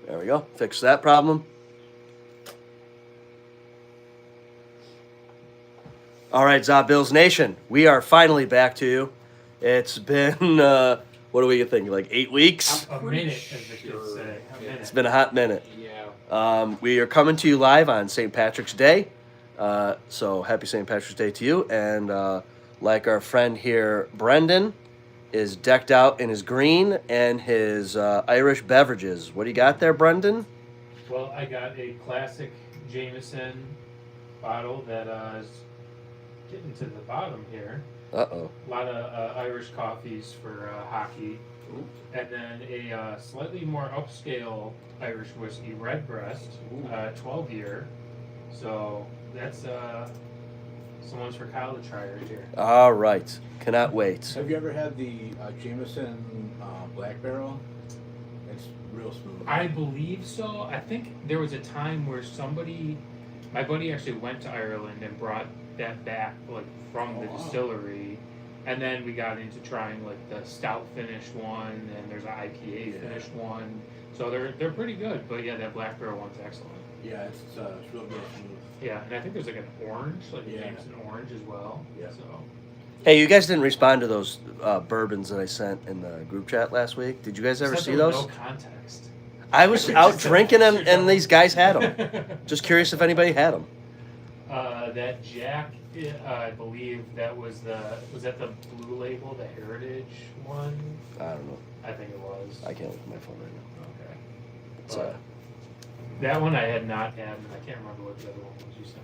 There we go. Fix that problem. All right, ZaBills Nation, we are finally back to you. It's been, what do we think, like 8 weeks? A minute, as the kids say. A minute. It's been a hot minute. Yeah. We are coming to you live on St. Patrick's Day. So happy St. Patrick's Day to you. And like our friend here, Brendan, is decked out in his green and his Irish beverages. What do you got there, Brendan? Well, I got a classic Jameson bottle that is getting to the bottom here. Uh-oh. A lot of Irish coffees for hockey. Ooh. And then a slightly more upscale Irish whiskey, Redbreast, 12-year. So that's someone's for Kyle to try right here. All right. Cannot wait. Have you ever had the Jameson Black Barrel? It's real smooth. I believe so. I think there was a time where my buddy actually went to Ireland and brought that back, like from the distillery, and then we got into trying like the stout finished one, and there's an IPA finished one. So they're pretty good. But yeah, that Black Barrel one's excellent. Yeah, it's real good smooth. Yeah, and I think there's like an orange, like a Jameson orange as well. Yeah. So. Hey, you guys didn't respond to those bourbons that I sent in the group chat last week. Did you guys ever see those? No context. I was out drinking them, and these guys had them. Just curious if anybody had them. That Jack, I believe that was that the Blue Label, the Heritage one? I don't know. I think it was. I can't look at my phone right now. Okay. It's, But that one I had not had, and I can't remember what the other one was you sent.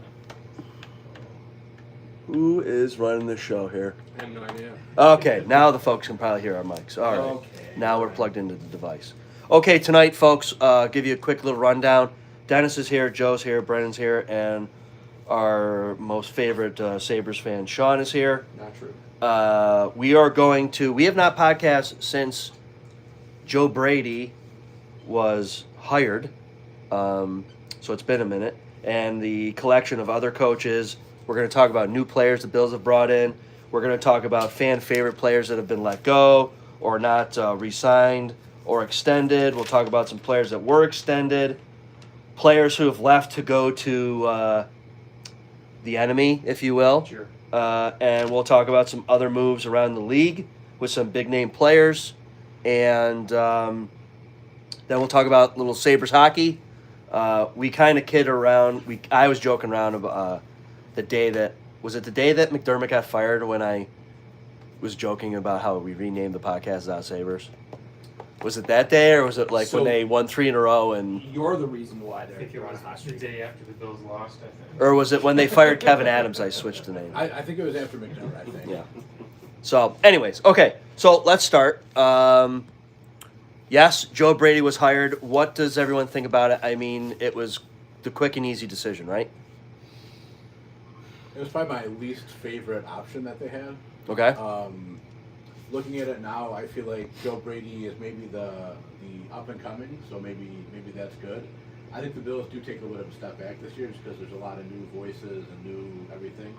Who is running the show here? I have no idea. Okay, now the folks can probably hear our mics. All right. Okay. Now we're plugged into the device. Okay, tonight, folks, give you a quick little rundown. Dennis is here, Joe's here, Brennan's here, and our most favorite Sabres fan, Sean, is here. Not true. We have not podcast since Joe Brady was hired. So it's been a minute. And the collection of other coaches. We're going to talk about new players the Bills have brought in. We're going to talk about fan favorite players that have been let go or not re-signed or extended. We'll talk about some players that were extended, players who have left to go to the enemy, if you will. Sure. And we'll talk about some other moves around the league with some big-name players. And then we'll talk about little Sabres hockey. We kind of kid around. I was joking around about the day that McDermott got fired when I was joking about how we renamed the podcast Out Sabres. Was it that day, or was it like when they won 3 in a row? And you're the reason why I think it they're on was a hot the streak. day after the Bills lost, I think. or was it when they fired Kevin Adams? I switched the name. I think it was after McDermott, I think. Yeah. So, anyways, okay. So let's start. Yes, Joe Brady was hired. What does everyone think about it? I mean, it was the quick and easy decision, right? It was probably my least favorite option that they had. Okay. Looking at it now, I feel like Joe Brady is maybe the up and coming, so maybe that's good. I think the Bills do take a little bit of a step back this year just because there's a lot of new voices and new everything.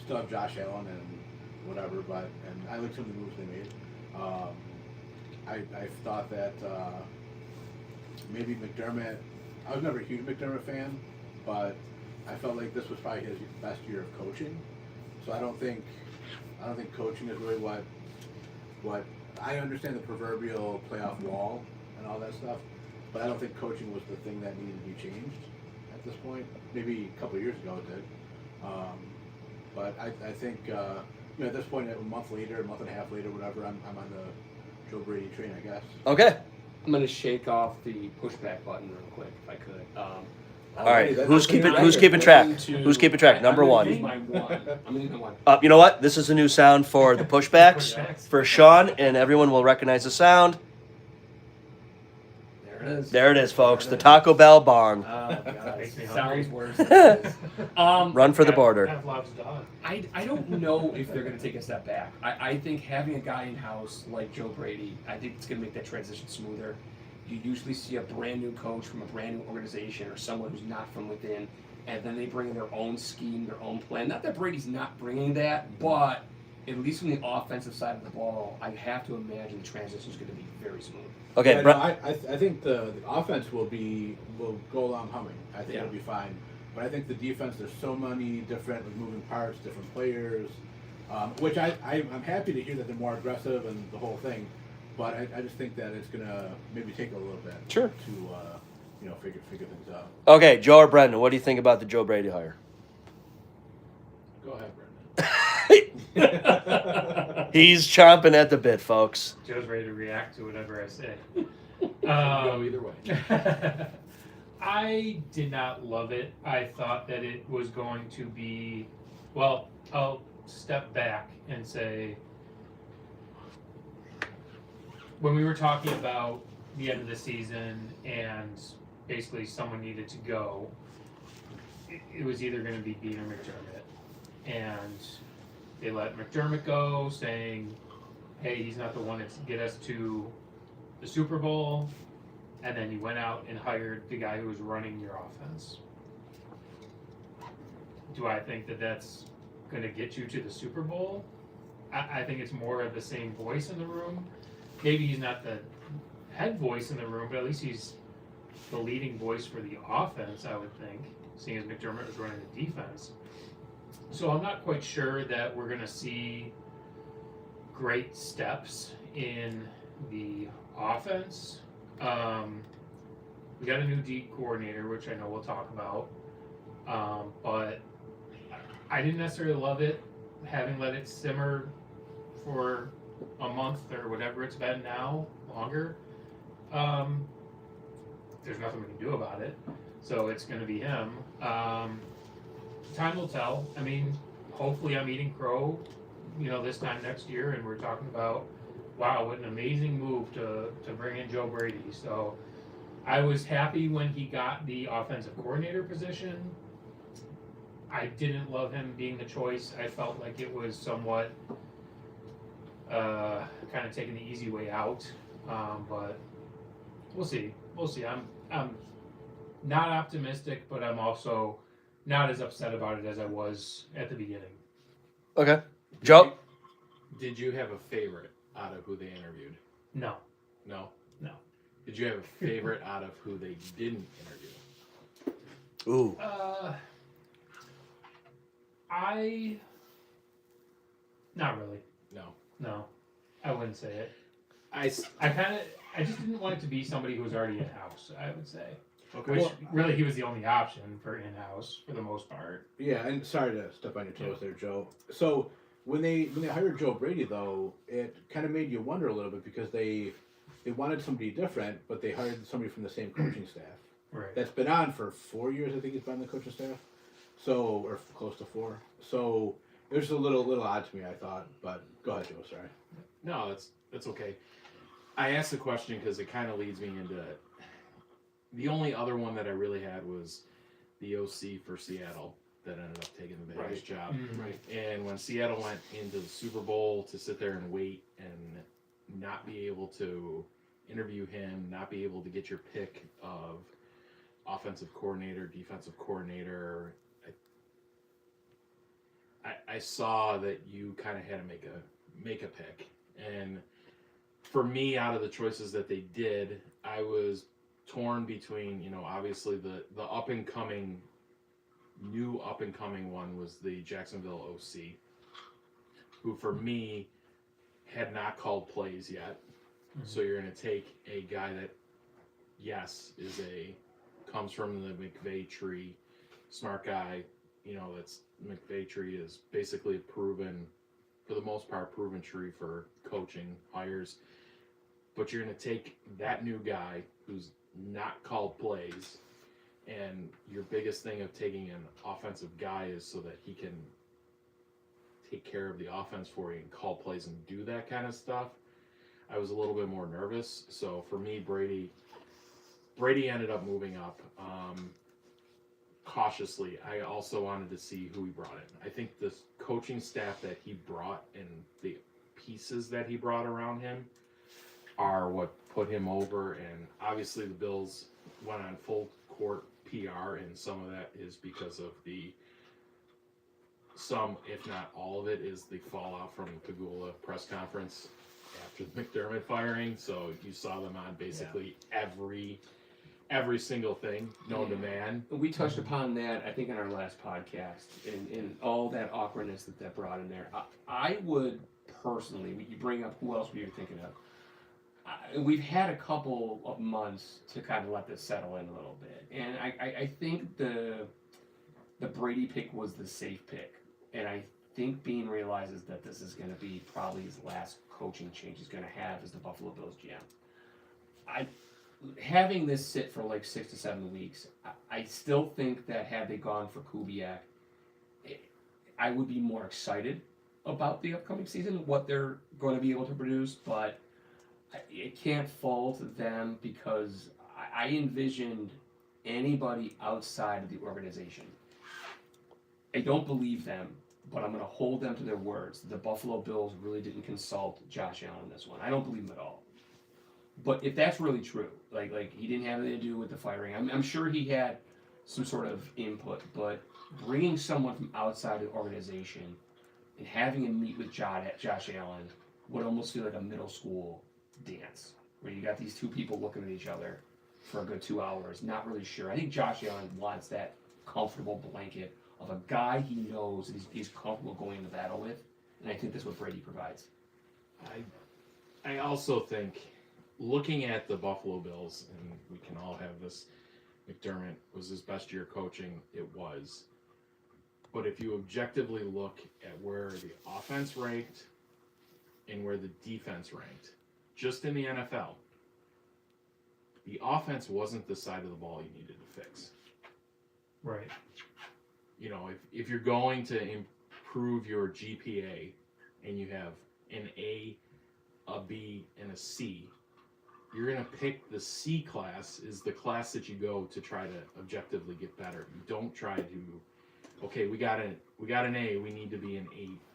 Still have Josh Allen and whatever, and I like some of the moves they made. I thought that maybe McDermott. I was never a huge McDermott fan, but I felt like this was probably his best year of coaching. So I don't think coaching is really what I understand the proverbial playoff wall and all that stuff, but I don't think coaching was the thing that needed to be changed at this point. Maybe a couple of years ago it did, but I think at this point, a month and a half later, whatever, I'm on the Joe Brady train, I guess. Okay. I'm going to shake off the pushback button real quick, if I could. All right. Who's keeping track? To, Who's keeping track? Number I'm one. gonna use my one. I'm going to use my one. You know what? This is a new sound for the pushbacks for Sean, and everyone will recognize the sound. it is. There it is, folks. There The it is. Taco Bell bong. Oh god, Makes me it hungry. sounds worse. Than it is. Run for the border. Pavlov's dog. I don't know if they're going to take a step back. I think having a guy in house like Joe Brady, I think it's going to make that transition smoother. You usually see a brand new coach from a brand new organization or someone who's not from within, and then they bring their own scheme, their own plan. Not that Brady's not bringing that, but at least from the offensive side of the ball, I have to imagine the transition is going to be very smooth. Okay, Yeah, Brett. no, I think the offense will go along humming. I think Yeah. it'll be fine. But I think the defense, there's so many different moving parts, different players, which I'm happy to hear that they're more aggressive and the whole thing. But I just think that it's gonna maybe take a little bit Sure. to figure things out. Okay, Joe or Brendan, what do you think about the Joe Brady hire? Go ahead, Brendan. He's chomping at the bit, folks. Joe's ready to react to whatever I say. Go either way. I did not love it. I thought that it was going to be, well, I'll step back and say, when we were talking about the end of the season and basically someone needed to go, it was either going to be Bean or McDermott. And they let McDermott go, saying, hey, he's not the one that's get us to the Super Bowl. And then you went out and hired the guy who was running your offense. Do I think that that's going to get you to the Super Bowl? I think it's more of the same voice in the room. Maybe he's not the head voice in the room, but at least he's the leading voice for the offense, I would think, seeing as McDermott was running the defense. So I'm not quite sure that we're going to see great steps in the offense. We got a new D coordinator, which I know we'll talk about, but I didn't necessarily love it, having let it simmer for a month or whatever it's been now, longer. There's nothing we can do about it, so it's going to be him. Time will tell. I mean, hopefully I'm eating crow, this time next year, and we're talking about, wow, what an amazing move to bring in Joe Brady. So I was happy when he got the offensive coordinator position. I didn't love him being the choice. I felt like it was somewhat kind of taking the easy way out. But we'll see. I'm not optimistic, but I'm also not as upset about it as I was at the beginning. Okay. Joe? Did you have a favorite out of who they interviewed? No. No? No. Did you have a favorite out of who they didn't interview? Ooh. Not really. No, I wouldn't say it. I just didn't want it to be somebody who was already in-house, I would say. Okay. Which, really, he was the only option for in-house, for the most part. Yeah, and sorry to step on your toes there, Joe. So when they hired Joe Brady, though, it kind of made you wonder a little bit because they wanted somebody different, but they hired somebody from the same coaching staff. Right. That's been on for 4 years, I think he's been on the coaching staff. So, or close to 4. So it was a little odd to me, I thought. But go ahead, Joe. Sorry. No, that's okay. I asked the question because it kind of leads me into it. The only other one that I really had was the OC for Seattle that ended up taking the Bears job. Mm-hmm. Right. And when Seattle went into the Super Bowl to sit there and wait and not be able to interview him, not be able to get your pick of offensive coordinator, defensive coordinator, I saw that you kind of had to make a pick. And for me, out of the choices that they did, I was torn between, obviously the new up and coming one was the Jacksonville OC, who for me had not called plays yet. Mm-hmm. So you're going to take a guy that, yes, comes from the McVay tree, smart guy. That's McVay tree is basically a proven tree for coaching hires. But you're going to take that new guy who's not called plays, and your biggest thing of taking an offensive guy is so that he can take care of the offense for you and call plays and do that kind of stuff. I was a little bit more nervous. So for me, Brady, Brady ended up moving up. Cautiously, I also wanted to see who he brought in. I think the coaching staff that he brought and the pieces that he brought around him are what put him over. And obviously, the Bills went on full court PR, and some of that is because of some, if not all of it, is the fallout from the Pagula press conference after the McDermott firing. So you saw them on basically every single thing known to man. We touched upon that, I think, in our last podcast, and all that awkwardness that brought in there. I would personally, you bring up who else were you thinking of? We've had a couple of months to kind of let this settle in a little bit, and I think the Brady pick was the safe pick, and I think Bean realizes that this is going to be probably his last coaching change he's going to have as the Buffalo Bills GM. Having this sit for like 6 to 7 weeks, I still think that had they gone for Kubiak, I would be more excited about the upcoming season, what they're going to be able to produce, but it can't fault them because I envisioned anybody outside of the organization. I don't believe them, but I'm going to hold them to their words. The Buffalo Bills really didn't consult Josh Allen in this one. I don't believe him at all. But if that's really true, like he didn't have anything to do with the firing, I'm sure he had some sort of input, but bringing someone from outside the organization and having him meet with Josh Allen would almost feel like a middle school dance, where you got these two people looking at each other for a good 2 hours, not really sure. I think Josh Allen wants that comfortable blanket of a guy he knows that he's comfortable going into battle with, and I think that's what Brady provides. I also think, looking at the Buffalo Bills, and we can all have this, McDermott was his best year coaching, it was. But if you objectively look at where the offense ranked and where the defense ranked, just in the NFL, the offense wasn't the side of the ball you needed to fix. Right. You know, if you're going to improve your GPA and you have an A, a B, and a C, you're going to pick the C class is the class that you go to try to objectively get better. You don't try to, okay, we got an A, we need to be an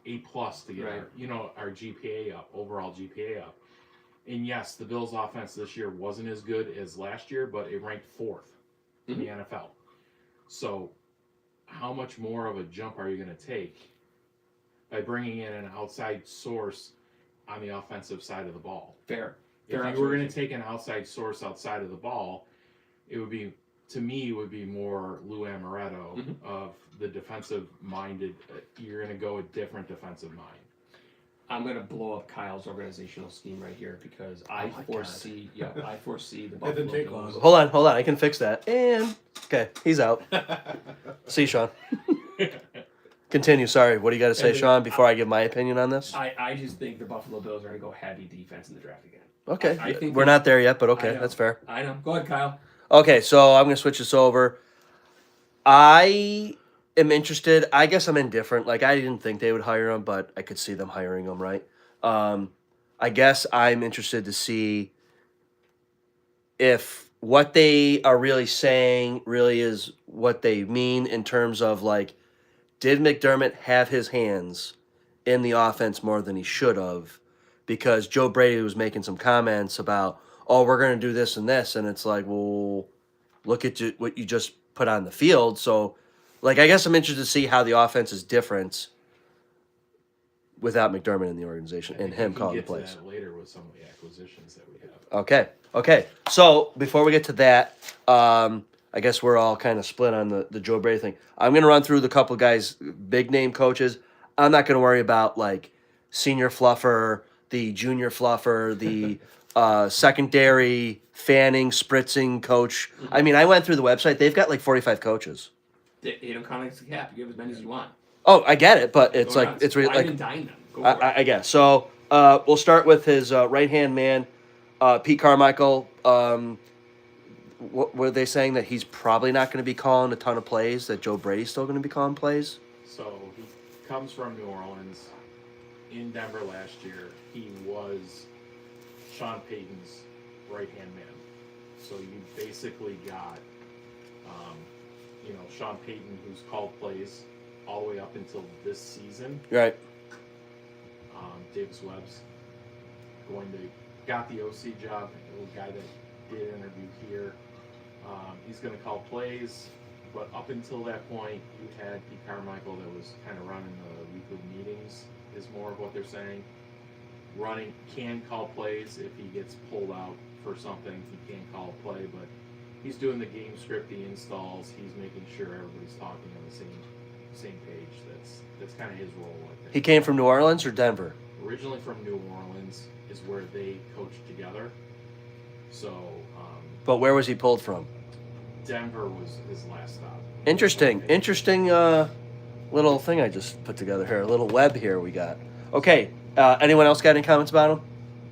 A plus to get our GPA up, overall GPA up. And yes, the Bills offense this year wasn't as good as last year, but it ranked 4th in the NFL. So how much more of a jump are you going to take by bringing in an outside source on the offensive side of the ball? Fair. If you were going to take an outside source outside of the ball, it would be, to me, it would be more Lou Amaretto of the defensive-minded. You're going to go a different defensive mind. I'm going to blow up Kyle's organizational scheme right here because I foresee the Buffalo Bills. Hold on. I can fix that. And, okay, he's out. See you, Sean. Continue. Sorry. What do you got to say, Sean, before I give my opinion on this? I just think the Buffalo Bills are going to go heavy defense in the draft again. Okay. I think we're not there yet, but okay, that's fair. I know. Go ahead, Kyle. Okay, so I'm going to switch this over. I am interested. I guess I'm indifferent. Like, I didn't think they would hire him, but I could see them hiring him, right? I guess I'm interested to see if what they are really saying really is what they mean in terms of, like, did McDermott have his hands in the offense more than he should have? Because Joe Brady was making some comments about, oh, we're going to do this, and it's like, well, look at what you just put on the field. So, like, I guess I'm interested to see how the offense is different without McDermott in the organization and him calling the plays. Get to that later with some of the acquisitions that we have. Okay. So before we get to that, I guess we're all kind of split on the Joe Brady thing. I'm going to run through the couple guys, big name coaches. I'm not going to worry about, like, senior fluffer, the junior fluffer, the secondary fanning, spritzing coach. I mean, I went through the website. They've got like 45 coaches. They don't count as a cap. You give as many as you want. Oh, I get it, but it's like it's really like dine them. I guess. So we'll start with his right-hand man, Pete Carmichael. What were they saying, that he's probably not going to be calling a ton of plays, that Joe Brady's still going to be calling plays? So he comes from New Orleans. In Denver last year, he was Sean Payton's right-hand man So you basically got, Sean Payton, who's called plays all the way up until this season. Right. Davis Webb's got the OC job, a guy that did interview here. He's going to call plays, but up until that point, you had Pete Carmichael that was kind of running the weekly meetings, is more of what they're saying. Can call plays if he gets pulled out for something, he can call a play, but he's doing the game script, the installs, he's making sure everybody's talking on the same page. That's kind of his role, I think. He came from New Orleans or Denver? Originally from New Orleans is where they coached together. So, But where was he pulled from? Denver was his last stop. Interesting little thing I just put together here. A little web here we got. Okay, anyone else got any comments about him?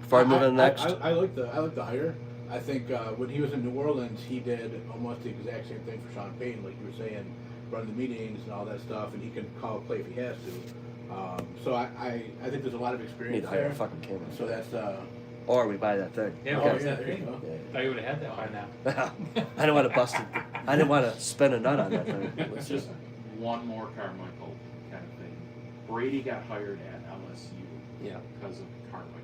Before I move on to the next? I like the hire. I think when he was in New Orleans, he did almost the exact same thing for Sean Payton, like you were saying, run the meetings and all that stuff, and he can call a play if he has to. So I think there's a lot of experience Need to hire there. a fucking camera. So that's Or we buy that thing. Yeah, oh, what's yeah, that there you thing? go. Thought you would have had that by now. I didn't want to bust it. I didn't want to spend a nut on that thing. It's just one more Carmichael kind of thing. Brady got hired at LSU because of Carmichael.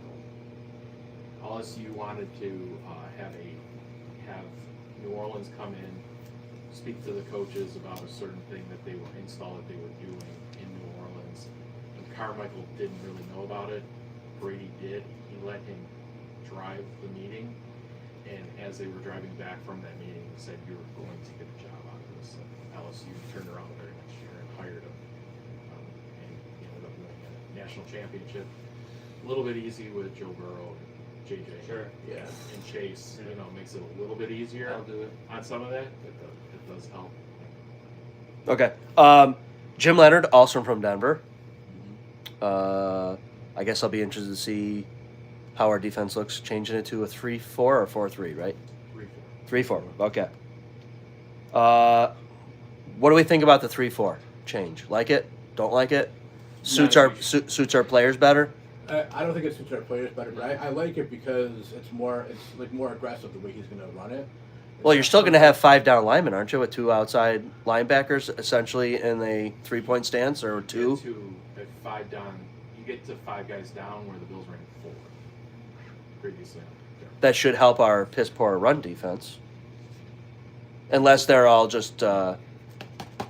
LSU wanted to have New Orleans come in, speak to the coaches about a certain thing that they were doing in New Orleans. And Carmichael didn't really know about it. Brady did. He let him drive the meeting, and as they were driving back from that meeting, he said, "You're going to get a job out of this." And LSU turned around the very next year and hired him, and he ended up winning a national championship. A little bit easy with Joe Burrow and JJ. Sure. Yeah. And Chase, makes it a little bit easier. I'll do it. On some of that. It does help. Okay. Jim Leonard, also from Denver. I guess I'll be interested to see how our defense looks, changing it to a 3-4 or 4-3, right? 3-4. 3-4. Okay. What do we think about the 3-4 change? Like it? Don't like it? Suits our players better? I don't think it suits our players better, but I like it because it's more aggressive the way he's going to run it. Well, you're still going to have 5 down linemen, aren't you, with 2 outside linebackers essentially in a 3-point stance or 2? At 5 down, you get to 5 guys down where the Bills ran 4 previously. That should help our piss poor run defense. Unless they're all just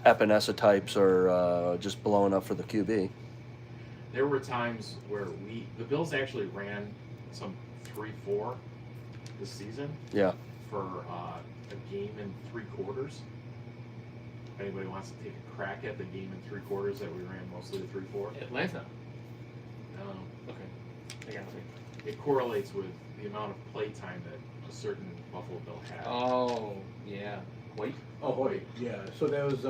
Epinesa types or just blowing up for the QB. There were times where the Bills actually ran some 3-4 this season. Yeah. For a game in 3 quarters. If anybody wants to take a crack at the game in 3 quarters that we ran mostly the 3-4. Atlanta. Okay. I got it. It correlates with the amount of play time that a certain Buffalo Bill had. Oh, yeah. Wait. Oh, Hoyt. Yeah. So there was.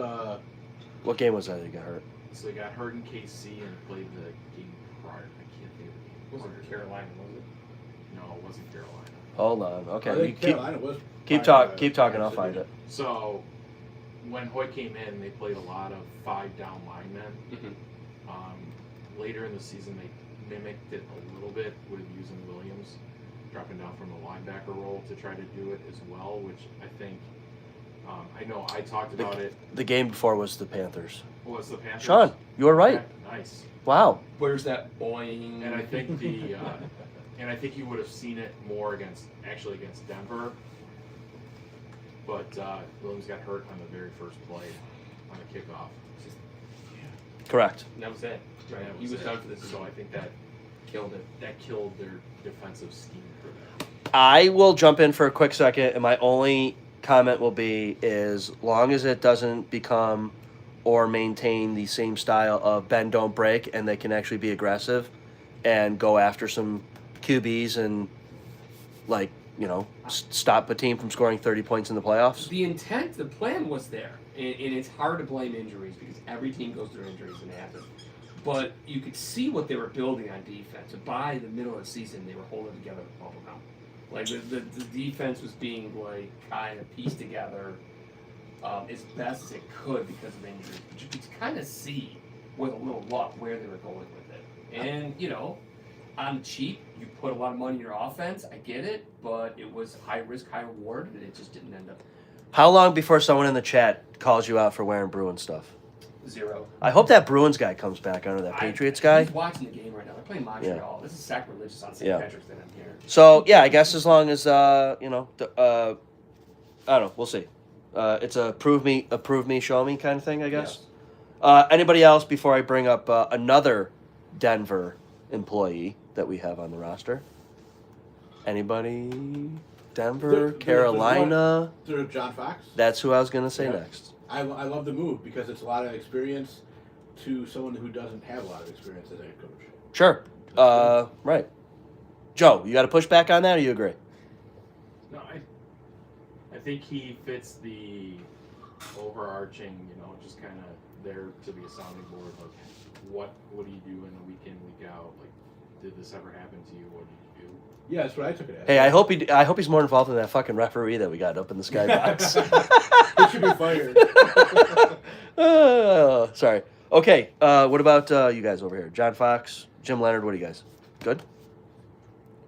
What game was that he got hurt? So he got hurt in KC and played the game prior. I can't think of the game. Was prior it to Carolina, was it? that. No, it wasn't Carolina. Hold on. I Okay. think Carolina was. Keep talking. I'll find it. So when Hoyt came in, they played a lot of 5 down linemen. Mm-hmm. Later in the season, they mimicked it a little bit with using Williams, dropping down from the linebacker role to try to do it as well, which I think, I know I talked about it. The game before was the Panthers. Was the Panthers? Sean, you were right. Yeah, nice. Wow. Where's that boing? And I think and I think you would have seen it more against Denver. But Williams got hurt on the very first play on the kickoff. Correct. That was it. And Right. that He was it. done for this. So I think that Killed it. killed their defensive scheme for them. I will jump in for a quick second, and my only comment will be as long as it doesn't become or maintain the same style of bend, don't break, and they can actually be aggressive and go after some QBs and, stop a team from scoring 30 points in the playoffs. The intent, the plan was there, and it's hard to blame injuries because every team goes through injuries and it happens. But you could see what they were building on defense. By the middle of the season, they were holding together the bubble gum. Like the defense was being kind of pieced together as best as it could because of injuries. But you could kind of see with a little luck where they were going with it. And on the cheap, you put a lot of money in your offense. I get it, but it was high risk, high reward, and it just didn't end up How long before someone in the chat calls you out for wearing Bruins stuff? 0. I hope that Bruins guy comes back under that Patriots guy. He's watching the game right now. They're playing Montreal. This is sacrilegious on St. Yeah. Patrick's Day. I'm here. So yeah, I guess as long as I don't know, we'll see. It's a prove me, show me kind of thing, I guess. Anybody else before I bring up another Denver employee that we have on the roster? Anybody? Denver, Carolina. Through John Fox. That's who I was gonna say next. I love the move because it's a lot of experience to someone who doesn't have a lot of experience as a head coach. Sure. Right. Joe, you got to push back on that, or you agree? No, I think he fits the overarching, just kind of there to be a sounding board. Like, what do you do in the week in, week out? Like, did this ever happen to you? What did you do? Yeah, that's what I took it as. Hey, I hope he's more involved in that fucking referee that we got up in the skybox. He should be fired. Sorry. Okay. What about you guys over here? John Fox, Jim Leonard. What do you guys? Good.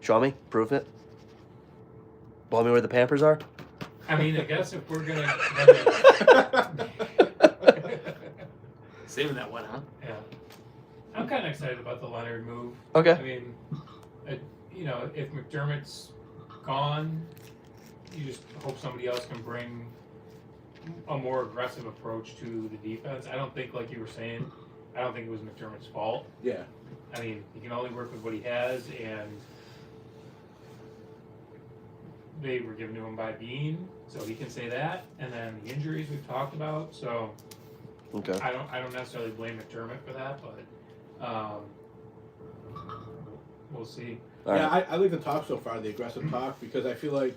Show me. Prove it. Blow me where the Pampers are. I mean, I guess if we're gonna Saving that one, huh? yeah, I'm kind of excited about the Leonard move. Okay. I mean, if McDermott's gone, you just hope somebody else can bring a more aggressive approach to the defense. I don't think, like you were saying, I don't think it was McDermott's fault. Yeah. I mean, he can only work with what he has, and they were given to him by Bean, so he can say that. And then the injuries we've talked about, so Okay. I don't necessarily blame McDermott for that, but we'll see. All Yeah, right. I like the talk so far, the aggressive talk, because I feel like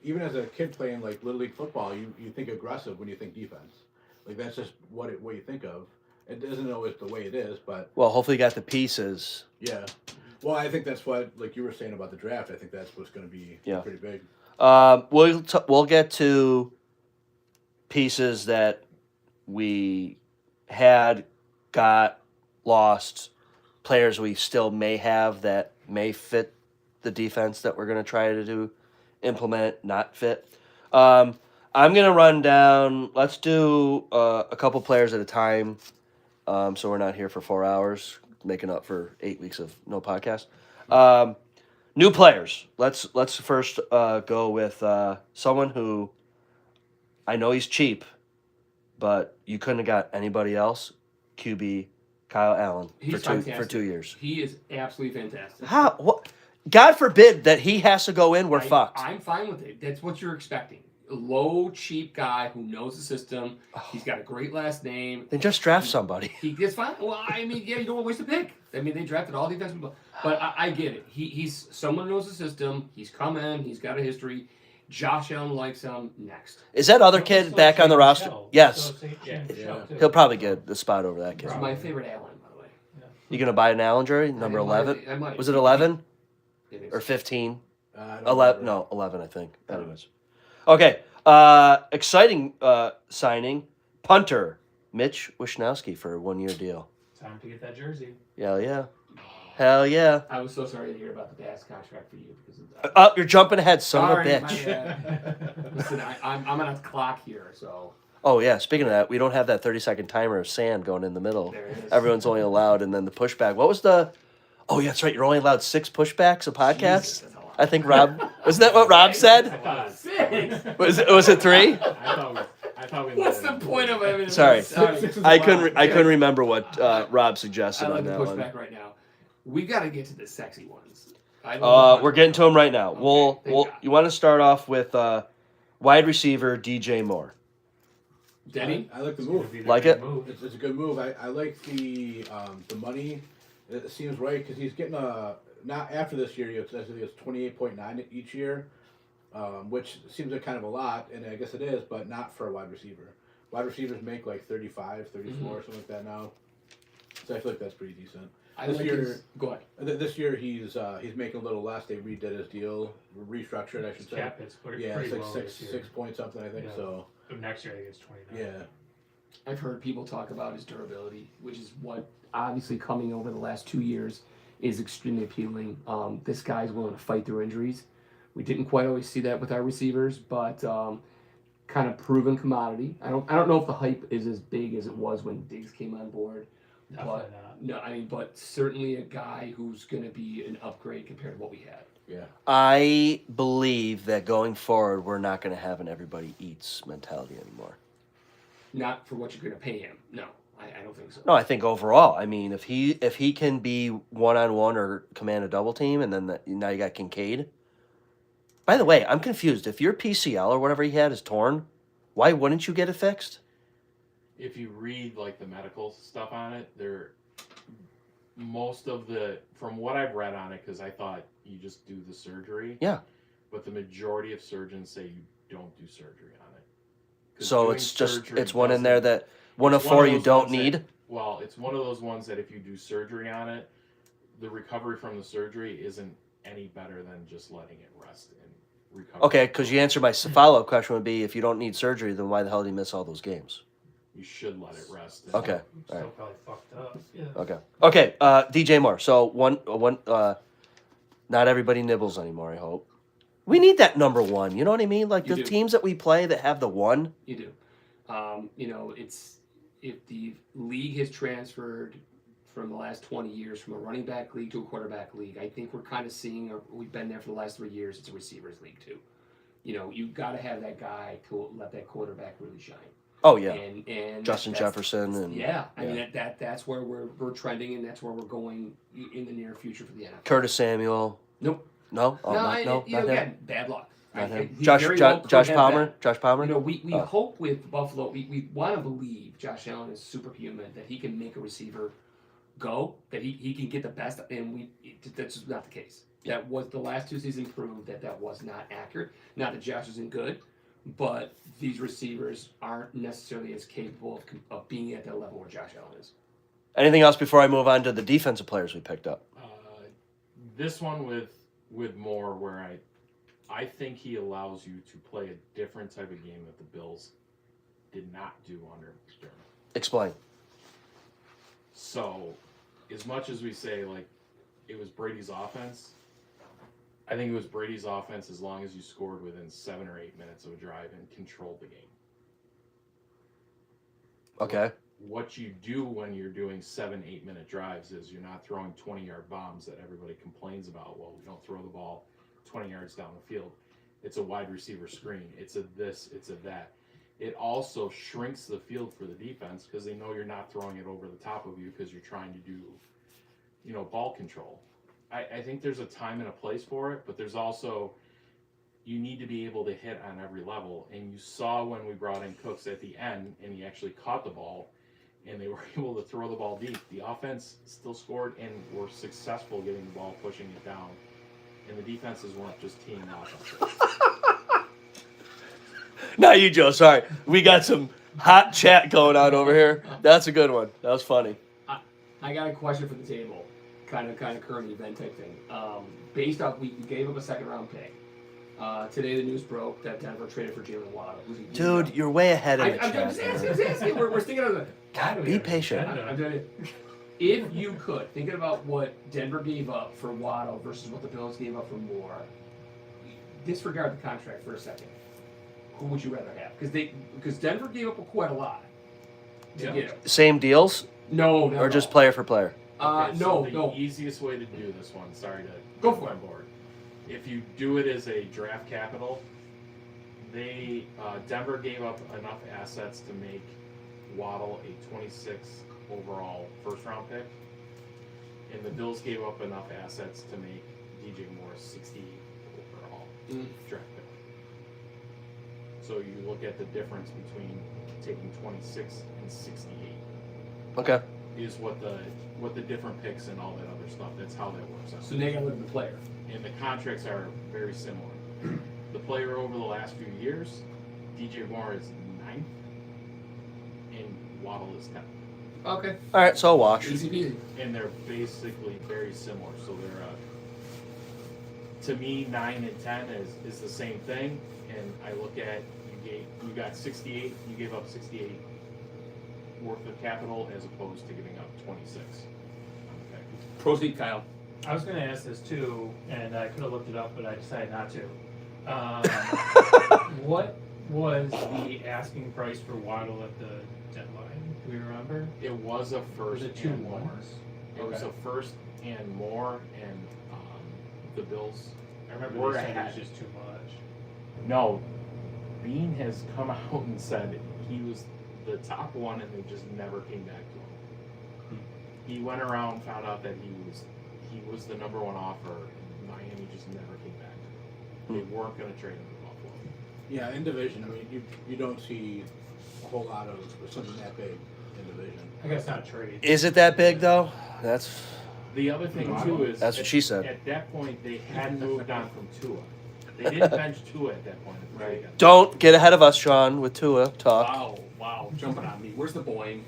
even as a kid playing like Little League football, you think aggressive when you think defense. Like that's just what you think of. It isn't always the way it is, but Well, hopefully you got the pieces. yeah. Well, I think that's what, like you were saying about the draft, I think that's what's going to be pretty big. We'll get to pieces that we had, got, lost, players we still may have that may fit the defense that we're going to try to implement, not fit. I'm going to run down, let's do a couple players at a time, so we're not here for 4 hours, making up for 8 weeks of no podcast. New players. Let's first go with someone who I know he's cheap, but you couldn't have got anybody else. QB Kyle Allen He's for fantastic. 2 years. He is absolutely fantastic. How? What? God forbid that he has to go in. We're fucked. I'm fine with it. That's what you're expecting. A low, cheap guy who knows the system. He's got a great last name. Then just draft somebody. It's fine. Well, I mean, yeah, you don't want to waste a pick. I mean, they drafted all defensive people. But I get it. He's someone who knows the system. He's come in. He's got a history. Josh Allen likes him. Next. Is that other kid back on the roster? Yes. Yeah. He'll probably get the spot over that kid. He's my favorite Allen, by the way. You gonna buy an Allen jersey? Number 11? I might. Was it 11 It is. or 15? I don't 11? remember. No, 11, I think. Anyways. Okay. Exciting signing. Punter. Mitch Wishnowsky for a 1-year deal. Time to get that jersey. Hell yeah. Hell yeah. I was so sorry to hear about the Bass contract for you because of that. Oh, you're jumping ahead, son Sorry, of a my bitch. bad. Listen, I'm on a clock here, so Oh, yeah. Speaking of that, we don't have that 30-second timer of sand going in the middle. there it is. Everyone's only allowed, and then the pushback. What was the... Oh, yeah, that's right. You're only allowed 6 pushbacks a podcast? Jesus, that's a lot. I think Rob... Wasn't that what Rob said? Six. Was it 3? I thought we What's let the it point of it? Sorry. Six is I a lot. couldn't remember what Rob suggested I like on to that push one. back right now. We got to get to the sexy ones. We're getting to him right now. Okay, thank God. You want to start off with wide receiver DJ Moore. Denny? I like the It's gonna move. be the Like big it? move. It's a good move. I like the money. It seems right because he's getting not after this year. I think it's 28.9 each year, which seems like kind of a lot, and I guess it is, but not for a wide receiver. Wide receivers make like 35, 34, something like that now. So I feel like that's pretty decent. This year- Go ahead. This year he's making a little less. They redid his deal, restructured, I His should say. cap hits pretty Yeah, it's like low six this year. point something, I think. Yeah. So But next year I think it's 29. yeah. I've heard people talk about his durability, which is what obviously coming over the last 2 years is extremely appealing. This guy's willing to fight through injuries. We didn't quite always see that with our receivers, but kind of proven commodity. I don't know if the hype is as big as it was when Diggs came on board. Definitely But no, I mean, but certainly a guy who's going to be an upgrade compared to what we had. Yeah. I believe that going forward, we're not going to have an everybody eats mentality anymore. Not for what you're going to pay him. No, I don't think so. No, I think overall. I mean, if he can be 1-on-1 or command a double team, and then now you got Kincaid. By the way, I'm confused. If your PCL or whatever he had is torn, why wouldn't you get it fixed? If you read like the medical stuff on it, most of the, from what I've read on it, because I thought you just do the surgery. Yeah. But the majority of surgeons say you don't do surgery on it. 'Cause So doing it's just surgery it's one in there doesn't- that one of it's four you those don't ones that- need. Well, it's one of those ones that if you do surgery on it, the recovery from the surgery isn't any better than just letting it rest and recover. Okay, because you answered my follow-up question would be if you don't need surgery, then why the hell did you miss all those games? You should let it rest. and- Okay. Still All right. probably fucked up. Yeah. Okay. DJ Moore. So one. Not everybody nibbles anymore. I hope we need that number one. You know what I mean? Like You the do. teams that we play that have the one. You do. It's if the league has transferred from the last 20 years from a running back league to a quarterback league, I think we're kind of seeing, or we've been there for the last 3 years, it's a receivers league too. You've got to have that guy to let that quarterback really shine. Oh yeah, And Justin Jefferson and I mean that's where we're trending, and that's where we're going in the near future for the NFL. Curtis Samuel. Nope. No. Oh, not him. Again, bad luck. Not him. He Josh very well could Josh have Palmer. that. Josh Palmer. We hope with Buffalo, we want to believe Josh Allen is superhuman, that he can make a receiver go, that he can get the best, and that's just not the case. That was the last 2 seasons proved that was not accurate. Not that Josh isn't good, but these receivers aren't necessarily as capable of being at that level where Josh Allen is. Anything else before I move on to the defensive players we picked up? This one with Moore, where I think he allows you to play a different type of game that the Bills did not do under McDermott. Explain. So, as much as we say like it was Brady's offense, I think it was Brady's offense as long as you scored within 7 or 8 minutes of a drive and controlled the game. Okay. What you do when you're doing 7-8 minute drives is you're not throwing 20-yard bombs that everybody complains about. Well, we don't throw the ball 20 yards down the field. It's a wide receiver screen. It's a this, it's a that. It also shrinks the field for the defense because they know you're not throwing it over the top of you because you're trying to do, ball control. I think there's a time and a place for it, but there's also, you need to be able to hit on every level. And you saw when we brought in Cooks at the end and he actually caught the ball and they were able to throw the ball deep. The offense still scored and were successful getting the ball, pushing it down. And the defenses weren't just teeing off. Not you, Joe. Sorry. We got some hot chat going on over here. That's a good one. That was funny. I got a question for the table, kind of current event type thing. Based off, we gave up a 2nd-round pick. Today the news broke that Denver traded for Jalen Waddle. Dude, you're way ahead of the I'm chat. just asking. We're thinking of the. God, be patient. I'm telling you. If you could, thinking about what Denver gave up for Waddle versus what the Bills gave up for Moore, disregard the contract for a second. Who would you rather have? Because Denver gave up quite a lot to get him. Same deals No. or just player for player? The easiest way to do this one, sorry to Go for it. on board. If you do it as a draft capital, Denver gave up enough assets to make Waddle a 26 overall 1st-round pick, and the Bills gave up enough assets to make DJ Moore 60 overall draft pick. So you look at the difference between taking 26 and 68. Okay. Is what the different picks and all that other stuff. That's how that works out. So now you got to look at the player. And the contracts are very similar. The player over the last few years, DJ Moore is 9th, and Waddle is 10th. Okay. All right, so I'll watch. Easy peasy. And they're basically very similar. So they're, to me, 9 and 10 is the same thing. And I look at you got 68, you gave up 68 worth of capital as opposed to giving up 26. Okay. Proceed, Kyle. I was going to ask this too, and I could have looked it up, but I decided not to. What was the asking price for Waddle at the deadline? Do we remember? It was a first Was it two and more. ones? It was a first and more, and the Bills. I remember We're they said it ahead. was just too much. No, Bean has come out and said he was the top one, and they just never came back to him. He went around, found out that he was the number one offer, and Miami just never came back to him. They weren't going to trade him to Buffalo. Yeah, in division, I mean, you don't see a whole lot of something that big in division. I guess not trade. Is it that big though? That's The other thing too is That's what she said. At that point, they had moved on from Tua. They didn't bench Tua at that point. Right. Don't get ahead of us, Sean. With Tua talk. Wow, jumping on me. Where's the Boeing?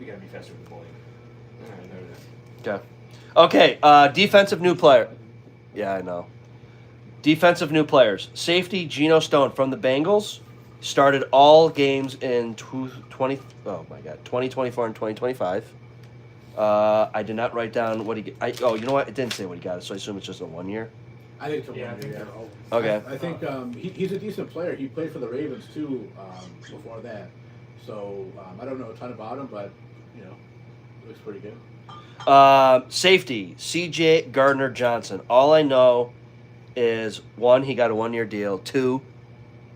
We gotta be faster with the Boeing. Okay. Defensive new player. Yeah, I know. Defensive new players. Safety Geno Stone from the Bengals started all games in 2024 and 2025. I did not write down what he. You know what? It didn't say what he got, so I assume it's just a 1 year. I think it's a Yeah, I 1 think year. they're all. Okay. I think he's a decent player. He played for the Ravens too before that. So I don't know a ton about him, but looks pretty good. Safety C.J. Gardner Johnson. All I know is 1, he got a 1 year deal. 2,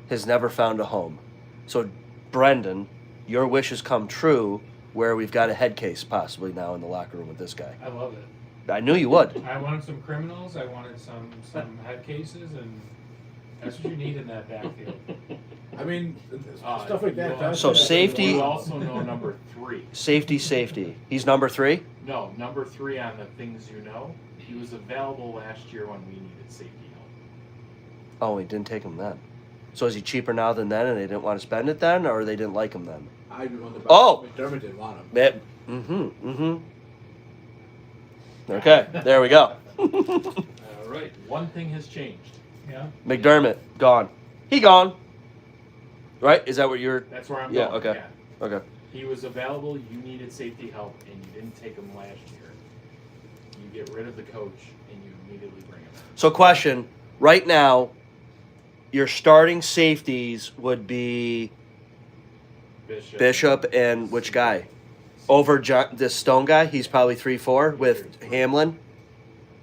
has never found a home. So, Brendan, your wishes come true. Where we've got a head case possibly now in the locker room with this guy. I love it. I knew you would. I wanted some criminals. I wanted some head cases, and that's what you need in that backfield. I mean, stuff like that. well, So safety- You also know number 3. Safety. He's number 3? No, number 3 on the things you know. He was available last year when we needed safety help. Oh, we didn't take him then. So is he cheaper now than then, and they didn't want to spend it then, or they didn't like him then? I won the Oh! McDermott didn't want him. Okay, there we go. All right. One thing has changed. Yeah. McDermott, gone. He gone. Right? Is that what you're... That's where I'm Yeah, going. okay. Okay. He was available. You needed safety help, and you didn't take him last year. You get rid of the coach, and you immediately bring him in. So question, right now, your starting safeties would be Bishop and which guy? Over this Stone guy? He's probably 3-4 with Hamlin?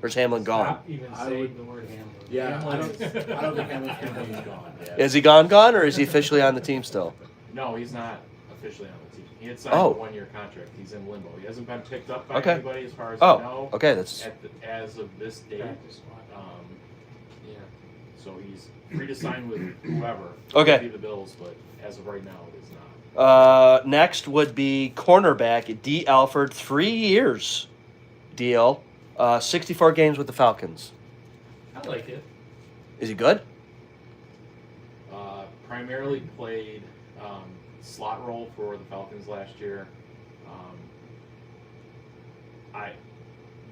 Or is Hamlin gone? Stop even I saying would- the word Hamlin. Yeah, I Hamlin. don't think Hamlin's going to be gone. Yeah. Is he gone, or is he officially on the team still? No, he's not officially on the team. He had signed Oh. a 1-year contract. He's in limbo. He hasn't been picked up by Okay. anybody as far as I know. Oh, okay, that's... As of this date. Practice squad. Yeah. So he's free to sign with whoever. Okay. Could be the Bills, but as of right now, it is not. Next would be cornerback D. Alford, 3 years deal, 64 games with the Falcons. I like it. Is he good? Primarily played slot role for the Falcons last year.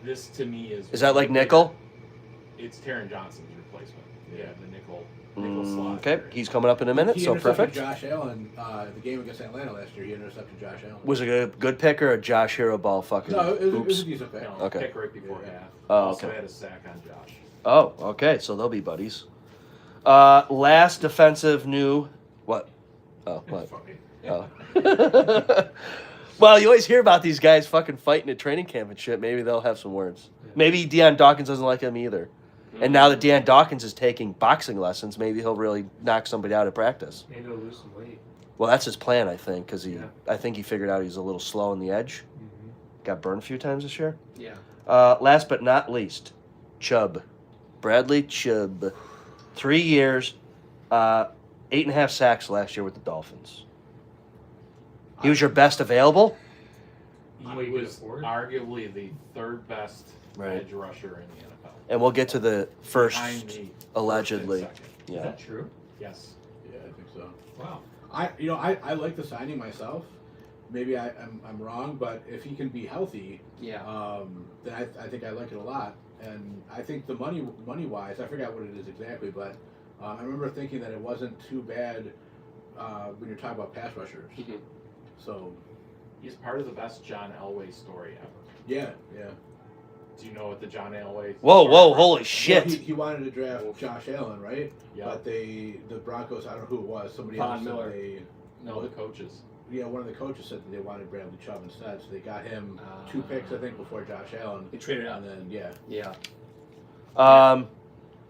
This to me is that like nickel? It's Taron Johnson's replacement. Yeah, the nickel slot. Okay, he's coming up in a minute, He so intercepted perfect. Josh Allen the game against Atlanta last year. He intercepted Josh Allen. Was it a good pick or a Josh Hero ball fucking No, it was oops? a decent pick. No, Okay. pick right before Yeah. half. Oh, Also okay. had a sack on Josh. Oh, okay, so they'll be buddies. Last defensive new... What? Oh, what? Funny. Oh. Well, you always hear about these guys fucking fighting at training camp and shit. Maybe they'll have some words. Yeah. Maybe Deion Dawkins doesn't like him either. And now that Deion Dawkins is taking boxing lessons, maybe he'll really knock somebody out at practice. Maybe he'll lose some weight. Well, that's his plan, I think, because Yeah. I think he figured out he's a little slow on the edge. Mm-hmm. Got burned a few times this year. Yeah. Last but not least, Chubb. Bradley Chubb. 3 years, 8.5 sacks last year with the Dolphins. He was your best available? He What you could was afford? arguably the third best Right. edge rusher in the NFL. And we'll get to the first, Behind the first and allegedly. second. Is Yeah. that true? Yes. Yeah, I think so. Wow. I like the signing myself. Maybe I'm wrong, but if he can be healthy, Yeah. then I think I like it a lot. And I think the money wise, I forgot what it is exactly, but I remember thinking that it wasn't too bad when you're talking about pass rushers. Mhm. So He's part of the best John Elway story ever. Yeah. Do you know what the John Elway? Whoa, story holy was? shit. Well, he wanted to draft Josh Allen, right? Yeah. But the Broncos, I don't know who it was. Somebody Von else said Miller. No, the coaches. one of the coaches said that they wanted Bradley Chubb instead, so they got him 2 picks, I think, before Josh Allen. They traded out. And then Yeah.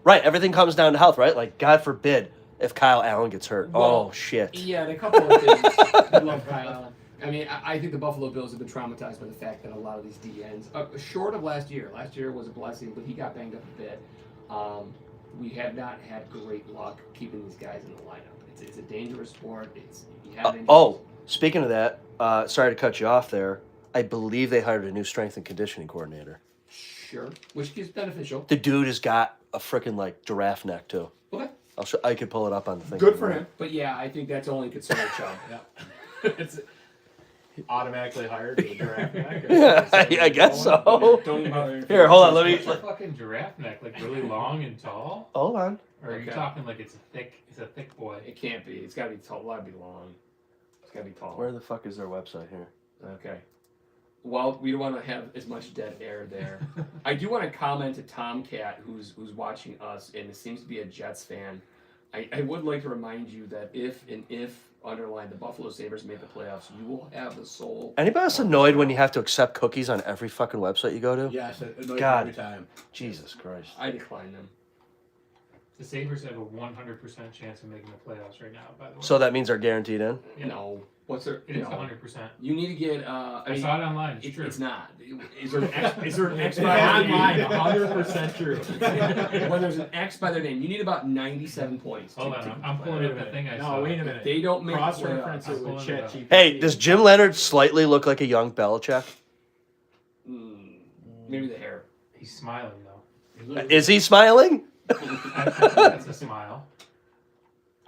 Right, everything comes down to health, right? Like, God forbid if Kyle Allen gets hurt. Well, oh, shit. Yeah, and a couple of things. I love Kyle Allen. I mean, I think the Buffalo Bills have been traumatized by the fact that a lot of these DNs, short of last year was a blessing, but he got banged up a bit. We have not had great luck keeping these guys in the lineup. It's a dangerous sport. You have injuries. Speaking of that, sorry to cut you off there. I believe they hired a new strength and conditioning coordinator. Sure, which is beneficial. The dude has got a freaking like giraffe neck too. Okay. I could pull it up on the thing. Good for him. But yeah, I think that's only concern Chubb. Yeah. It's automatically hired to the draft neck. Yeah, I guess so. Don't even bother. Here, hold on. Let me. What's a fucking giraffe neck, like really long and tall? Hold on. Or are you Okay. talking like it's a thick boy? It can't be. It's got to be tall. It got to be long. It's got to be tall. Where the fuck is their website here? Okay. Well, we don't want to have as much dead air there. I do want to comment to Tomcat, who's watching us, and seems to be a Jets fan. I would like to remind you that if underline the Buffalo Sabres make the playoffs, you will have the sole. Anybody else annoyed when you have to accept cookies on every fucking website you go to? yes, it annoys me God. every time. Jesus Christ. I decline them. The Sabres have a 100% chance of making the playoffs right now, by the way. So that means they're guaranteed in? Yeah. No. What's their? It is no. 100%. You need to get. I saw it online. It's true. It's not. Is there an X? Is there an X It's by their online, name? 100% true. When there's an X by their name, you need about 97 points. Hold on, I'm pulling up the thing I saw. No, wait a If minute. they don't make the Cross-reference playoffs, it with pulling it up. ChatGPT. Hey, does Jim Leonard slightly look like a young Belichick? maybe the hair. He's smiling though. Is he smiling? That's a smile.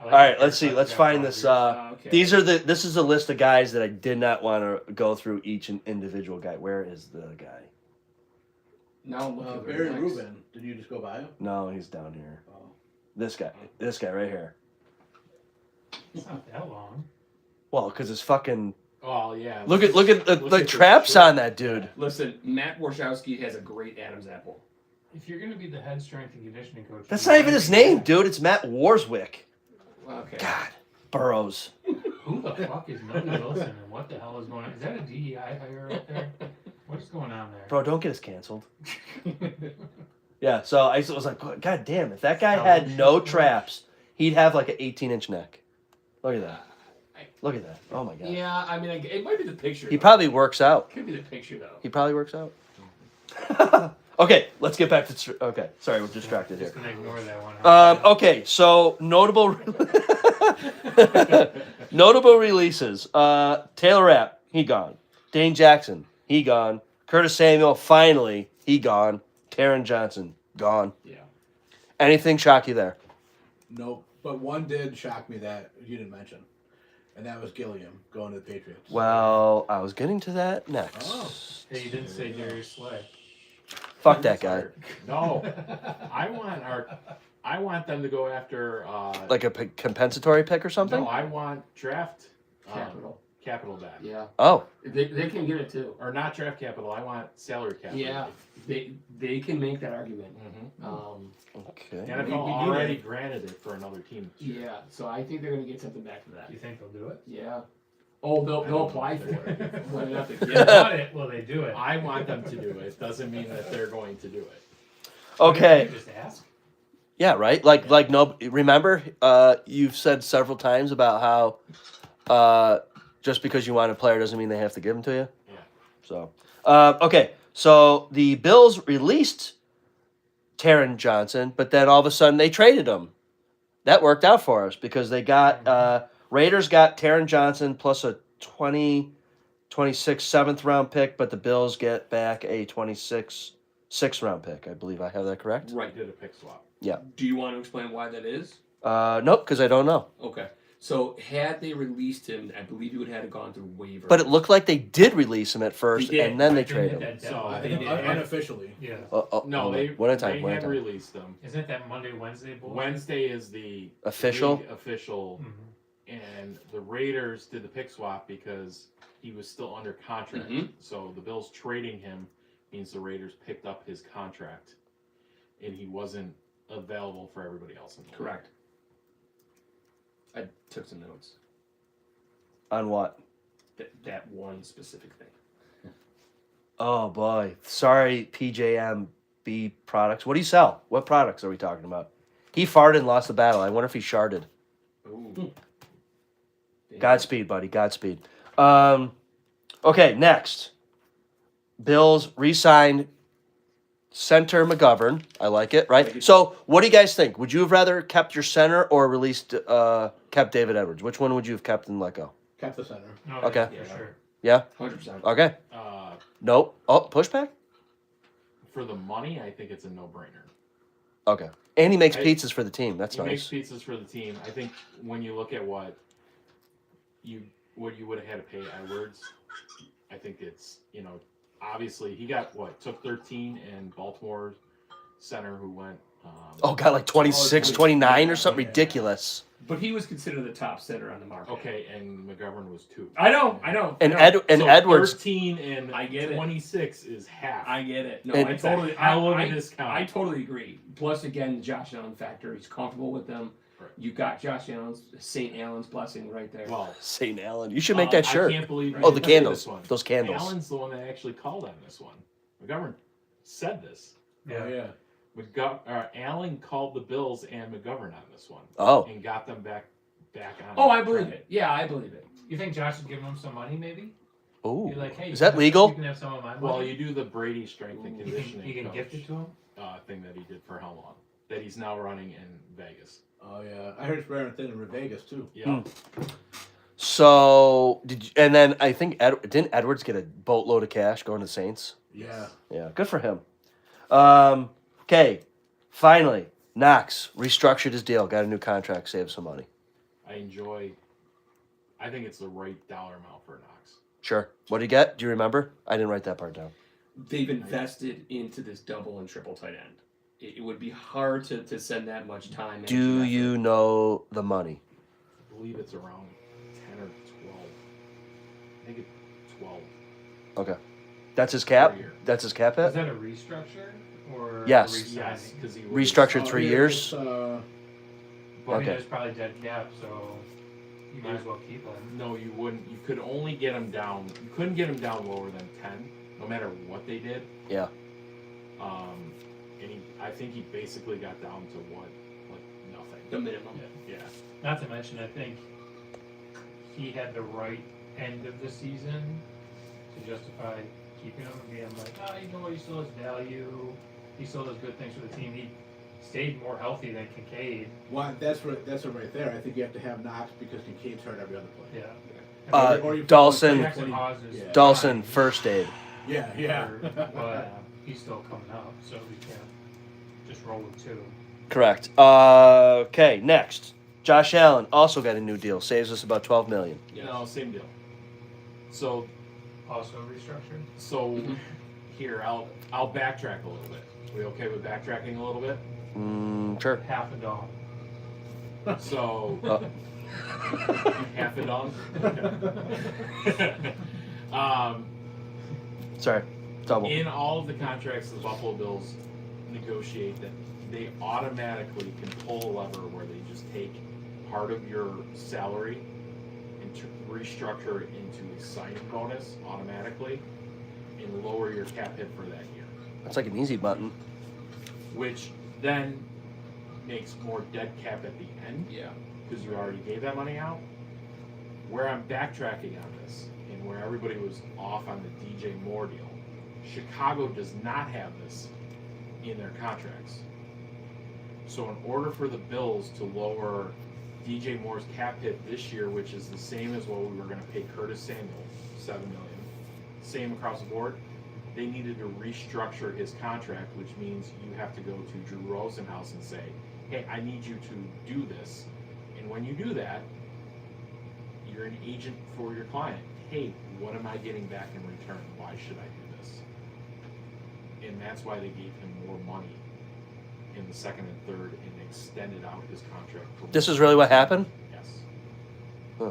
All right, let's see. Let's find this. Okay. This is a list of guys that I did not want to go through each individual guy. Where is the guy? Now I'm looking for Barry next. Rubin, did you just go by him? No, he's down here. Oh. This guy right here. It's not that long. Well, because it's fucking. Oh yeah. Look at the Look at the traps shirt. on that dude. Listen, Matt Warshawski has a great Adam's apple. If you're going to be the head strength and conditioning coach, That's you not even gotta his be name, that. dude. It's Matt Warswick. Okay. God, Burrows. Who the fuck is Millie Wilson and what the hell is going on? Is that a DEI hire up there? What's going on there? Bro, don't get us canceled. Yeah, so I was like, God damn, if that guy had no traps, he'd have like an 18-inch neck. Look at that. Look at that. Oh my God. Yeah, I mean, it might be the picture. He though. probably works out. Could be the picture though. He probably works out. Okay, let's get back to. Okay, sorry, we're distracted here. Just gonna ignore that one. Okay, so notable notable releases. Taylor Rapp, he gone. Dane Jackson, he gone. Curtis Samuel, finally, he gone. Taron Johnson, gone. Yeah. Anything shock you there? Nope. But one did shock me that you didn't mention, and that was Gilliam going to the Patriots. Well, I was getting to that next. Oh. Hey, you didn't say Darius Slay. Fuck that guy. No, I want them to go after. Like a compensatory pick or something? No, I want draft Capital. back. Yeah. Oh, They can get it too. Or not draft capital. I want salary capital. Yeah. They can make that argument. okay. NFL We do already that. granted it for another team. Yeah. So I think they're gonna get something back for that. You think they'll do it? Yeah. Oh, they'll apply for it. Whether or not they They get it. want it. Well, they do it. I want them to do it. Doesn't mean that they're going to do it. Okay. You just ask. Yeah, right. Like no. Remember, you've said several times about how just because you want a player doesn't mean they have to give him to you. Yeah. So, okay. So the Bills released Taron Johnson, but then all of a sudden they traded him. That worked out for us because they got Raiders got Taron Johnson plus a 26 seventh round pick, but the Bills get back a 26 sixth round pick. I believe I have that correct. Right. Did a pick swap. Do you want to explain why that is? Nope, because I don't know. Okay. So had they released him, I believe he would have had to gone through waiver. But it looked like they did release him at first, They did. and then they They traded did him. that So, deadline. they did. Unofficially. Yeah. No, they one at a time. they One at had a time. released them. Isn't it that Monday, Wednesday bull? Wednesday is the Official? league official, Mhm. and the Raiders did the pick swap because he was still under contract. Mhm. So the Bills trading him means the Raiders picked up his contract, and he wasn't available for everybody else in the league. Correct. I took some notes. On what? That one specific thing. Oh boy, sorry, PJMB products. What do you sell? What products are we talking about? He farted and lost the battle. I wonder if he sharded. Ooh. Godspeed, buddy. Godspeed. Okay, next. Bills re-signed center McGovern. I like it, right? So, what do you guys think? Would you have rather kept your center or released, kept David Edwards? Which one would you have kept and let go? Kept the center. No, Okay. Yeah, sure. Yeah? 100%. Okay. Nope. Oh, pushback? For the money, I think it's a no-brainer. Okay. And he makes I- pizzas for the team. That's He nice. makes pizzas for the team. I think when you look at what you would have had to pay Edwards, I think it's, obviously he got took 13 and Baltimore center who went Oh, got like 26, 29 or something ridiculous. But he was considered the top center on the market. okay, and McGovern was 2. I know. And I know. and So Edwards 13 and I get it. 26 is half. I get it. No, And- I totally. hell of a I discount. I totally agree. Plus, again, the Josh Allen factor. He's comfortable with them. Right. You got Josh Allen's St. Allen's blessing right there. Well, St. Allen. You should make that shirt. I can't believe Oh, the look at candles. this one. Those candles. Allen's the one that actually called on this one. McGovern said this. Yeah. Oh, yeah. Allen called the Bills and McGovern on this one. Oh. And got them back on. Oh, I believe it. Yeah, I believe it. You think Josh is giving him some money, maybe? Ooh. You're like, hey, Is you that can have- legal? You can have some of my money. Well, you do the Brady strength and You conditioning can, you can coach, gift it to him. thing that he did for how long? That he's now running in Vegas. Oh, yeah. I heard it's better than in Vegas, too. Yeah. So, and then I think, didn't Edwards get a boatload of cash going to the Saints? Yeah. Yeah, good for him. Okay, finally, Knox restructured his deal, got a new contract, saved some money. I think it's the right dollar amount for Knox. Sure. What did he get? Do you remember? I didn't write that part down. They've invested into this double and triple tight end. It would be hard to send that much time. Do energy, effort. you know the money? I believe it's around 10 or 12. I think it's 12 Okay. That's his cap? per year. That's his cap Is hit? that a restructure or Yes. A re-signing? Yes, because he Restructured 3 yeah, years? it's, But I Okay. mean, there's probably dead cap, so you might as well keep him. No, you wouldn't. You could only get him down. You couldn't get him down lower than 10, no matter what they did. Yeah. And I think he basically got down to nothing. The minimum. Yeah. Not to mention, I think he had the right end of the season to justify keeping him and being like, you know what, he still has value. He still does good things for the team. He stayed more healthy than Kincaid. well, that's right there. I think you have to have Knox because Kincaid's hurt every other play. Yeah. Or you- Dawson- Jackson Hawes is Yeah. Dawson, first aid. Yeah, yeah. But he's still coming up, so we can't just roll with 2. Correct. Okay, next. Josh Allen also got a new deal. Saves us about $12 million. No, same deal. So Also restructured. Mhm. here I'll backtrack a little bit. We okay with backtracking a little bit? Sure. Half a dog. So Uh, half a dog. Okay. sorry. Double. In all of the contracts the Buffalo Bills negotiate, that they automatically can pull a lever where they just take part of your salary and restructure it into a signing bonus automatically and lower your cap hit for that year, That's like an easy button. which then makes more dead cap at the end Yeah. because you already gave that money out. Where I'm backtracking on this and where everybody was off on the DJ Moore deal, Chicago does not have this in their contracts. So in order for the Bills to lower DJ Moore's cap hit this year, which is the same as what we were going to pay Curtis Samuel, $7 million, same across the board, they needed to restructure his contract, which means you have to go to Drew Rosenhaus and say, hey, I need you to do this. And when you do that, you're an agent for your client. Hey, what am I getting back in return? Why should I do this? And that's why they gave him more money in the second and third and extended out his contract. This is really what happened? Yes. Huh.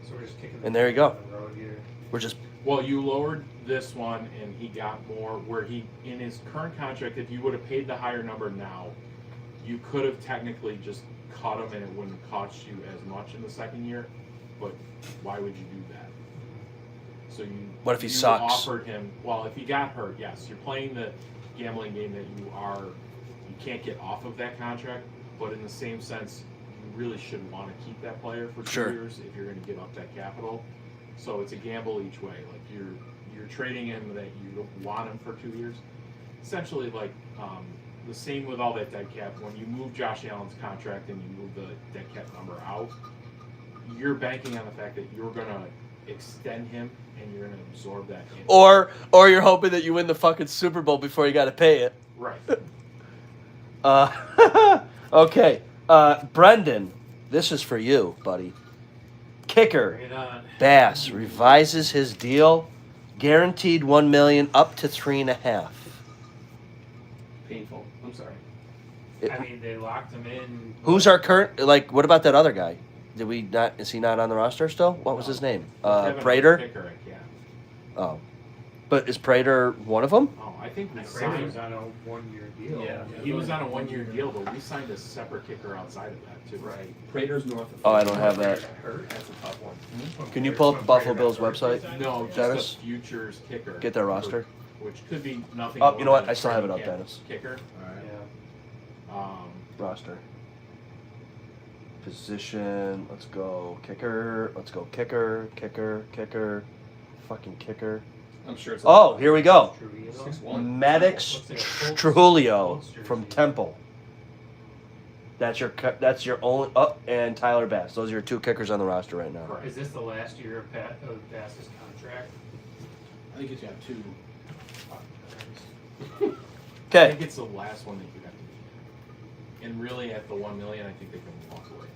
So we're just kicking. And there you go. the road here. We're just Well, you lowered this one, and he got more. Where he, in his current contract, if you would have paid the higher number now, you could have technically just cut him, and it wouldn't cost you as much in the second year. But why would you do that? So you. What if he you sucks? Offered him. Well, if he got hurt, yes, you're playing the gambling game that you are. You can't get off of that contract, but in the same sense, you really should want to keep that player for 2 Sure. years if you're going to give up that capital. So it's a gamble each way. Like you're trading him that you don't want him for 2 years. Essentially, like the same with all that dead cap. When you move Josh Allen's contract and you move the dead cap number out, you're banking on the fact that you're gonna extend him and you're gonna absorb that. or you're hoping that you win the fucking Super Bowl before you got to pay it. Right. Okay. Brendan, this is for you, buddy. Kicker. Bring it on. Bass revises his deal, guaranteed $1 million up to $3.5. Painful. I'm sorry. I mean, they locked him in. Who's our current? Like, what about that other guy? Did we not? Is he not on the roster still? What was his name? Kevin Prater. Kicker, yeah. Oh, but is Prater one of them? Oh, I think we Brady signed. was on a 1-year deal. Yeah. He was on a 1-year deal, but we signed a separate kicker outside of that too. Right. Prater's north of. Oh, I don't have that. Hurt. That's a tough one. Can you pull up the Buffalo Bills website? No, just Dennis? a futures kicker. Get their roster. Which could be nothing. Oh, more you know what? than a I still have it training up, camp Dennis. Kicker. All right. Yeah. Roster. Position. Let's go kicker. Let's go kicker. Kicker. Fucking kicker. I'm sure it's. Oh, here we go. Trujillo? 6'1". Maddox Looks like a Colts- Trujillo Colts jersey. from Temple. That's your only. Oh, and Tyler Bass. Those are your two kickers on the roster right now. Correct. Is this the last year of Bass's contract? I think he's got 2. I Okay. think it's the last one that you have to do. And really, at the $1 million, I think they can walk away.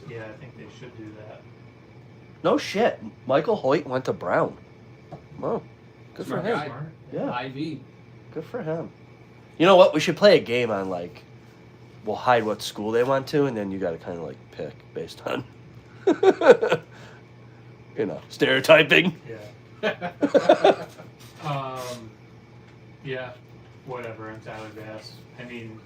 Yeah, I think they should do that. No shit. Michael Hoyt went to Brown. Wow. Good for Smart him. guy. Smart. Yeah. IV. Good for him. You know what? We should play a game on like. We'll hide what school they went to, and then you got to kind of like pick based on. Stereotyping. Yeah. Yeah. Whatever. I'm Tyler Bass. I mean,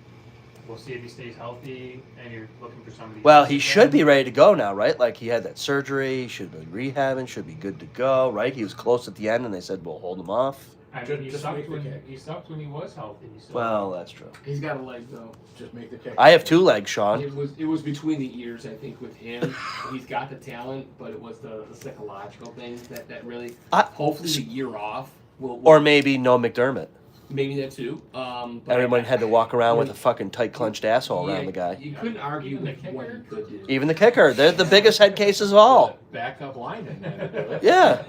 we'll see if he stays healthy, and you're looking for somebody. Well, else he again. should be ready to go now, right? Like he had that surgery, he should be rehabbing, should be good to go, right? He was close at the end, and they said we'll hold him off. I mean, he Just sucked make the when kick. he was healthy. So. Well, that's true. He's got a leg though. Just make the kick. I have 2 legs, Sean. It was between the ears, I think, with him. He's got the talent, but it was the psychological thing that really. Hopefully, the year off will. Or maybe no McDermott. maybe that too. But Everyone had to walk around with a fucking tight clenched asshole around the guy. You couldn't argue Even the with what he kicker? could do. Even the kicker. They're the biggest head cases of all. Backup lineman had to do it. Yeah.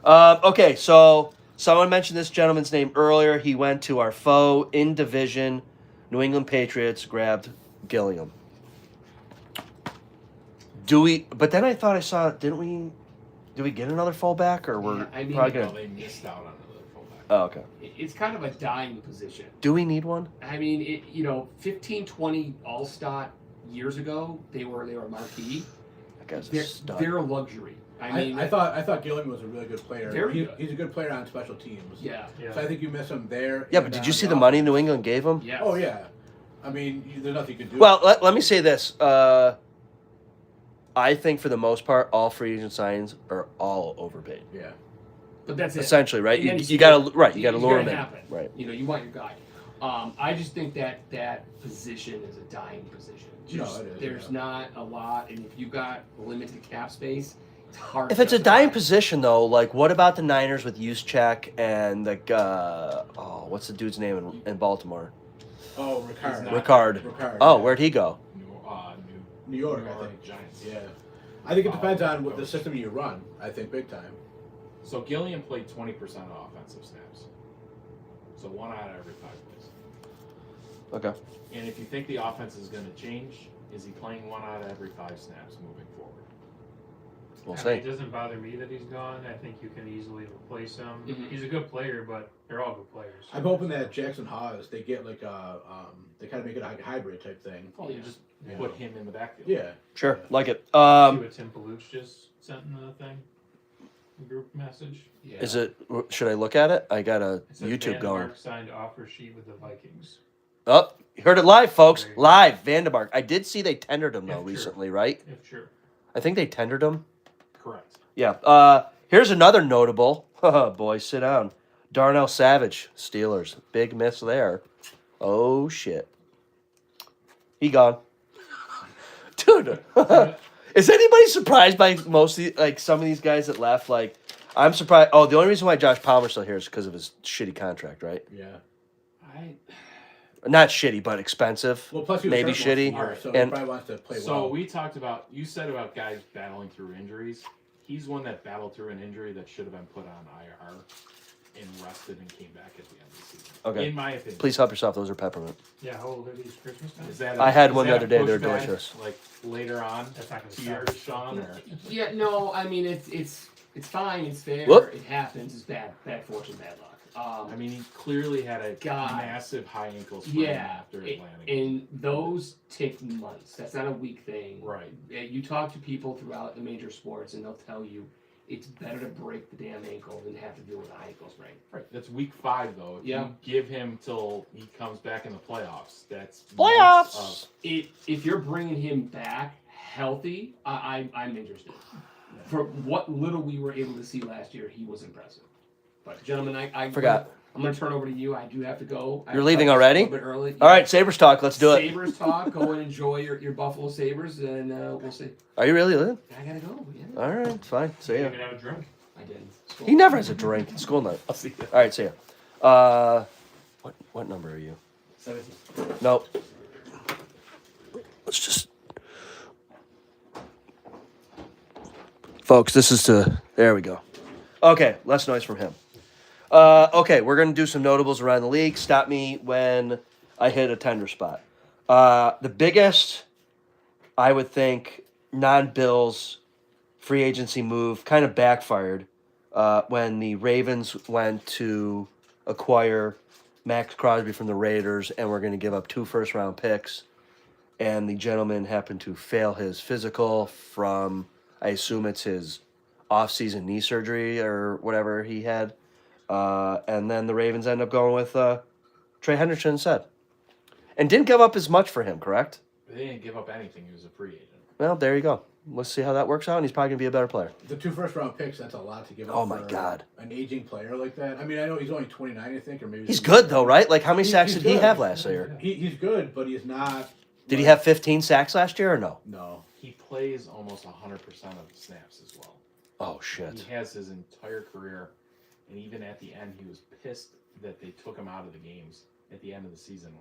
Right? Okay, so someone mentioned this gentleman's name earlier. He went to our foe in division, New England Patriots, grabbed Gilliam. But then I thought I saw, did we get another fullback, or we're I mean, probably Well, going to... they missed out on another fullback. Oh, okay. It's kind of a dying position. Do we need one? I mean, 15, 20 all-star years ago, they were marquee. That guy's a They're, stud. they're a luxury. I mean, I thought Gilliam was a really good player. Very good. He's a good player on special teams. yeah. Yeah. So I think you miss him there. Yeah, and but did on you see the offense. money New England gave him? Yes. Oh yeah. I mean, there's nothing you can do. Well, let me say this. I think for the most part, all free agent signings are all overpaid. yeah. But that's it. Essentially, right? And then You gotta lure it's him gonna in. happen. Right. You want your guy. I just think that position is a dying position. No, it is, There's yeah. not a lot, and if you've got limited cap space, it's hard. If to it's a justify. dying position, though, like what about the Niners with Juszczyk and the what's the dude's name in Baltimore? Oh, He's Ricard. not- Ricard. Ricard. Oh, yeah. where'd he go? New York, New I think. Giants. Yeah. I think it depends on what the system you run. I think big time. So Gilliam played 20% of offensive snaps. So 1 out of every 5 plays. Okay. And if you think the offense is going to change, is he playing 1 out of every 5 snaps moving forward? we'll I see. mean, it doesn't bother me that he's gone. I think you can easily replace him. Mhm. He's a good player, but they're all good players. I'm hoping that Jackson Hawes, they get like a, they kind of make it a hybrid type thing. Oh, you just Yeah. put him in the backfield. Yeah. Sure, Yeah. like it. See what Tim Paluch just sent in the thing, the group message. Yeah. Is it? Should I look at it? I got a It says YouTube going. Vandermark signed offer sheet with the Vikings. Oh, you heard it live, folks. There you go. Live, Vandermark. I did see they tendered him though Yeah, sure. recently, right? If true. I think they tendered him. Correct. Yeah. Here's another notable. Boys, sit down. Darnell Savage, Steelers. Big miss there. Oh shit. He gone. Dude. Is anybody surprised by most of some of these guys that left? Like, I'm surprised. Oh, the only reason why Josh Palmer's still here is because of his shitty contract, right? Yeah. Not shitty, but expensive. Well, plus he was Maybe hurt most of the shitty. year, so And- he probably wants to play So well. we talked about, you said about guys battling through injuries. He's one that battled through an injury that should have been put on IR and rested and came back at the end of the season. Okay. In my opinion. Please help yourself. Those are peppermint. Yeah, how old are these Christmas time? Is that I had is one the that other day, they're pushback, delicious. Like later on, That's not gonna to stop. yours, Sean? Or? Yeah, no, I mean it's fine, it's fair, Whoop. it happens, it's bad fortune, bad luck. I mean, he clearly had a God. massive high ankle sprain Yeah, after Atlanta. and those take months. That's not a week thing. Right. You talk to people throughout the major sports, and they'll tell you it's better to break the damn ankle than have to deal with an ankle sprain. Right. That's week 5, though. If Yeah. you give him till he comes back in the playoffs, that's Playoffs! months If you're bringing him back healthy, I'm interested. For what little we were able to see last year, he was impressive. But gentlemen, I Forgot. I'm going to turn over to you. I do have to go. You're leaving already? A little bit early. All right, Sabres talk. Let's do it. Sabres talk. Go and enjoy your Buffalo Sabres, and we'll see. Are you really leaving? I gotta go. Yeah, All right, fine. See You ya. can have a drink. I didn't. He never has a drink. It's school night. I'll see you. All right, see ya. What number are you? 17. Nope. Let's just. Folks, this is to. There we go. Okay, less noise from him. Okay, we're going to do some notables around the league. Stop me when I hit a tender spot. The biggest, I would think, non-Bills free agency move kind of backfired when the Ravens went to acquire Max Crosby from the Raiders and we're going to give up 2 first-round picks. And the gentleman happened to fail his physical from, I assume it's his off-season knee surgery or whatever he had. And then the Ravens end up going with Trey Hendrickson instead. And didn't give up as much for him, correct? They didn't give up anything. He was a free agent. Well, there you go. Let's see how that works out, and he's probably going to be a better player. The 2 first-round picks, that's a lot to give up Oh, my for God. an aging player like that. I mean, I know he's only 29, I think, or maybe... He's good, though, right? Like, how many sacks He's did he good. have last year? He's good, but he's not... Did he have 15 sacks last year or no? No. He plays almost 100% of the snaps as well. Oh, shit. He has his entire career, and even at the end, he was pissed that they took him out of the games at the end of the season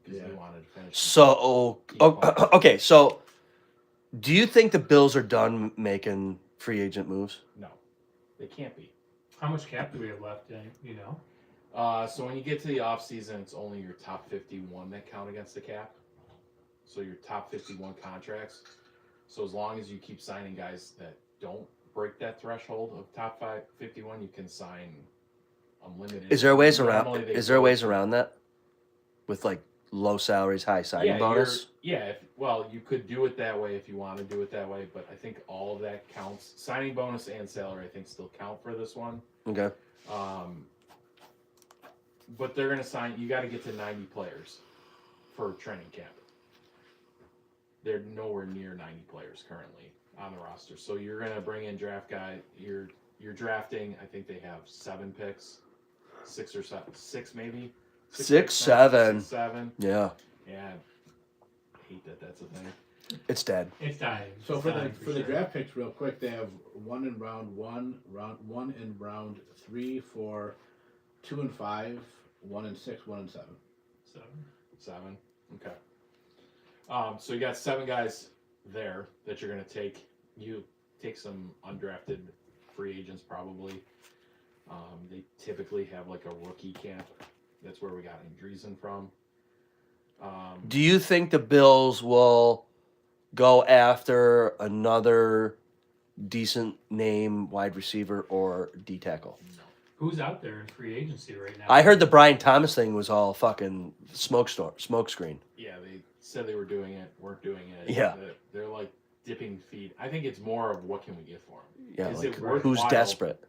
because he wanted to finish. So, okay, so do you think the Bills are done making free agent moves? No, they can't be. How much cap do we have left? You know. So when you get to the offseason, it's only your top 51 that count against the cap. So your top 51 contracts. So as long as you keep signing guys that don't break that threshold of top 51, you can sign unlimited. Is there ways Normally around? they Is there go- ways around that? With like low salaries, high signing bonus. Well, you could do it that way if you want to do it that way, but I think all of that counts. Signing bonus and salary, I think, still count for this one. Okay. But they're going to sign. You got to get to 90 players for training camp. They're nowhere near 90 players currently on the roster. So you're going to bring in draft guy. You're drafting. I think they have 7 picks, 6 or 7, 6 maybe. 6, 7. 7. Yeah, Yeah, I hate that. That's a thing. it's dead. It's dying. So It's for dying the sure. draft picks, real quick, they have 1 in round 1, round 1 in round 3, 4, 2 and 5, 1 and 6, 1 and 7. 7. Okay. So you got 7 guys there that you're going to take. You take some undrafted free agents probably. They typically have like a rookie camp. That's where we got Andreessen from. Do you think the Bills will go after another decent name wide receiver or D tackle. Who's out there in free agency right now? I heard the Brian Thomas thing was all fucking smoke screen. Yeah, they said they were doing it, weren't doing it. Yeah. They're like dipping feet. I think it's more of what can we get for him. Yeah, Is like, it worthwhile? who's desperate?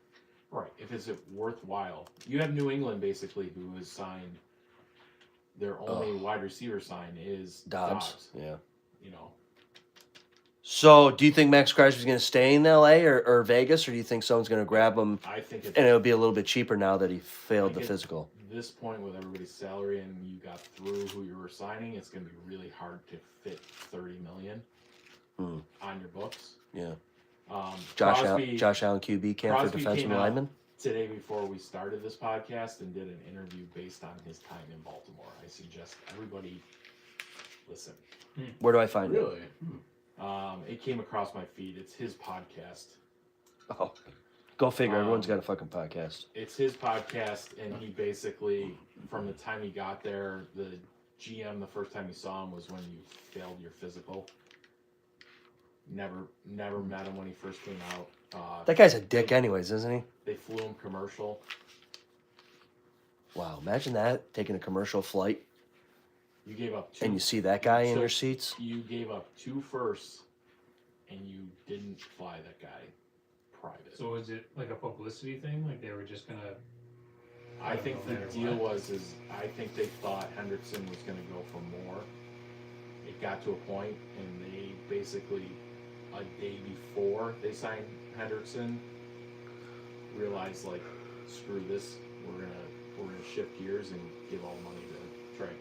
Right. If it's worthwhile, you have New England basically who has signed. Their only wide receiver sign is Dobbs. Yeah. You know. So, do you think Max Crosby's going to stay in L.A. or Vegas, or do you think someone's going to grab him I think and it'll be a little bit cheaper now that he failed the at physical? this point with everybody's salary and you got through who you were signing, it's going to be really hard to fit $30 million on your books. Yeah. Josh Allen QB camp for Crosby defensive came out lineman. today before we started this podcast and did an interview based on his time in Baltimore. I suggest everybody listen. Where do I find it? Really? It came across my feed. It's his podcast. Oh, go figure. Everyone's got a fucking podcast. It's his podcast, and he basically, from the time he got there, the GM, the first time he saw him was when you failed your physical. Never met him when he first came out. That guy's a dick, anyways, isn't he? They flew him commercial. Wow, imagine that, taking a commercial flight, You gave up 2. and you see that guy in So- your seats. You gave up 2 firsts, and you didn't fly that guy private. So is it like a publicity thing? Like they were just gonna? I think the no matter deal what. was I think they thought Henderson was going to go for more. It got to a point, and they basically a day before they signed Henderson realized like, screw this, we're gonna shift gears and give all the money to Trey.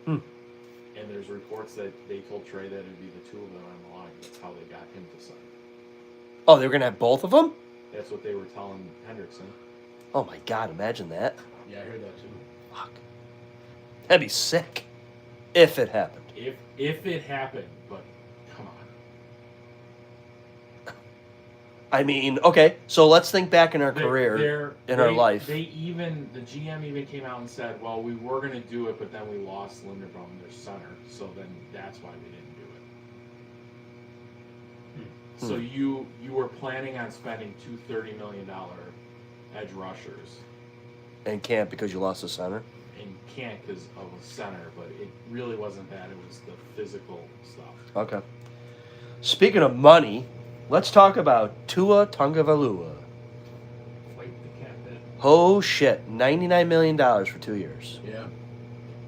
And there's reports that they told Trey that it'd be the two of them on the line. That's how they got him to sign. Oh, they were gonna have both of them? That's what they were telling Hendrickson. Oh my god, imagine that. Yeah, I heard that too. Fuck. That'd be sick. If it happened. If it happened, but come on. I mean, okay, so let's think back in our career, in our life. The GM even came out and said, well, we were going to do it, but then we lost Linderbaum, their center, so then that's why we didn't do it. So you were planning on spending 2 $30 million edge rushers. And can't because you lost the center? And can't because of a center, but it really wasn't that, it was the physical stuff. Okay. Speaking of money, let's talk about Tua Tagovailoa. Fight the cat bit. Oh shit, $99 million for 2 years. Yeah.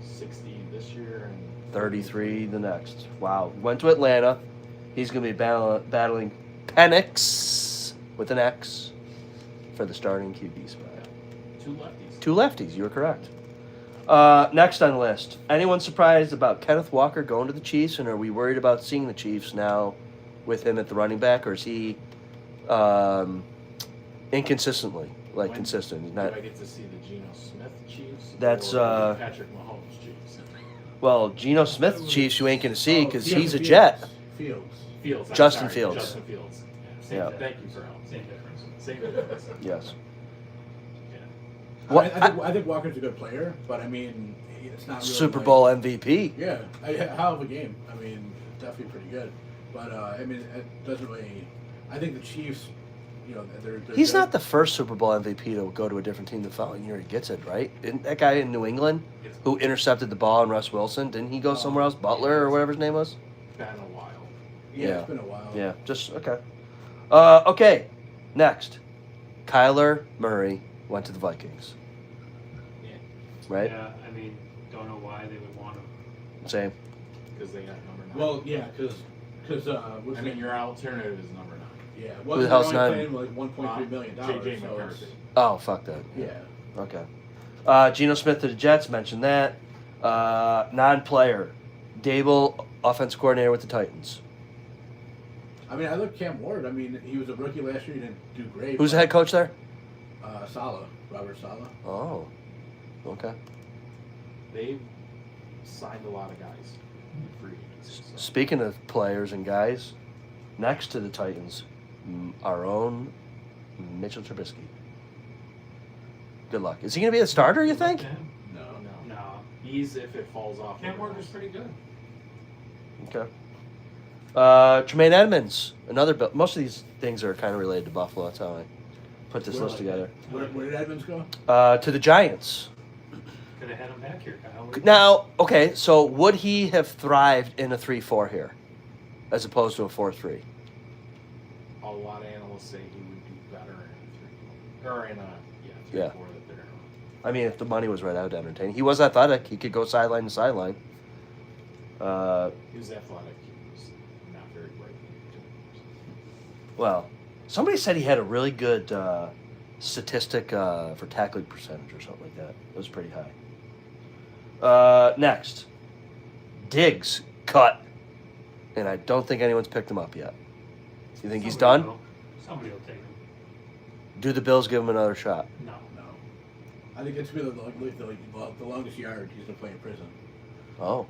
60 this year and 33 the next. Wow. Went to Atlanta. He's going to be battling Penix with an X for the starting QB spot. 2 lefties. 2 lefties, you were correct. Next on the list. Anyone surprised about Kenneth Walker going to the Chiefs, and are we worried about seeing the Chiefs now with him at the running back, or is he inconsistently, like When consistent? He's Do not. I get to see the Geno Smith Chiefs? That's, or Patrick Mahomes Chiefs. Well, Geno Smith Chiefs you ain't going to see because Justin he's a Fields. Jet. Fields. Fields. I'm Justin sorry, Fields. Justin Fields. Yeah, Yeah. Thank you for help. Same difference. Same difference. Yes. Yeah. What? I think Walker's a good player, but I mean, it's not really Super like- Bowl MVP. Yeah, hell of a game. I mean, definitely pretty good. But I mean, it doesn't really. I think the Chiefs, you know, they're He's good. not the first Super Bowl MVP to go to a different team the following year. He gets it, right? Isn't that guy in New England who intercepted the ball on Russ Wilson? Didn't he go somewhere else? Butler or whatever his name was? Been a while. Yeah, Yeah. it's been a while. Yeah, just okay. Okay, next. Kyler Murray went to the Vikings. Yeah. Right? Yeah, I mean, don't know why they would want him. Same. Because they got number 9. Well, yeah, because I mean, your alternative is number 9. yeah, Who the hell's they're only nine? paying like $1.3 million. J.J. so McCarthy. it's- Oh, fuck that. Yeah. Okay. Geno Smith to the Jets, mentioned that. Non-player. Dable, offensive coordinator with the Titans. I mean, I look Cam Ward. I mean, he was a rookie last year. He didn't do great. Who's the head coach there? Robert Saleh. Oh, okay. They've signed a lot of guys in free agency. So. Speaking of players and guys, next to the Titans, our own Mitchell Trubisky. Good luck. Is he going to be a starter, you think? Him? No. No. No. He's if it falls off. Cam Walker's pretty good. Okay. Tremaine Edmonds, another Bill. Most of these things are kind of related to Buffalo. That's how I put this list together. Where did Edmonds go? To the Giants. Could have had him back here, Kyle. Now, okay, so would he have thrived in a 3-4 here, as opposed to a 4-3? A lot of analysts say he would do better in a 3 or in a 3-4 Yeah. that they're in. I mean, if the money was right, I would entertain. He was athletic. He could go sideline to sideline. He was athletic. He was not very bright. Well, somebody said he had a really good statistic for tackling percentage or something like that. It was pretty high. Next, Diggs cut, and I don't think anyone's picked him up yet. You think he's done? Somebody will take him. Do the Bills give him another shot? No. No. I think it's been the longest yard he's going to play in prison. Oh.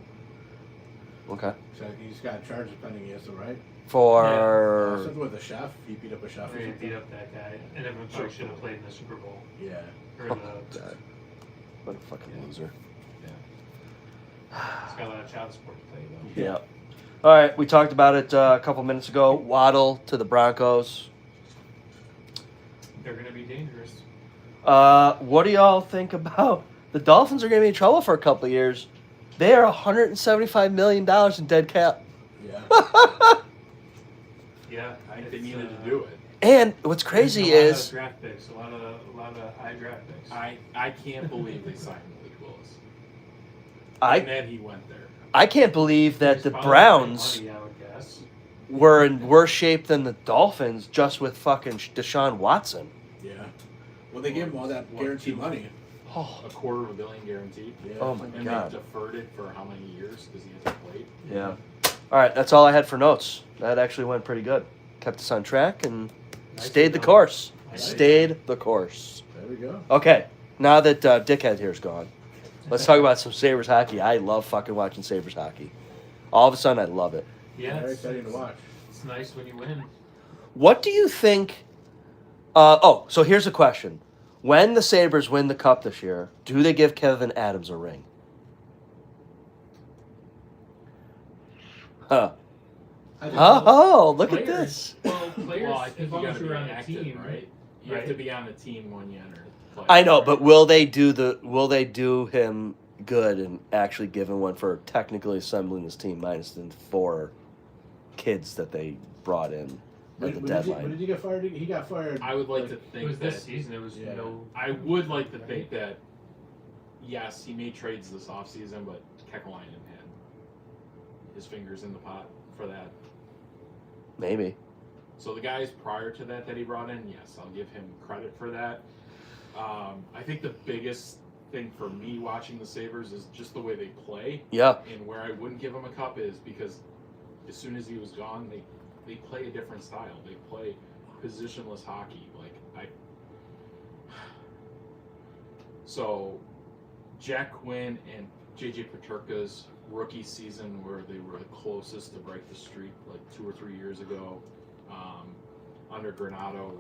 Okay. So he's got charges pending against him, right? For Something with a chef. He beat up a chef. or They something. beat up that guy, and everyone probably should have played in the Super Bowl. Yeah. Or Oh, the, God. What a fucking loser. it's got a lot of child support to pay, though. Yeah. All right, we talked about it a couple minutes ago. Waddle to the Broncos. They're going to be dangerous. What do y'all think about the Dolphins are going to be in trouble for a couple of years? They are $175 million in dead cap. Yeah. Yeah. I think they needed to do it. And what's crazy a lot is of draft picks, a lot of high draft picks. I can't believe they signed Malik Willis. I And then he went there. I can't believe that He's the probably Browns money, I would guess. were in worse shape than the Dolphins just with fucking Deshaun Watson. Yeah. Well, they gave him all that guaranteed money. Oh, $250 million guaranteed. Yeah. oh my And God. they deferred it for how many years because he hasn't played. Yeah. All right, that's all I had for notes. That actually went pretty good. Kept us on track and stayed the course. Stayed the course. There we go. Okay, now that Dickhead here's gone, let's talk about some Sabres hockey. I love fucking watching Sabres hockey. All of a sudden, I love it. Yeah, Very it's, exciting to watch. it's nice when you win. What do you think? So here's a question. When the Sabres win the Cup this year, do they give Kevin Adams a ring? Huh. I think Oh, look at Players- this. Well, players, Well, I as think you long got as to be you're on the active, team, right? You Right. have to be on the team when you enter. the I playoffs, know, right? but will they do him good and actually give him one for technically assembling his team minus the 4 kids that they brought in at the When did deadline? he get fired? He got fired. I would like to It think was that this season. It was Yeah. no. I would like to think that yes, he made trades this offseason, but Kekalainen had his fingers in the pot for that. Maybe. So the guys prior to that he brought in, yes, I'll give him credit for that. I think the biggest thing for me watching the Sabres is just the way they play. Yeah. And where I wouldn't give him a cup is because as soon as he was gone, they play a different style. They play positionless hockey. So Jack Quinn and JJ Peterka's rookie season where they were the closest to break the streak like 2 or 3 years ago, under Granato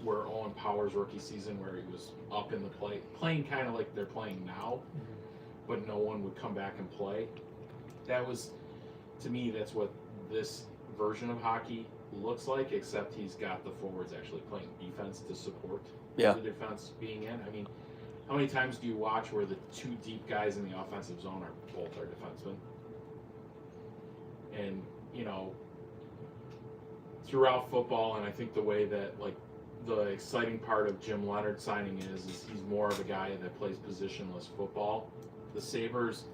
where Owen Power's rookie season where he was up in the playing kind of like they're playing now, but no one would come back and play. That was, to me, that's what this version of hockey looks like, except he's got the forwards actually playing defense to support Yeah. the defense being in. I mean, how many times do you watch where the 2 deep guys in the offensive zone are both our defensemen? And, throughout football, and I think the way that, the exciting part of Jim Leonard signing is he's more of a guy that plays positionless football. The Sabres,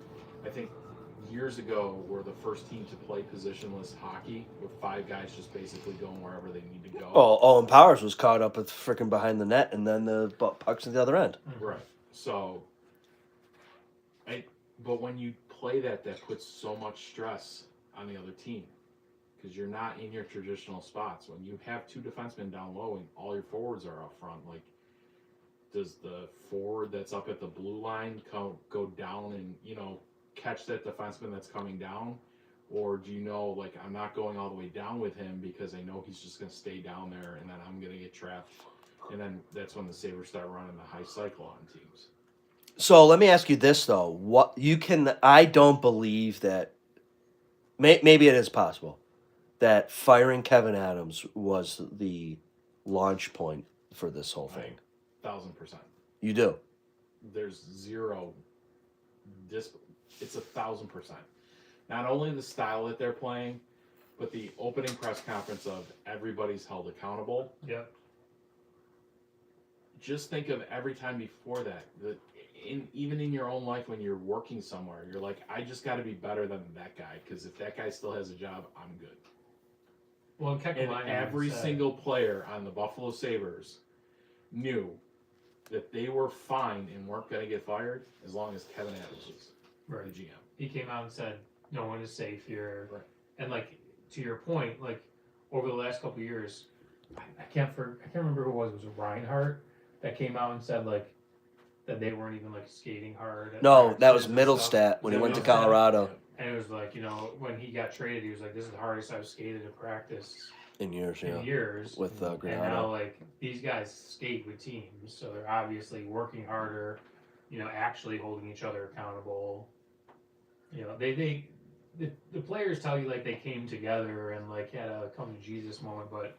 I think, years ago were the first team to play positionless hockey with 5 guys just basically going wherever they need to go. Oh, Owen Powers was caught up with freaking behind the net, and then the puck's at the other end. Right. So, but when you play that puts so much stress on the other team because you're not in your traditional spots. When you have 2 defensemen down low and all your forwards are up front, does the forward that's up at the blue line go down and catch that defenseman that's coming down? Or do I'm not going all the way down with him because I know he's just going to stay down there and then I'm going to get trapped. And then that's when the Sabres start running the high cycle on teams. So let me ask you this though: I don't believe that. Maybe it is possible, that firing Kevin Adams was the launch point for this whole thing. 1,000%. You do. There's zero. It's 1,000%. Not only the style that they're playing, but the opening press conference of everybody's held accountable. Yep. Just think of every time before that. Even in your own life when you're working somewhere, you're like, I just got to be better than that guy, because if that guy still has a job, I'm good. Well, And every single player on the Buffalo Sabres knew that they were fine and weren't going to get fired as long as Kevin Adams was the GM. He came out and said, no one is safe here. Right. And, like, to your point, like, over the last couple of years, I can't remember who it was. It was Reinhardt that came out and said, like, that they weren't even, like, skating hard. No, that was practices and stuff. Middlestat when he went to Middlestat. Colorado And it was like, you know, when he got traded, he was like, this is the hardest I've skated in practice in years. in Yeah, years. with And now, Granado. like, these guys skate with teams, so they're obviously working harder, you know, actually holding each other accountable. You know, the players tell you, like, they came together and, like, had a come to Jesus moment, but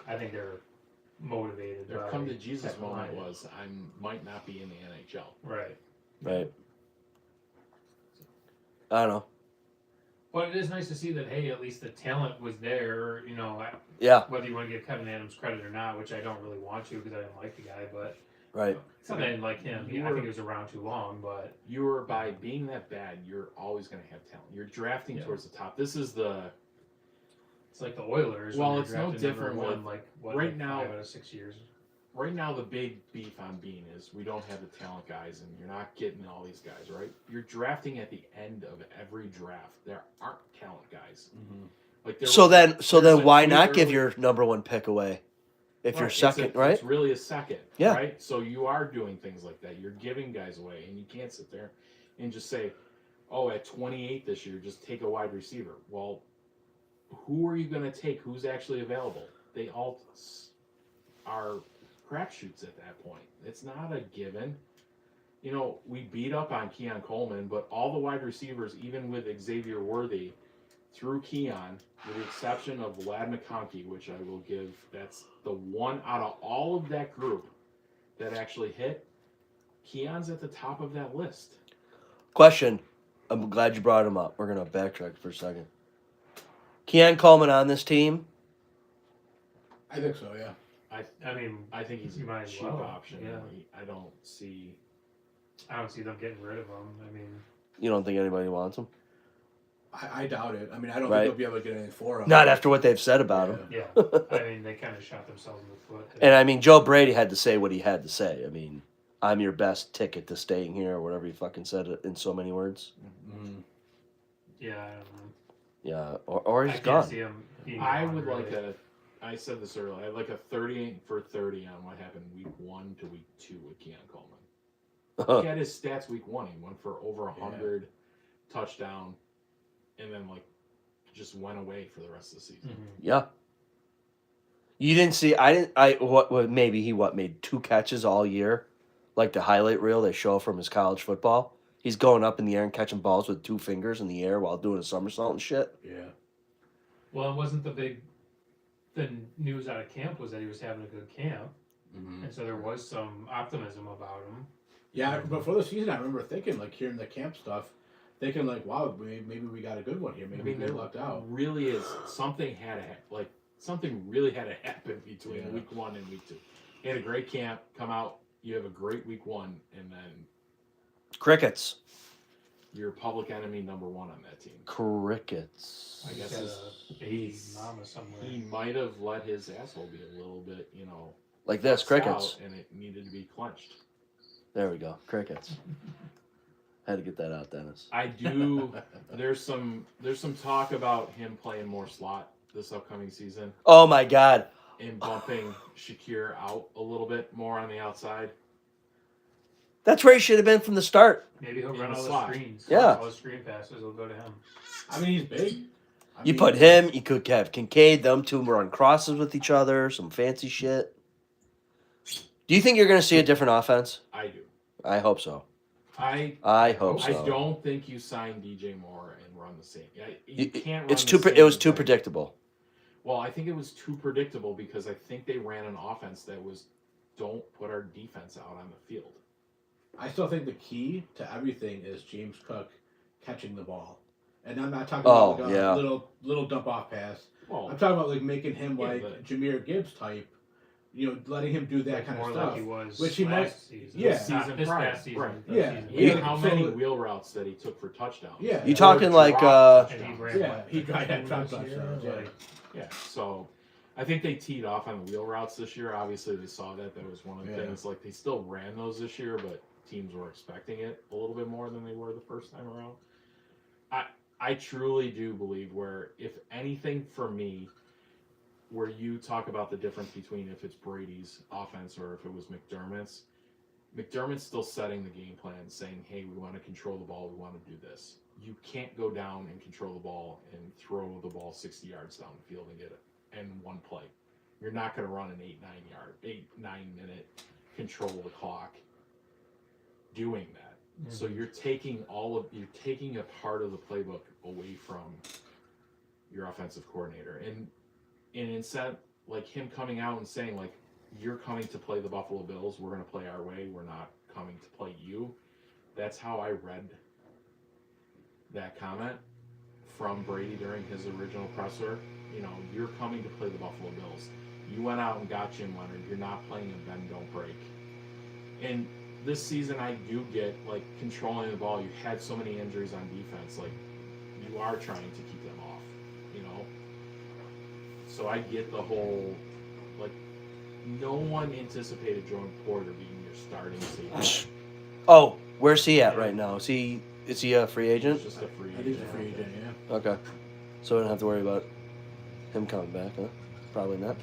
I think they're motivated. Their by come to Jesus moment technology. was, I might not be in the NHL. Right. Right. I don't know. But it is nice to see that, hey, at least the talent was there, you know, Yeah. whether you want to give Kevin Adams credit or not, which I don't really want to because I didn't like the guy, but Right. I didn't like him. I think he was around too long, but By being that bad, you're always going to have talent. You're drafting Yeah. towards the top. This is the it's like the Oilers. Well, when they're it's no drafted number different one, with- like what, right like now- 5 out of 6 years. right now the big beef on Bean is we don't have the talent guys, and you're not getting all these guys, right? You're drafting at the end of every draft. There aren't talent guys. Mm-hmm. Like So then there's why a few not give early- your number one pick away if you're Right, second, right? It's really a second, Yeah. right? So you are doing things like that. You're giving guys away, and you can't sit there and just say, "Oh, at 28 this year, just take a wide receiver." Well, who are you going to take? Who's actually available? They all are crapshoots at that point. It's not a given. You know, we beat up on Keon Coleman, but all the wide receivers, even with Xavier Worthy, through Keon, with the exception of Vlad McConkey, which I will give, that's the one out of all of that group that actually hit. Keon's at the top of that list. Question. I'm glad you brought him up. We're gonna backtrack for a second. Keon Coleman on this team. I think so, yeah. I mean, I think he's You might a as cheap well, option. yeah. I don't see. I don't see them getting rid of him. I mean, You don't think anybody wants him? I doubt it. I mean, I don't Right. think they'll be able to get anything for him. Not after what they've said about him. yeah. I mean, they kind of shot themselves in the foot. And I mean, Joe Brady had to say what he had to say. I mean, I'm your best ticket to staying here, or whatever he fucking said it in so many words. Mm-hmm. Yeah, I don't know. Yeah, or I he's can't gone. see him being I gone, would really. like a. I said this earlier. I'd like a 30 for 30 on what happened week 1 to week 2 with Keon Coleman. Look at his stats week 1. He went for over 100 touchdown, and then like just went away for the rest of the season. Mhm. Yeah. You didn't see? I didn't. What? Maybe he made 2 catches all year, like the highlight reel they show from his college football. He's going up in the air and catching balls with 2 fingers in the air while doing a somersault and shit. Yeah. Well, it wasn't the news out of camp was that he was having a good camp, Mm-hmm. and so there was some optimism about him. Yeah, before the season, I remember thinking, like, hearing the camp stuff, thinking, like, wow, maybe we got a good one here. Maybe I mean, we there lucked out. really is something something really had to happen between Yeah. week 1 and week 2. He had a great camp, come out, you have a great week 1, and then Crickets. you're public enemy number 1 on that team. Crickets. I guess He's got it's- a baby he's- mama somewhere. He might have let his asshole be a little bit, Like this, flexed crickets. out, and it needed to be clenched. There we go, crickets. Had to get that out, Dennis. I do. There's some talk about him playing more slot this upcoming season Oh my God. and bumping Shakir out a little bit more on the outside. That's where he should have been from the start. Maybe he'll in run the all the slot. screens. Yeah. All the screen passes will go to him. I mean, he's big. I You mean, put him, you could have Kincaid, them two run crosses with each other, some fancy shit. Do you think you're going to see a different offense? I do. I hope so. I hope so. don't think you sign DJ Moore and run the same. You You- can't. Run It's the too. same It was too thing. predictable. Well, I think it was too predictable because I think they ran an offense that was don't put our defense out on the field. I still think the key to everything is James Cook catching the ball. And I'm not talking Oh, about like yeah. a little dump off pass. Well, I'm talking about like making him Yeah, like but- Jameer Gibbs type, letting him do that kind of More stuff. like he was which he last might- season. yeah. Not Season this prior, past season. right. the Yeah. season you Yeah. know how so- many wheel routes that he took for touchdowns? Yeah. You Or talking like dropped And he touchdowns. ran Yeah, what, he tried that 52 drop this year? touchdowns, yeah. Like, Yeah, so I think they teed off on the wheel routes this year. Obviously, they saw that. That was one of the Yeah. things. Like, they still ran those this year, but teams were expecting it a little bit more than they were the first time around. I truly do believe where, if anything for me, where you talk about the difference between if it's Brady's offense or if it was McDermott's still setting the game plan, saying, hey, we want to control the ball, we want to do this. You can't go down and control the ball and throw the ball 60 yards down the field and get it in one play. You're not going to run an 8-9 minute control the clock doing that. So you're taking a part of the playbook away from your offensive coordinator. And instead, like him coming out and saying, like, you're coming to play the Buffalo Bills, we're going to play our way, we're not coming to play you. That's how I read that comment from Brady during his original presser. You're coming to play the Buffalo Bills. You went out and got Jim Leonard. You're not playing a bend, don't break. And this season, I do get, like, controlling the ball. You had so many injuries on defense. Like, you are trying to keep them off, So I get the whole, like, no one anticipated Jordan Porter being your starting safety. Oh, where's he at right now? Is he a free He's agent? just a free I think he's a agent. free agent, yeah. Okay. So we don't have to worry about him coming back, huh? Probably not.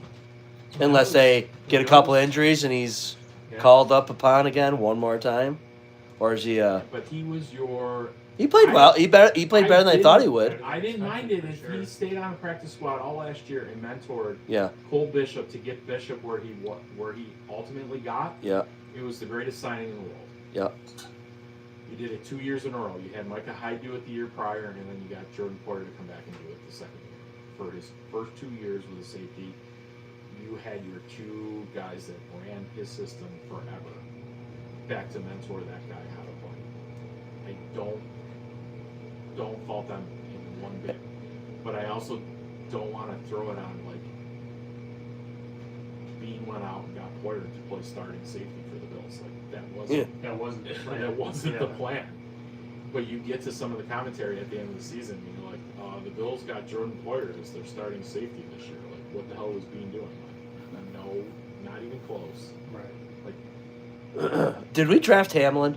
Unless they get a couple injuries and he's yeah. called up upon again one more time. Or is he But he was your... he played well. He played better than I thought he would. I didn't mind it For if sure. he stayed on the practice squad all last year and mentored Yeah. Cole Bishop to get Bishop where he ultimately got. Yeah. It was the greatest signing in the world. Yeah. You did it 2 years in a row. You had Micah Hyde do it the year prior, and then you got Jordan Porter to come back and do it the second year. For his first 2 years with a safety, you had your two guys that ran his system forever back to mentor that guy how to play. I don't fault them in one bit, but I also don't want to throw it on like Bean went out and got Poyer to play starting safety for the Bills. Like that wasn't That wasn't the plan. that wasn't Yeah. the plan. But you get to some of the commentary at the end of the season, and you're like, the Bills got Jordan Poyer as their starting safety this year. Like, what the hell was Bean doing? Like, no, not even close. Right. Like, Did we draft Hamlin?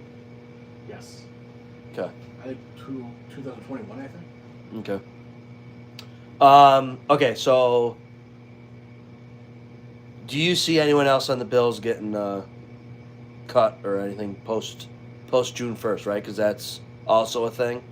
yes. Okay. I think 2021, I think. Okay. Okay, so do you see anyone else on the Bills getting cut or anything post June 1st, right? Because that's also a thing.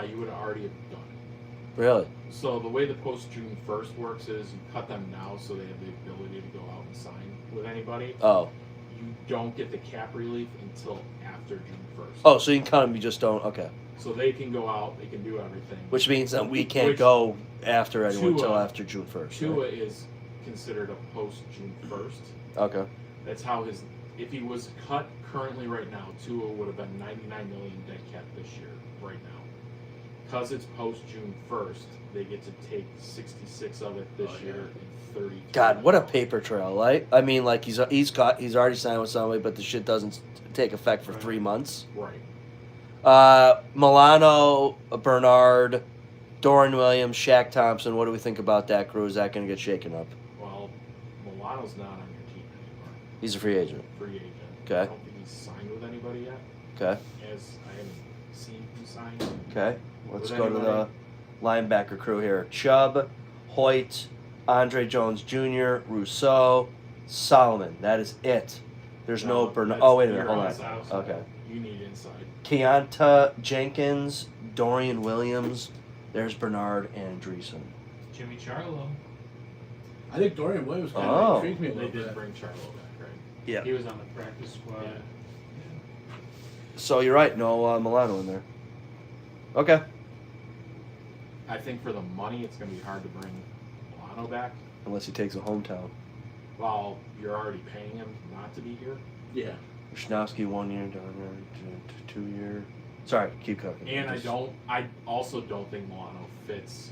You would already have done it. Really? So the way the post June 1st works is you cut them now so they have the ability to go out and sign with anybody. Oh. You don't get the cap relief until after June 1st. Oh, so you can cut them, you just don't. Okay. So they can go out, they can do everything. Which means that we can't Which- go after anyone until Tua- after June 1st. Tua Right? is considered a post June 1st. Okay. That's how if he was cut currently right now, Tua would have been 99 million dead cap this year, right now. Because it's post June 1st, they get to take 66 of it this year and 30. God, what a paper trail, right? I mean, like he's already signed with somebody, but the shit doesn't take effect for 3 months. Right. Milano, Bernard, Dorian Williams, Shaq Thompson. What do we think about that crew? Is that going to get shaken up? Well, Milano's not on your team anymore. He's a free agent. Free agent. Okay. I don't think he's signed with anybody yet. Okay. As I haven't seen him signed. Okay. Let's With go to the anybody? linebacker crew here. Chubb, Hoyt, Andre Jones Jr., Rousseau, Solomon. That is it. There's no Bernard. that's- Oh, wait a minute. you're Hold on. outside. Okay. You need inside. Keonta Jenkins, Dorian Williams. There's Bernard and Dreesen. Jimmy Charlo. I think Dorian Williams kind Oh. of intrigues me a They little did bit. bring Charlo back, right? Yeah. He was on the practice squad. Yeah. So you're right. No Milano in there. Okay. I think for the money, it's going to be hard to bring Milano back. Unless he takes a hometown. Well, you're already paying him not to be here. Yeah. Wisnowski 1 year, Donner 2 year. Sorry, keep cooking. And I also don't think Milano fits.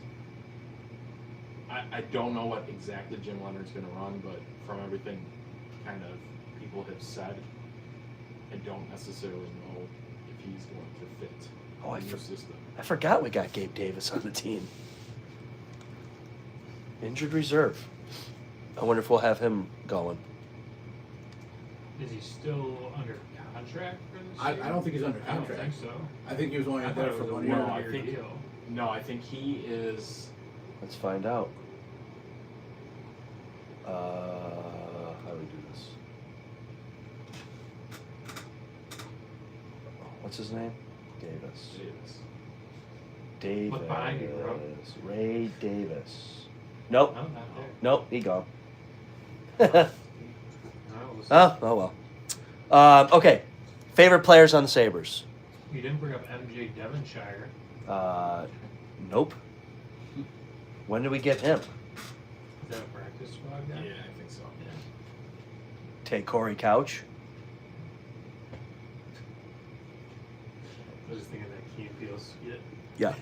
I don't know what exactly Jim Leonard's going to run, but from everything kind of people have said, I don't necessarily know if he's going to fit the new system. I forgot we got Gabe Davis on the team. Injured reserve. I wonder if we'll have him going. Is he still under contract for this I year? don't think he's under I don't contract. think so. I think he was only I out thought there it for was a 1 year. one-year deal. I think he is. Let's find out. How do we do this? What's his name? Davis. Davis. Look behind you, bro. Ray Davis. Nope. No, not there. Nope, he gone. No, it was- Oh well. Okay. Favorite players on the Sabres? You didn't bring up MJ Devonshire. Nope. When did we get him? Is that a practice squad guy? Yeah, I think so. Take Corey Couch. I was just thinking that Key and Peele skit. Yeah.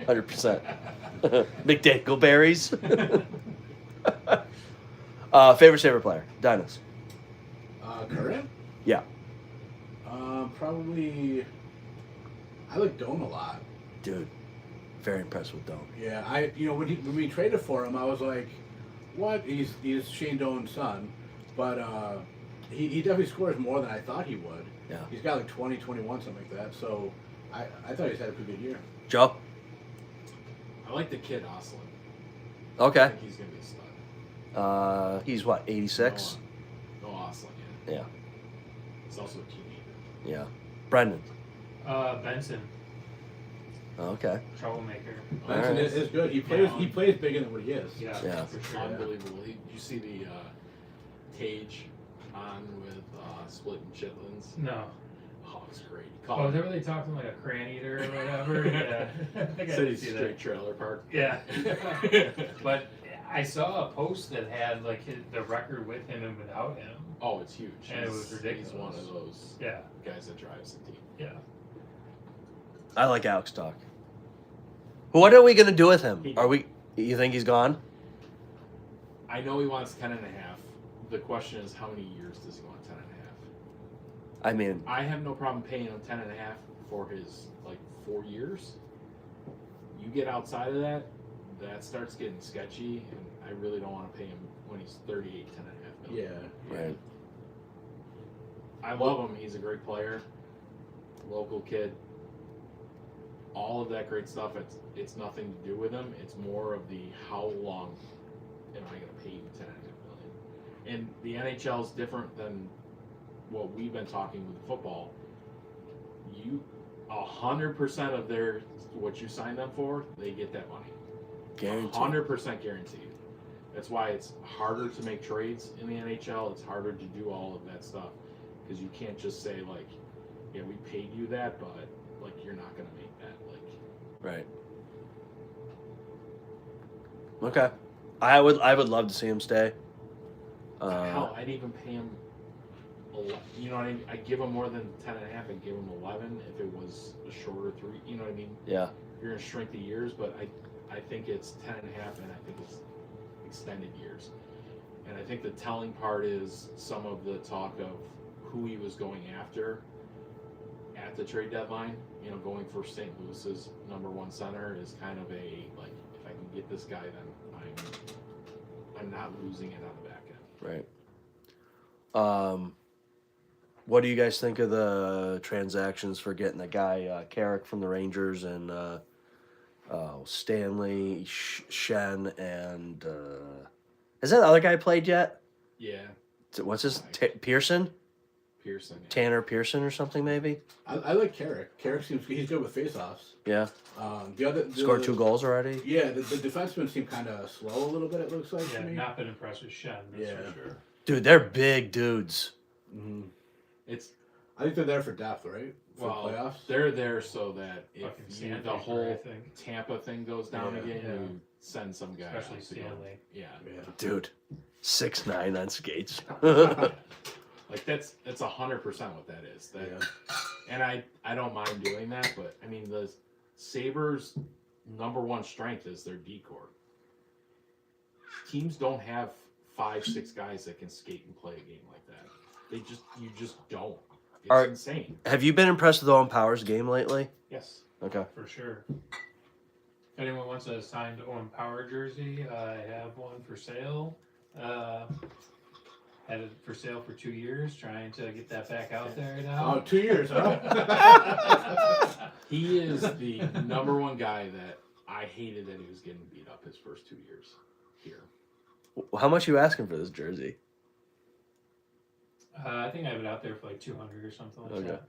100%. McDangleberries. Favorite Sabre player? Dennis. Current? Yeah. Probably. I like Dome a lot. Dude. Very impressed with Dome. Yeah, when we traded for him, I was like, what? He's Shane Doan's son, but he definitely scores more than I thought he would. Yeah. He's got like 20, 21, something like that. So I thought he's had a pretty good year. Joe? I like the kid Oslin. I Okay. think he's going to be a stud. He's what, 86? No Oslin, Yeah. He's also a teammate. Yeah. Brendan. Benson, Okay. troublemaker. Benson Alright. is good. He plays bigger than what he is. Yeah, Yeah. for sure. Unbelievable. You see the Tage on with splitting chitlins? No. Oh, it's great. Oh, is that where they talked to him like a crayon eater or whatever? Yeah. I think I City did see Straight that. Trailer Park. Yeah. But I saw a post that had like the record with him and without him. Oh, it's huge. And it was ridiculous. He's one of those Yeah. guys that drives the team. Yeah. I like Alex Talk. What are we going to do with him? He- You think he's gone? I know he wants 10 and a half. The question is, how many years does he want 10 and a half? I mean, I have no problem paying him 10 and a half for his 4 years. You get outside of that, that starts getting sketchy, and I really don't want to pay him when he's 38, 10 and a half million. Yeah. right. I love him. He's a great player. Local kid. All of that great stuff. It's nothing to do with him. It's more of the how long am I going to pay you 10 and a half million? And the NHL is different than what we've been talking with football. 100% of what you sign them for, they get that money. Guaranteed. 100% guaranteed. That's why it's harder to make trades in the NHL. It's harder to do all of that stuff because you can't just say yeah, we paid you that, but you're not going to make that. Right. Okay. I would love to see him stay. Hell, I'd even pay him. You know what I mean? I'd give him more than 10 and a half and give him 11 if it was a shorter 3. You know what I mean? Yeah. You're going to shrink the years, but I think it's 10 and a half, and I think it's extended years. And I think the telling part is some of the talk of who he was going after at the trade deadline. Going for St. Louis's #1 center is kind of a if I can get this guy, then I'm not losing it on the back end. Right. What do you guys think of the transactions for getting the guy Carrick from the Rangers and Stanley, Shen, and has that other guy played yet? Yeah, What's his Pearson? Pearson. Yeah. Tanner Pearson or something maybe? I like Carrick. Carrick seems he's good with faceoffs. Yeah. The Scored 2 goals already. Yeah, the defensemen seem kind of slow a little bit. It looks like Yeah, to me. not been impressed with Shen, that's Yeah. for sure. Dude, they're big dudes. Mhm. It's I think they're there for depth, right? For well, playoffs. they're there so that if Fucking the sandpaper, I whole think. Tampa thing goes down Yeah. again, Yeah. you send some guy. Especially out to go. Stanley. Yeah. Dude, 6'9" on skates. Like that's 100% what that is. And I don't mind doing that, but I mean the Sabres' number one strength is their decor. Teams don't have 5-6 guys that can skate and play a game like that. You just don't. It's insane. Have you been impressed with Owen Power's game lately? Yes. Okay. For sure. If anyone wants a signed Owen Power jersey, I have one for sale. Had it for sale for 2 years, trying to get that back out there now. Oh, 2 years, huh? He is the number one guy that I hated that he was getting beat up his first 2 years here. How much are you asking for this jersey? I think I have it out there for like 200 or something like that.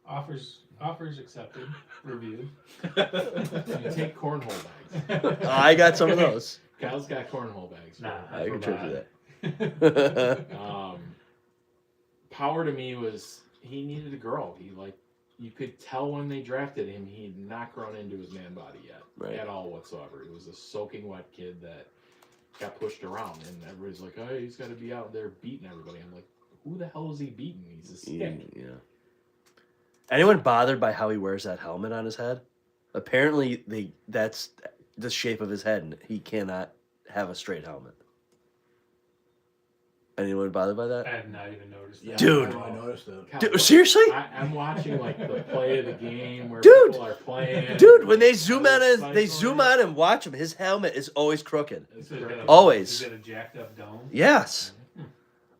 Offers accepted. Reviewed. You take cornhole bags. I got some of those. Kyle's got cornhole bags. Nah, I can trade you that. Power to me was he needed to grow. You could tell when they drafted him, he had not grown into his man body yet at all whatsoever. He was a soaking wet kid that got pushed around, and everybody's like, "Oh, he's got to be out there beating everybody." I'm like, "Who the hell is he beating? He's a stick." Yeah. Anyone bothered by how he wears that helmet on his head? Apparently, that's the shape of his head, and he cannot have a straight helmet. Anyone bothered by that? I have not even noticed that. Yeah, Dude. I noticed that. Kyle, Dude, seriously? I'm watching like the play of the game where Dude. people are playing. Dude, when they zoom Cycling. out and watch him, his helmet is always crooked. It's Is it great. a- Always. Is it a jacked up dome? Yes.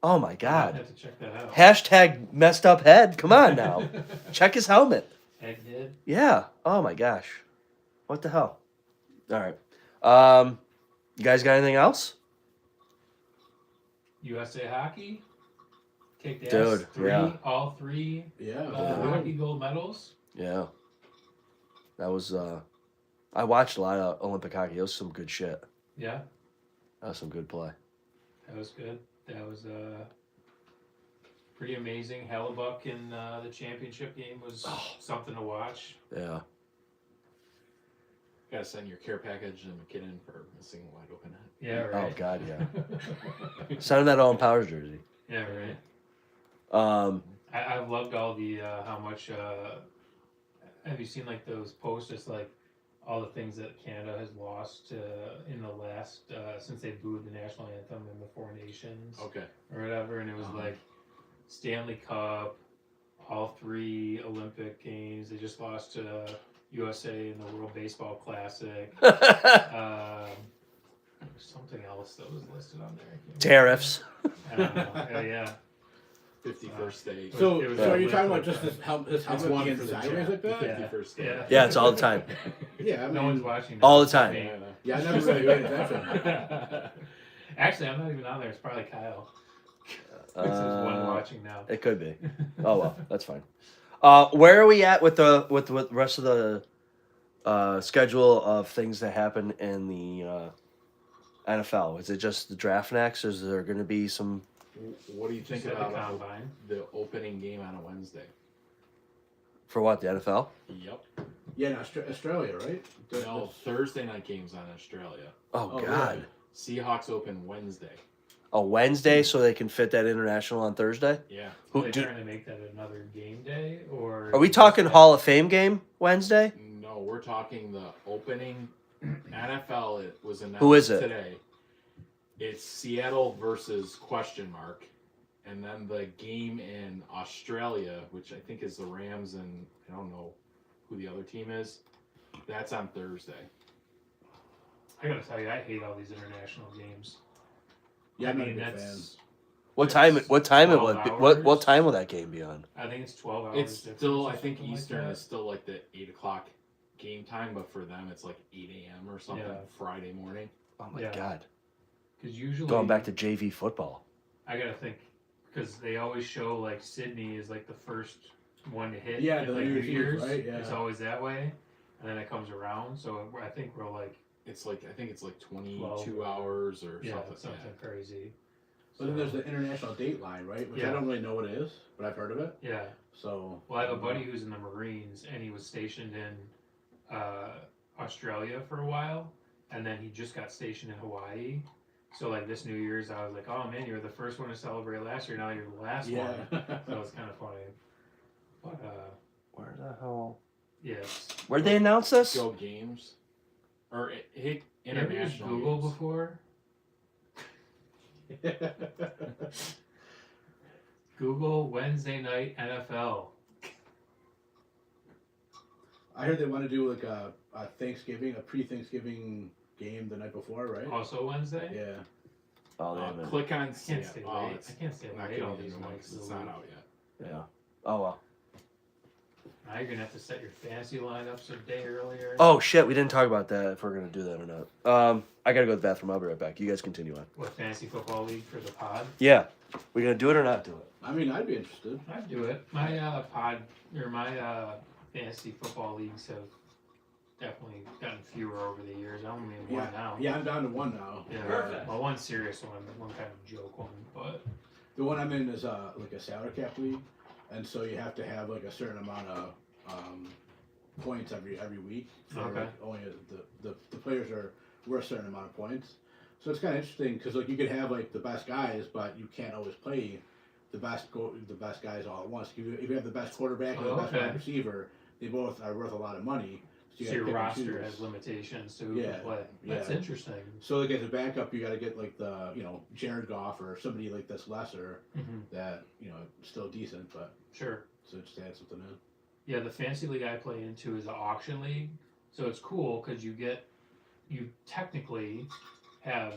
Oh my I God. have to check that out. Hashtag messed up head. Come on now. Check his helmet. Egghead. Yeah. Oh my gosh. What the hell? All right. You guys got anything else? USA Hockey kicked ass. Dude, yeah. All three Yeah. hockey gold medals. Yeah. That was I watched a lot of Olympic hockey. It was some good shit. Yeah, That was some good play. that was good. That was pretty amazing. Hellebuck in the championship game was something to watch. Yeah. Gotta send your care package to McKinnon for missing a wide open net. Yeah, Oh right. God, yeah. Sounded that Owen Powers jersey. Yeah, right. I've loved all the how much. Have you seen like those posts? Just like all the things that Canada has lost in the last since they booed the national anthem in the Four Nations Okay. or whatever, and it was like Stanley Cup, all three Olympic games. They just lost to USA in the World Baseball Classic. Something else that was listed on there. I can't Tariffs. remember. I don't know. Yeah. 51st state. So, It was so are you a talking lift about just like his helmet It's one being for the sideways chat. like The that? 51st state. Yeah. Yeah, it's all the time. Yeah, I No one's mean, watching. All the That's time. me. yeah, I never really paid attention. Actually, I'm not even on there. It's probably Kyle. This is one watching now. It could be. Oh well, that's fine. Where are we at with the rest of the schedule of things that happen in the NFL? Is it just the draft next, or is there going to be some? What do you think Just had the about combine. the opening game on a Wednesday? For what, the NFL? Yep. Yeah, in Australia, right? No, Thursday night games on Australia. Oh, Oh, God. really? Seahawks open Wednesday. A Wednesday, so they can fit that international on Thursday? Yeah. Are they trying to make that another game day, or Are we talking Hall of Fame game Wednesday? No, we're talking the opening NFL. It was announced Who is it? today. It's Seattle versus ? And then the game in Australia, which I think is the Rams, and I don't know who the other team is. That's on Thursday. I gotta tell you, I hate all these international games. Yeah, I'm not a I mean, big fan. that's. What time? What time it 12 would be? What hours? time will that game be on? I think it's 12 hours. It's difference still, or I think something like Eastern that. is still like the 8 o'clock game time, but for them it's like 8 a.m. or something Yeah. Friday morning. Oh my Yeah. God! Because usually Going back to JV football. I gotta think because they always show like Sydney is like the first one to hit. Yeah, in, the like New New Year's Eve, Year's. right? Yeah. It's always that way, and then it comes around. So I think we're like It's like I think it's like 22 12. hours or yeah, something. something crazy. But then there's the international date line, right? Which Yeah. I don't really know what it is, but I've heard of it. Yeah. So. Well, I have a buddy who's in the Marines, and he was stationed in Australia for a while, and then he just got stationed in Hawaii. So like this New Year's, I was like, oh man, you were the first one to celebrate last year. Now you're the last Yeah. one. So it's kind of funny. But Where the hell? yes. Where'd they announce this? Go Games. Or hit You ever used international Google games. before? Google Wednesday night NFL. I heard they want to do like a Thanksgiving, a pre-Thanksgiving game the night before, right? Also Wednesday. Yeah. Oh, they haven't. Click on. I can't stay late. I can't stay I'm not late all getting these into one nights. 'cause it's not out yet. Yeah. Oh well. Now you're gonna have to set your fantasy lineups a day earlier. Oh shit, we didn't talk about that. If we're gonna do that or not. I gotta go to the bathroom. I'll be right back. You guys continue on. What, fantasy football league for the pod? Yeah. We gonna do it or not do it? I mean, I'd be interested. I'd do it. My my fantasy football leagues have definitely gotten fewer over the years. I'm only in one now. Yeah, I'm down to one now. Yeah. Perfect. Well, one serious one kind of joke one, but The one I'm in is like a salary cap league, and so you have to have like a certain amount of points every week. For, Okay. like, only the players are worth a certain amount of points. So it's kind of interesting because like you could have like the best guys, but you can't always play the best guys all at once. If you have the best quarterback and the best Okay. wide receiver, they both are worth a lot of money. so gotta your pick and roster choose. has limitations to who Yeah, can play. That's yeah. interesting. So like as a backup, you got to get like the Jared Goff or somebody like that's lesser Hmm. that still decent, but Sure. so just add something in. Yeah, the fantasy league I play into is an auction league, so it's cool because you technically have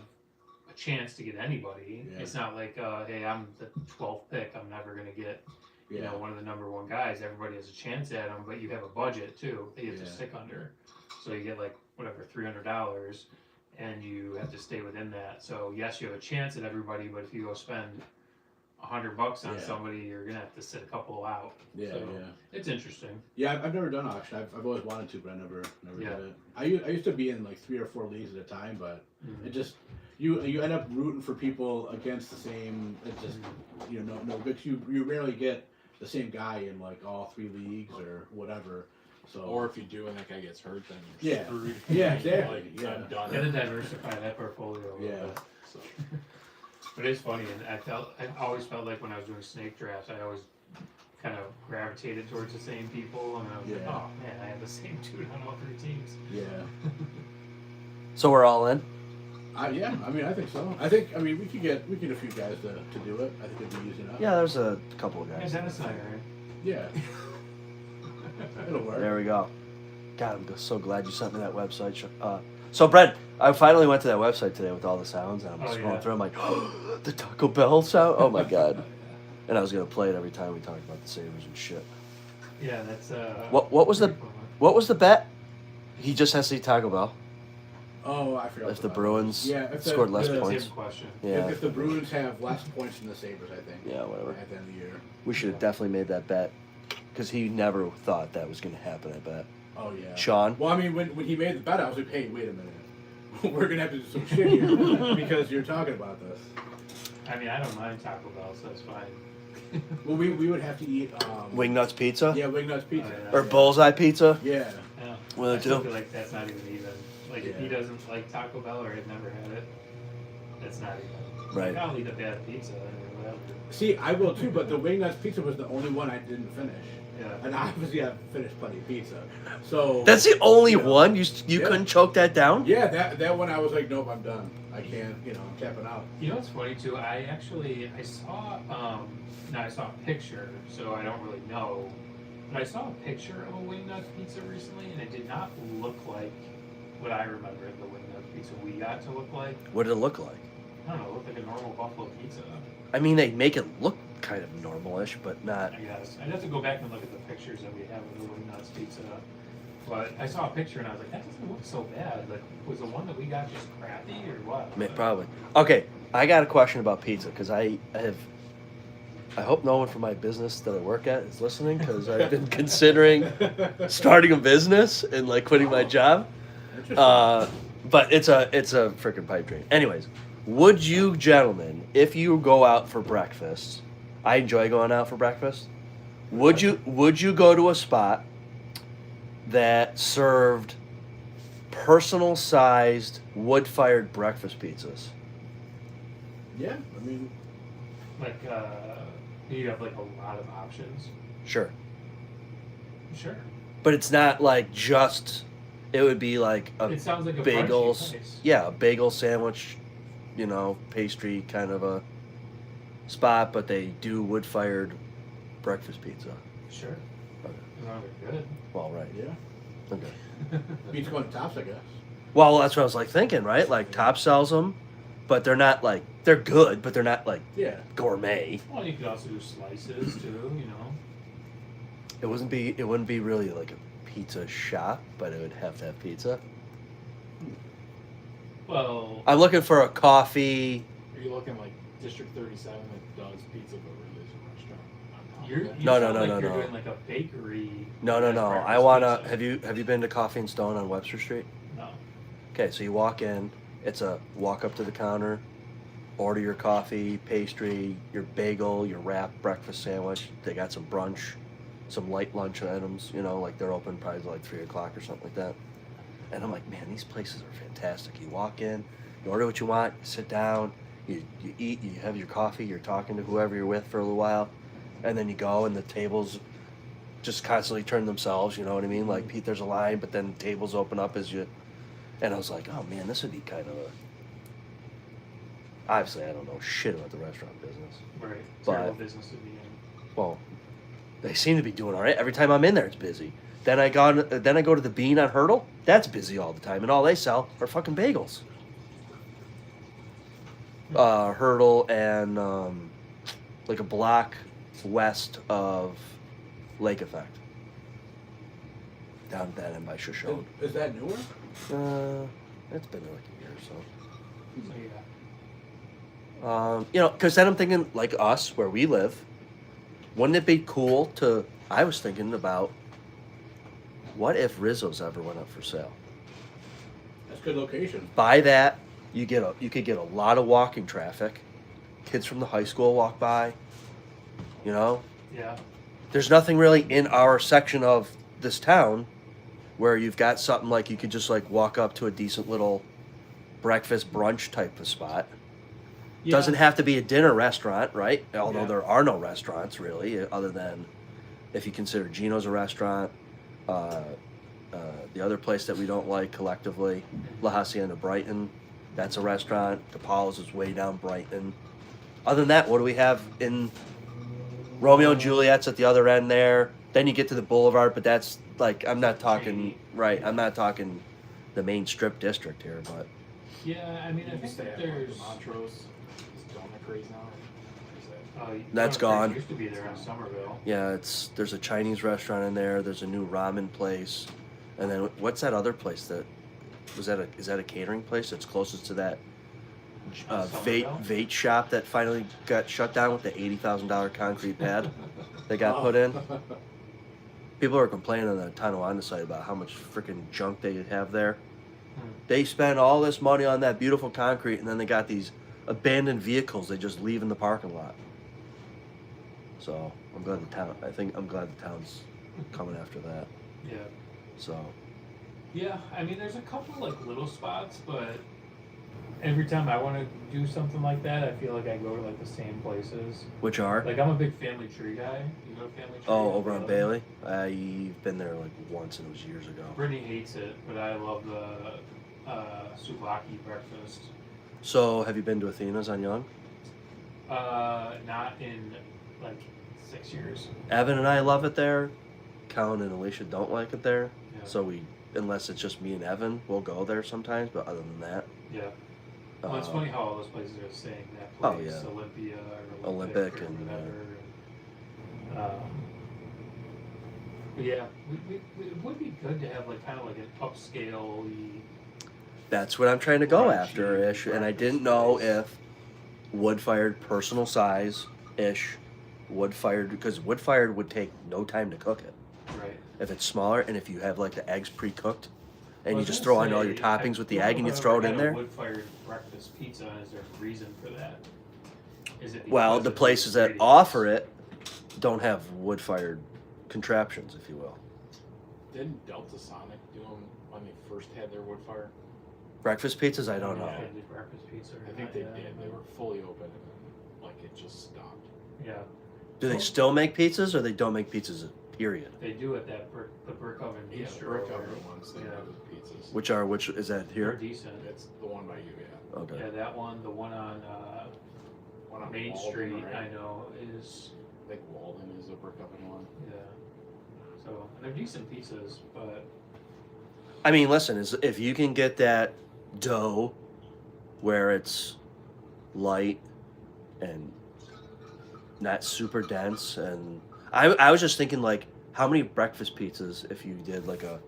a chance to get anybody. Yeah. It's not like, hey, I'm the 12th pick, I'm never gonna get Yeah. one of the number one guys. Everybody has a chance at them, but you have a budget too that you have to Yeah. stick under. So you get like whatever $300, and you have to stay within that. So yes, you have a chance at everybody, but if you go spend $100 on Yeah. somebody, you're gonna have to sit a couple out. Yeah, So, yeah. It's interesting. Yeah, I've never done auction. I've always wanted to, but I never Yeah. did it. I used to be in like 3 or 4 leagues at a time, but Mhm. it just you end up rooting for people against the same. It just no good. You rarely get the same guy in like all 3 leagues or whatever. So Or if you do and that guy gets hurt, then you're Yeah. screwed. Yeah, exactly, Like, yeah. I'm done. Gotta diversify that portfolio a little Yeah. bit. So. But it's funny, and I always felt like when I was doing snake drafts, I always kind of gravitated towards the same people, and I was like, Yeah. oh man, I have the same dude on all 3 teams. yeah. So we're all in. Yeah, I mean, I think so. I mean, we could get a few guys to do it. I think it'd be easy enough. Yeah, there's a couple of Yeah, guys. Dennis and I are in. Yeah. It'll work. There we go. God, I'm so glad you sent me that website. So Brent, I finally went to that website today with all the sounds, and I'm Oh, scrolling yeah. through. I'm like, oh, the Taco Bell sound. Oh my god! And I was gonna play it every time we talked about the Sabres and shit. Yeah, that's What was the pretty fun. what was the bet? He just has to eat Taco Bell. Oh, I forgot. If the about Bruins that. Yeah, if scored less the- points. Same question. Yeah, If the Bruins have less points than the Sabres, I think. Yeah, whatever. At the end of the year. we should have definitely made that bet because he never thought that was gonna happen. I bet. Oh yeah. Sean. Well, I mean, when he made the bet, I was like, hey, wait a minute. We're gonna have to do some shit here because you're talking about this. I mean, I don't mind Taco Bell, so it's fine. Well, we would have to eat Wingnuts pizza Yeah, Wingnuts pizza. Oh, yeah. or Bullseye Pizza. Yeah. Yeah. One of I the still two. feel like that's not even. Like, if he Yeah. doesn't like Taco Bell or had never had it, that's not even. Right. Like, I'll eat a bad pizza or whatever. See, I will too, but the Wingnuts pizza was the only one I didn't finish. Yeah. And obviously, I've finished plenty of pizza. So That's the only you know, one you Yeah. couldn't choke that down. Yeah, that one I was like, nope, I'm done. I can't. I'm tapping out. You know what's funny too? I saw I saw a picture, so I don't really know, but I saw a picture of a Wingnut pizza recently, and it did not look like what I remember the Wingnut pizza we got to look like. What did it look like? I don't know, it looked like a normal Buffalo pizza. I mean, they make it look kind of normalish, but not. I guess I'd have to go back and look at the pictures that we have of the Wingnuts pizza. But I saw a picture and I was like, that doesn't look so bad. Like, was the one that we got just crappy or what? Probably. Okay, I got a question about pizza because I hope no one from my business that I work at is listening because I've been considering starting a business and like quitting my job. But it's a freaking pipe dream. Anyways, would you gentlemen, if you go out for breakfast, I enjoy going out for breakfast. Would you go to a spot that served personal-sized wood-fired breakfast pizzas. Yeah, I mean, Like, you have like a lot of options. Sure. Sure. But it's not like just. It would be like a It sounds like a bagels. brunchy place. Yeah, a bagel sandwich, pastry kind of a spot, but they do wood-fired breakfast pizza. Sure. Okay. As long as they're good. Well, right. yeah. Okay. Beats going to Tops, I guess. Well, that's what I was like thinking, right? Like Top sells them, but they're not like they're good, but they're not like Yeah. gourmet. Well, you could also do slices too, It wouldn't be really like a pizza shop, but it would have to have pizza. Well, I'm looking for a coffee. Are you looking like District 37 that does pizza but really is a restaurant? on top you're, of it? you No, sound no, like no, you're no. doing like a bakery. No. that's I breakfast wanna. pizza. Have you been to Coffee and Stone on Webster Street? No. Okay, so you walk in. It's a walk up to the counter, order your coffee, pastry, your bagel, your wrap, breakfast sandwich. They got some brunch, some light lunch items. Like they're open probably like 3 o'clock or something like that. And I'm like, man, these places are fantastic. You walk in, you order what you want, you sit down, you eat, you have your coffee, you're talking to whoever you're with for a little while, and then you go and the tables just constantly turn themselves. You know what I mean? Like there's a line, but then tables open up as you. And I was like, oh man, this would be kind of a. Obviously, I don't know shit about the restaurant business. Right. But- Terrible business to be in. Well, they seem to be doing all right. Every time I'm in there, it's busy. Then I go to the Bean on Hurdle. That's busy all the time, and all they sell are fucking bagels. Hurdle and like a block west of Lake Effect, down that end by Shoshone. Is that newer? It's been like a year or so. So yeah. Because then I'm thinking, like us, where we live, wouldn't it be cool to? I was thinking about, what if Rizzo's ever went up for sale? That's a good location. Buy that, you could get a lot of walking traffic. Kids from the high school walk by. Yeah. There's nothing really in our section of this town where you've got something like you could just like walk up to a decent little breakfast brunch type of spot. Yeah. Doesn't have to be a dinner restaurant, right? Although Yeah. there are no restaurants really, other than if you consider Gino's a restaurant. The other place that we don't like collectively, La Hacienda Brighton, that's a restaurant. Capala's is way down Brighton. Other than that, what do we have in Romeo and Juliet's at the other end there? Then you get to the Boulevard, but that's like I'm not talking right. I'm not talking the main strip district here, but Yeah, I mean, I You think stay that at like, there's. the Montrose. Is Donut Craze now? Or is that- That's Donut Creek gone. Used to be there in Somerville. yeah, there's a Chinese restaurant in there. There's a new ramen place, and then what's that other place that is that a catering place that's closest to that Somerville? vape shop that finally got shut down with the $80,000 concrete pad that got put in? People are complaining on the Tonawanda site about how much freaking junk they have there. They spend all this money on that beautiful concrete, and then they got these abandoned vehicles they just leave in the parking lot. So I'm glad the town's coming after that. Yeah. So Yeah, I mean, there's a couple like little spots, but every time I want to do something like that, I feel like I go to like the same places. which are Like I'm a big Family Tree guy. You go to Family Tree? over on Bailey. I've been there like once, and it was years ago. Brittany hates it, but I love the souvlaki breakfast. So have you been to Athena's on Young? Not in like 6 years. Evan and I love it there. Colin and Alicia don't like it there. Yeah. So unless it's just me and Evan, we'll go there sometimes. But other than that, Yeah. Well, it's funny how all those places are saying that Oh, place, yeah. Olympia or Olympic or and, whatever. But yeah, it would be good to have like kind of like an upscale. that's what I'm trying to go Crunchy after ish. And I breakfast didn't know place. if wood fired personal size ish, wood fired, because wood fired would take no time to cook it. Right. If it's smaller, and if you have like the eggs pre cooked, and Well, I you was just gonna throw on all your say, toppings with the I've egg and you never throw it in had a there. Wood-fired breakfast pizza. Is there a reason for that? Is it Well, because the of the places that ingredients? offer it don't have wood fired contraptions, if you will. Didn't Delta Sonic do them when they first had their wood fire? Breakfast pizzas, I don't know. if they did breakfast pizza or I think not, they yeah. did. They were fully open and then, like, it just stopped. Yeah, Do they still make pizzas, or they don't make pizzas? Period. they do at the brick oven Yeah, bistro. the brick over oven there. ones, they Yeah. do the pizzas. Which is that They're here? decent. It's the one by you, yeah. Okay. Yeah, that one, the one on One on Main Walden, Street, right? I know is I think Walden is a brick oven one. yeah. So and they're decent pizzas, but I mean, listen, if you can get that dough where it's light and not super dense, and I was just thinking, like, how many breakfast pizzas if you did like a,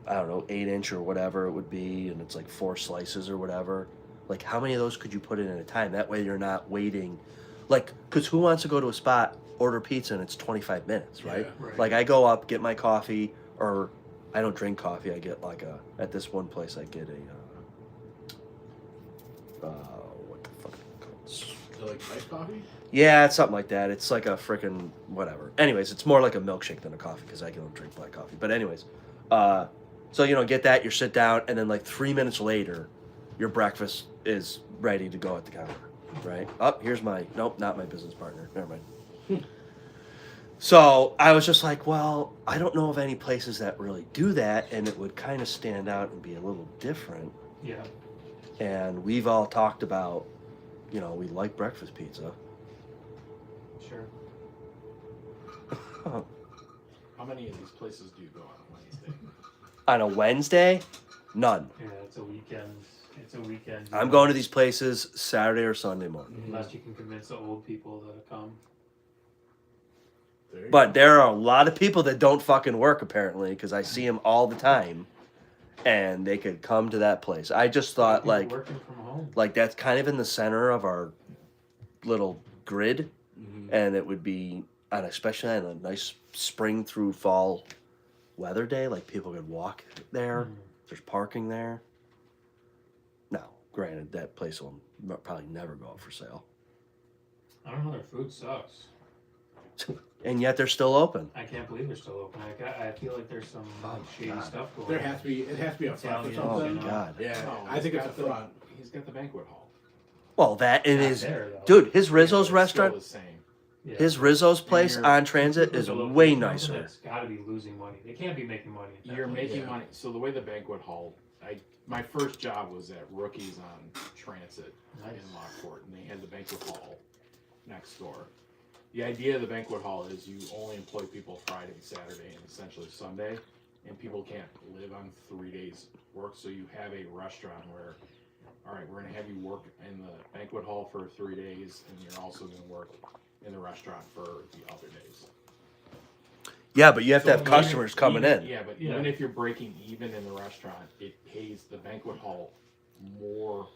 I don't know, 8-inch or whatever it would be, and it's like 4 slices or whatever. Like, how many of those could you put in at a time? That way you're not waiting. Like, because who wants to go to a spot, order pizza, and it's 25 minutes, right? Yeah. right. Like, I go up, get my coffee, or I don't drink coffee. I get like at this one place, I get what the fuck is it called? So like iced coffee? Yeah, it's something like that. It's like a freaking whatever. Anyways, it's more like a milkshake than a coffee because I don't drink black coffee. But anyways, so get that, you sit down, and then like 3 minutes later, your breakfast is ready to go at the counter, right? Oh, here's nope, not my business partner. Never mind. So I was just like, well, I don't know of any places that really do that, and it would kind of stand out and be a little different. yeah. And we've all talked about, we like breakfast pizza. Sure. How many of these places do you go on Wednesday? On a Wednesday, none. Yeah, it's a weekend. It's a weekend. I'm going to these places Saturday or Sunday morning. unless you can convince the old people to come. There you But go. there are a lot of people that don't fucking work, apparently, because I see them all the time, and they could come to that place. I just thought, People like working from home. that's kind of in the center of our little grid, Mhm. and it would be, and especially on a nice spring through fall weather day, like people could walk there. Mhm. There's parking there. Now, granted, that place will probably never go up for sale, I don't know. Their food sucks. and yet they're still open. I can't believe they're still open. I feel like there's some like, shady God. stuff going There on. has to be. It has to be a front or Italian, Oh something. my god. Yeah, No, I think he's it's a got front. He's got the banquet hall. Well, that and Not his there, though. dude, his Yeah, Rizzo's it's restaurant, Still the same. Yeah. his Rizzo's place you're- on Transit is It's a location way also nicer. That's got to be losing money. They can't be making money. At that You're place. making Yeah. money. So the way the banquet hall, my first job was at Rookies on Transit Nice. in Lockport, and they had the banquet hall next door. The idea of the banquet hall is you only employ people Friday, Saturday, and essentially Sunday, and people can't live on 3 days work. So you have a restaurant where, all right, we're going to have you work in the banquet hall for 3 days, and you're also going to work in the restaurant for the other days. Yeah, but you have to So have customers coming in. Yeah, but Yeah. even if you're breaking even in the restaurant, it pays the banquet hall more.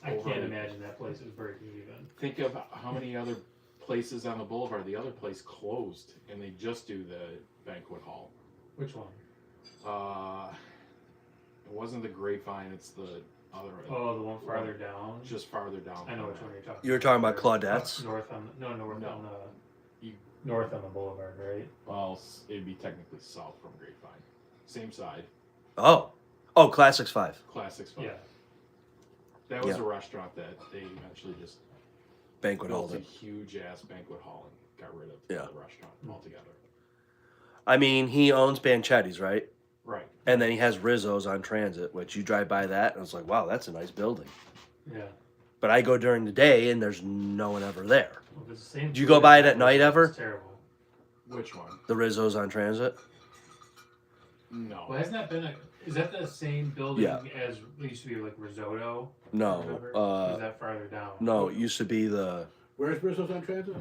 I can't overly. imagine that place is breaking even. Think of how many other places on the boulevard. The other place closed, and they just do the banquet hall. Which one? It wasn't the Grapevine. It's the other. Oh, the one farther down. Just farther down. I know from which that. one you're talking. You were talking about North- Claudette's? North on north No. on the You- north on the boulevard, right? Well, it'd be technically south from Grapevine. Same side. Oh, Classics 5. Classics. Fun. Yeah. That was Yeah. a restaurant that they eventually just Banquet hall. built a huge ass banquet hall and got rid of Yeah. the restaurant altogether. I mean, he owns Banchetti's, right? Right. And then he has Rizzo's on Transit, which you drive by that, and it's like, wow, that's a nice building. Yeah. But I go during the day, and there's no one ever there. Well, if it's the same. Do you food go by as it at that night place, ever? It's terrible. Which one? The Rizzo's on Transit? No. Well, hasn't that been a? Is that the same building Yeah. as it used to be like Risotto? No. Or is Uh, that farther down? no, it used to be the. Where's Bristol's on Transit?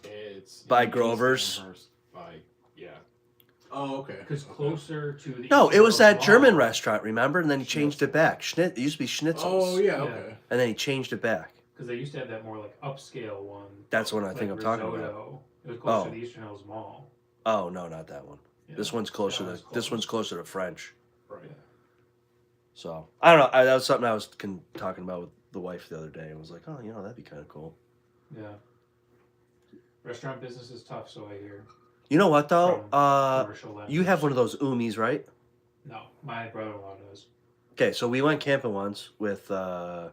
It's By in East Grover's? Amherst, yeah. Oh, okay. Because closer to the. No, East it was Coast that German Mall. restaurant, remember? And then he changed it back. It used to be Schnitzel's. Oh yeah, Yeah. okay. And then he changed it back. Because they used to have that more like upscale one. That's what I like think I'm talking about. Risotto. It was closer Oh. to the Eastern Hills Mall. Oh, no, not that one. Yeah. This one's closer That to one's this close. one's closer to French. Right. So I don't know. That was something I was talking about with the wife the other day, and was like, oh, that'd be kind of cool. Yeah. Restaurant business is tough, so I hear. You know what though? from commercial You have lenders. one of those Umis, right? No, my brother-in-law does. Okay, so we went camping once with the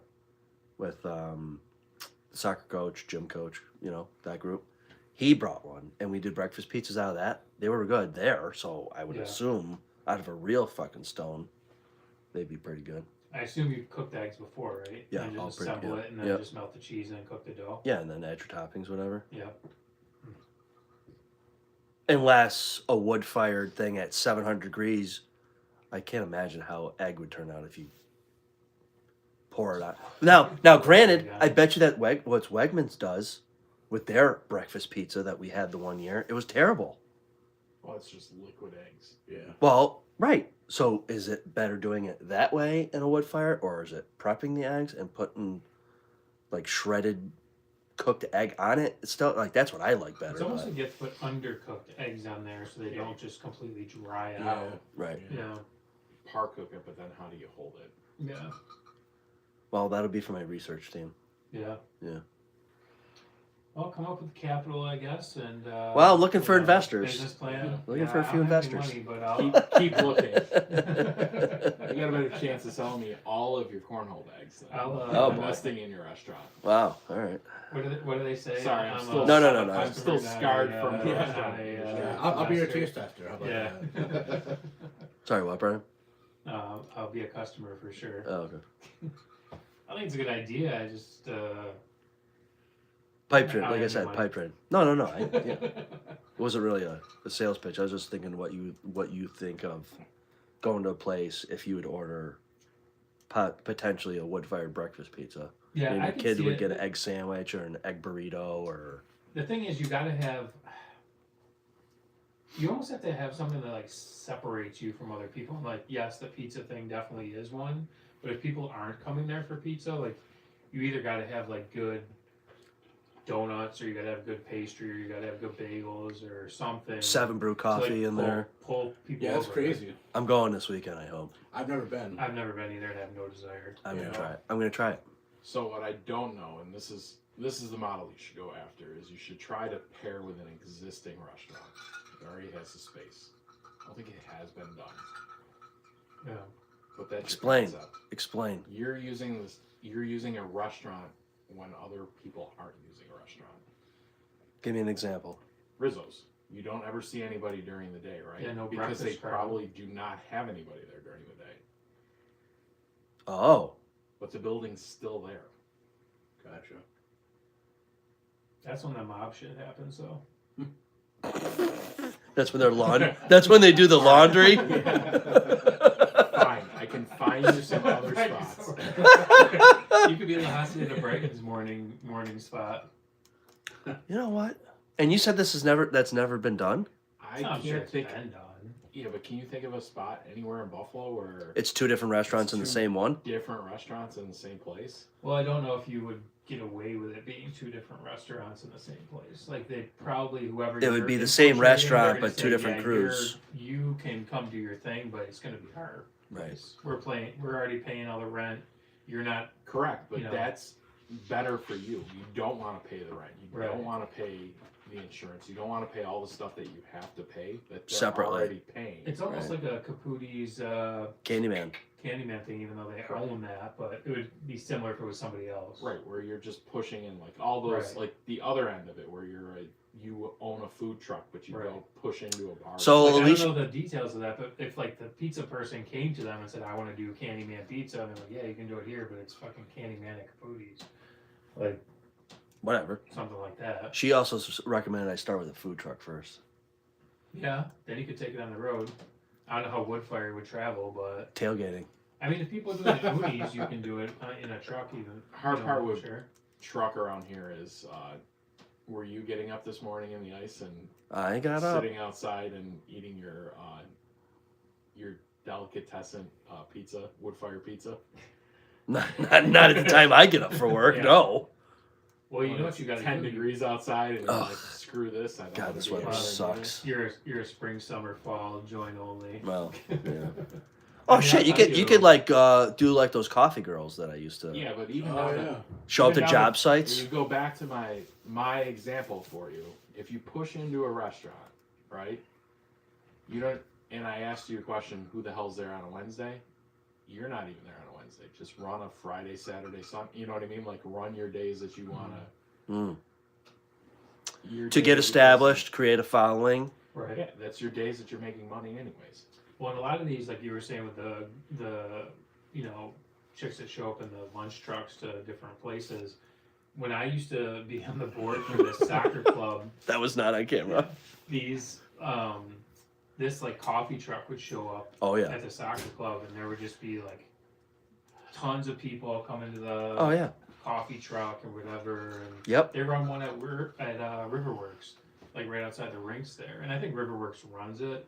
soccer coach, gym coach, that group. He brought one, and we did breakfast pizzas out of that. They were good there, so I would Yeah. assume out of a real fucking stone, they'd be pretty good. I assume you've cooked eggs before, right? Yeah, And all just pretty assemble good. it and then Yep. just melt the cheese and cook the dough. Yeah, and then add your toppings, whatever. Yeah. Unless a wood-fired thing at 700 degrees, I can't imagine how egg would turn out if you pour it out. Now, granted, Yeah. I bet you that what Wegmans does with their breakfast pizza that we had the one year, it was terrible. Well, it's just liquid eggs. Yeah. Well, right. So is it better doing it that way in a wood fire, or is it prepping the eggs and putting like shredded cooked egg on it? It's still like that's what I like better. It's almost but- like you have to put undercooked eggs on there so they don't just completely dry Yeah. out. right. Yeah. Par cook it, but then how do you hold it? Yeah. Well, that'll be for my research team. Yeah. Yeah. Well, come up with capital, I guess, and Well, looking for investors. Business plan. Looking for a I few don't have any investors. money, but I'll, Keep looking. You got a better chance of selling me all of your cornhole bags than I'll, Oh, boy. investing in your restaurant. Wow. All right. what do they say? Sorry, I'm still No. I'm still scarred from the Yeah. restaurant. Yeah, I'll be your taste tester. How about Yeah. that? Sorry, what, Brian? I'll be a customer for sure. Oh, okay. I think it's a good idea. I just Pipe dream, I like I have said, no money. pipe dream. No. It wasn't really a sales pitch. I was just thinking what you think of going to a place if you would order potentially a wood-fired breakfast pizza. yeah, Maybe I a can kid see would it. get an egg sandwich or an egg burrito or The thing is, you gotta have. You almost have to have something that like separates you from other people. Like, yes, the pizza thing definitely is one, but if people aren't coming there for pizza, like, you either gotta have like good donuts, or you gotta have good pastry, or you gotta have good bagels, or something. 7 brew to, like, coffee in there. Pull people. Yeah, that's over. crazy. I'm going this weekend. I hope. I've never been. I've never been either, and have no desire. I'm you gonna know? try it. I'm gonna try it. So what I don't know, and this is the model you should go after, is you should try to pair with an existing restaurant that already has the space. I don't think it has been done, Yeah. but that's Explain. Your concept. Explain. You're using a restaurant when other people aren't using a restaurant. Give me an example. Rizzo's. You don't ever see anybody during the day, right? Yeah, no because they breakfast crowd. probably do not have anybody there during the day. Oh, But the building's still there. Gotcha. That's when the mob shit happens, though. that's when they're That's when they do the laundry. Fine, I can find you some other spots. You could be the hostage at Brighton's morning spot. You know what? And you said that's never been done? I I'm sure can't it's think. been done. Yeah, but can you think of a spot anywhere in Buffalo where It's 2 different restaurants in the same one? different restaurants in the same place? Well, I don't know if you would get away with it being 2 different restaurants in the same place. Like, they probably, whoever It would you're be the same infiltrating, restaurant, they're gonna but 2 say, different yeah, crews. You can come do your thing, but it's going to be hard. Right. We're already paying all the rent. You're not. Correct, but You know. that's better for you. You don't want to pay the rent. You Right. don't want to pay the insurance. You don't want to pay all the stuff that you have to pay that they're Separately. already paying. It's almost Right. like a Caputi's Candyman. Candyman thing, even though they Correct. own that, but it would be similar if it was somebody else. Right, where you're just pushing in like all those Right. like the other end of it, where you own a food truck, but you Right. don't push into a bar. So- Like, I Alicia- don't know the details of that, but if like the pizza person came to them and said, "I want to do Candyman pizza," and they're like, "Yeah, you can do it here, but it's fucking Candyman at Caputi's," like Whatever. something like that. She also recommended I start with a food truck first. Yeah, then you could take it on the road. I don't know how wood fire would travel, but Tailgating. I mean, if people do it at Unis, you can do it in a truck even. Hard part with sure. truck around here is were you getting up this morning in the ice and I got up. sitting outside and eating your delicatessen pizza, wood fire pizza? Not at the time I get up for work, Yeah. no. Well, you When know it's what you got to 10 do. degrees outside and you're Ugh. like, screw this. I don't God, wanna this be weather out here sucks. You're a spring, summer, fall joint only. Well, yeah. I Oh mean, shit, you I could do. like do like those coffee girls that I used to Yeah, but even Oh, down yeah. to, show up to even down job to- sites. You go back to my example for you. If you push into a restaurant, right? You don't. And I asked you a question: who the hell's there on a Wednesday? You're not even there on a Wednesday. Just run a Friday, Saturday, Sunday. You know what I mean? Like run your days that you wanna. To get established, create a following. Right. Yeah, that's your days that you're making money, anyways. Well, and a lot of these, like you were saying with the you know, chicks that show up in the lunch trucks to different places. When I used to be on the board for this soccer club, That was not on camera. these this like coffee truck would show up Oh yeah. at the soccer club, and there would just be like tons of people coming to the Oh yeah. coffee truck or whatever. And Yep. they run one at Riverworks, like right outside the rinks there, and I think Riverworks runs it,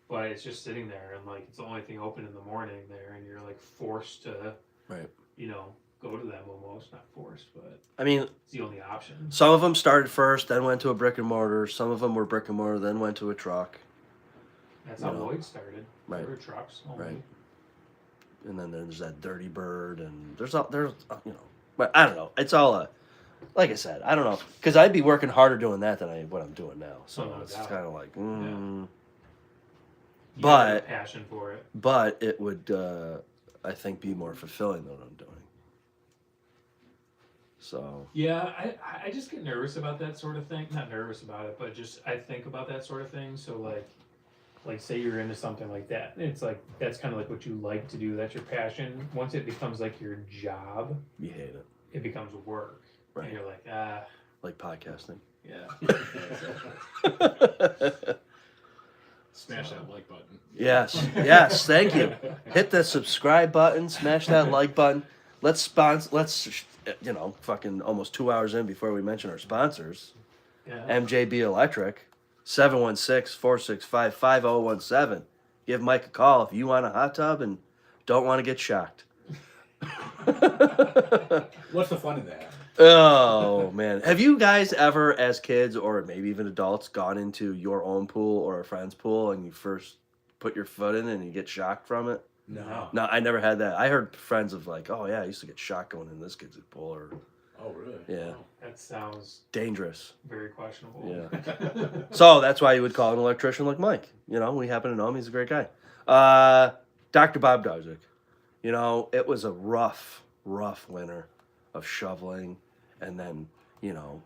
but it's just sitting there, and like it's the only thing open in the morning there, and you're like forced to, Right. you know, go to them almost, not forced, but I mean, it's the only option. some of them started first, then went to a brick and mortar. Some of them were brick and mortar, then went to a truck. That's how You know. Lloyd started. Right. They were trucks only. Right. And then there's that Dirty Bird, and there's you know, but I don't know. It's all like I said, I don't know, because I'd be working harder doing that than what I'm doing now. So Oh, no it's doubt. kind of like, You But- have a passion for it. but it would, I think, be more fulfilling than what I'm doing. So Yeah, I just get nervous about that sort of thing. Not nervous about it, but just I think about that sort of thing. So like say you're into something like that. It's like that's kind of like what you like to do. That's your passion. Once it becomes like your job, you hate it, it becomes work. right? And you're like, Like podcasting. yeah. Smash that like button. Yes, yes, thank you. Hit the subscribe button, smash that like button. Let's you know, fucking almost 2 hours in before we mention our sponsors. Yeah. MJB Electric, 716-465-5017. Give Mike a call if you want a hot tub and don't want to get shocked. What's the fun in that? Oh, man. Have you guys ever, as kids or maybe even adults, gone into your own pool or a friend's pool and you first put your foot in and you get shocked from it? No. No, I never had that. I heard friends of like, oh, yeah, I used to get shocked going in this kid's pool. Or Oh, really? yeah, That sounds dangerous. very questionable. Yeah. So that's why you would call an electrician like Mike. You know, we happen to know him. He's a great guy. Dr. Bob Darzik. You know, it was a rough winter of shoveling. And then, you know,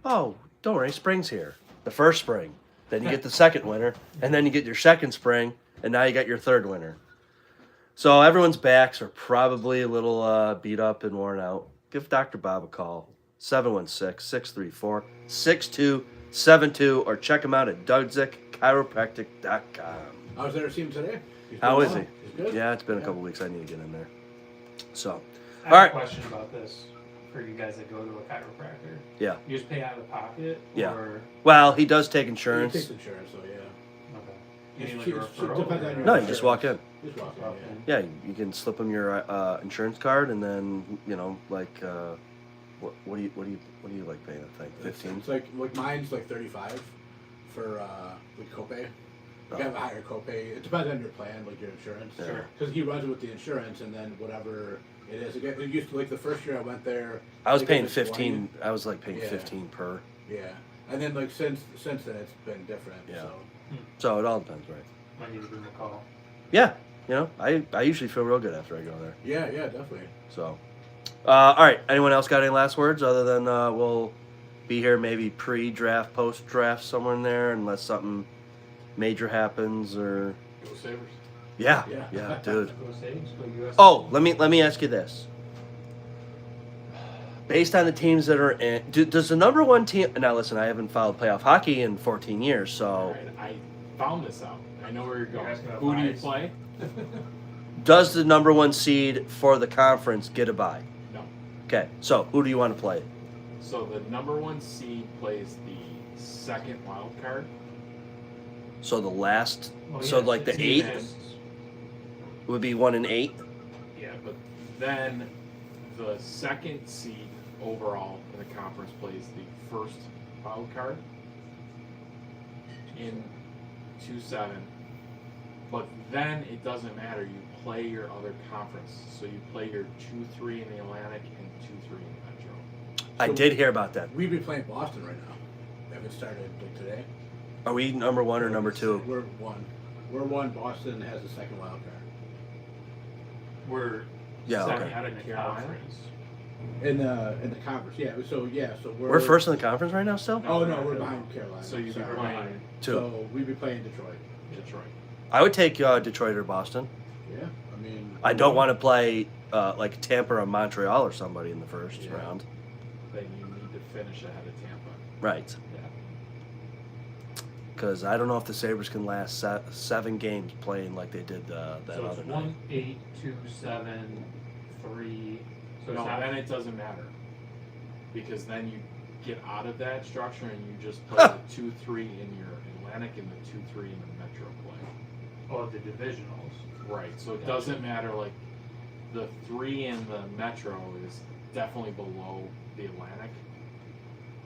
oh, don't worry, spring's here. The first spring. Then you get the second winter. And then you get your second spring. And now you got your third winter. So everyone's backs are probably a little beat up and worn out. Give Dr. Bob a call. 716-634-6272. Or check him out at DarZikChiropractic.com. I was there to see him today. How is he? He's good. Yeah, it's been a couple weeks. I need to get in there. So, I have All right. a question about this for you guys that go to a chiropractor. yeah. You just pay out of the pocket? Yeah. Or, Well, he does take He insurance. takes insurance, so yeah. okay. You It's need like cheap- a it's- it referral? depends on or- your- No, you just walk in. Just walk in, Okay. yeah. Yeah, you can slip him your insurance card, and then you know, like, what do you like paying? I think 15. It's like mine's like 35 for like copay. You have a higher copay. It depends on your plan, like your insurance. Yeah. Sure. Because he runs it with the insurance, and then whatever it is. Again, it used to like the first year I went there. I was think paying it was 15. I was like paying Yeah. 15 per. 20. Yeah, and then like since then it's been different. Yeah. So So it all depends, right? Might need to give him a call. Yeah, you know, I usually feel real good after I go there. yeah, definitely. So, all right. Anyone else got any last words other than we'll be here maybe pre-draft, post-draft, somewhere in there, unless something major happens or Go Sabres. yeah, Yeah. dude. Go Saints, go US. Oh, let me ask you this. Based on the teams that are in, does the number one team? Now, listen, I haven't followed playoff hockey in 14 years, so Alright, I found this out. I know where you're going. asking about Who do you buys? play? does the number one seed for the conference get a bye? No. Okay, so who do you want to play? So the number one seed plays the second wild card. So the last, Oh, so yeah, like the team 8 is- would be 1 and 8. Yeah, but then the second seed overall in the conference plays the first wild card in 2-7. But then it doesn't matter. You play your other conference. So you play your 2-3 in the Atlantic and 2-3 in the Metro. I So- did hear about that. We'd be playing Boston right now. They haven't started like today. Are we number 1 or number 2? We're 1. We're 1. Boston has the second wild card. We're Yeah, second okay. in the Carolina? conference. In the conference, yeah. So We're first in the conference right now still? Oh no, we're behind Carolina. So you'd be Sorry. playing 2. So we'd be playing Detroit. Detroit. I would take Detroit or Boston. Yeah, I mean. I don't want to play like Tampa or Montreal or somebody in the first Yeah. round. Then you need to finish ahead of Tampa. Right. Yeah. Because I don't know if the Sabres can last 7 games playing like they did that So other it's night. 1-8, 2-7, 3. So it's No, not. then it doesn't matter. Because then you get out of that structure and you just play the 2-3 in your Atlantic and the 2-3 in the Metro play. Oh, the divisionals. Right. So it Gotcha. doesn't matter. Like the 3 in the Metro is definitely below the Atlantic,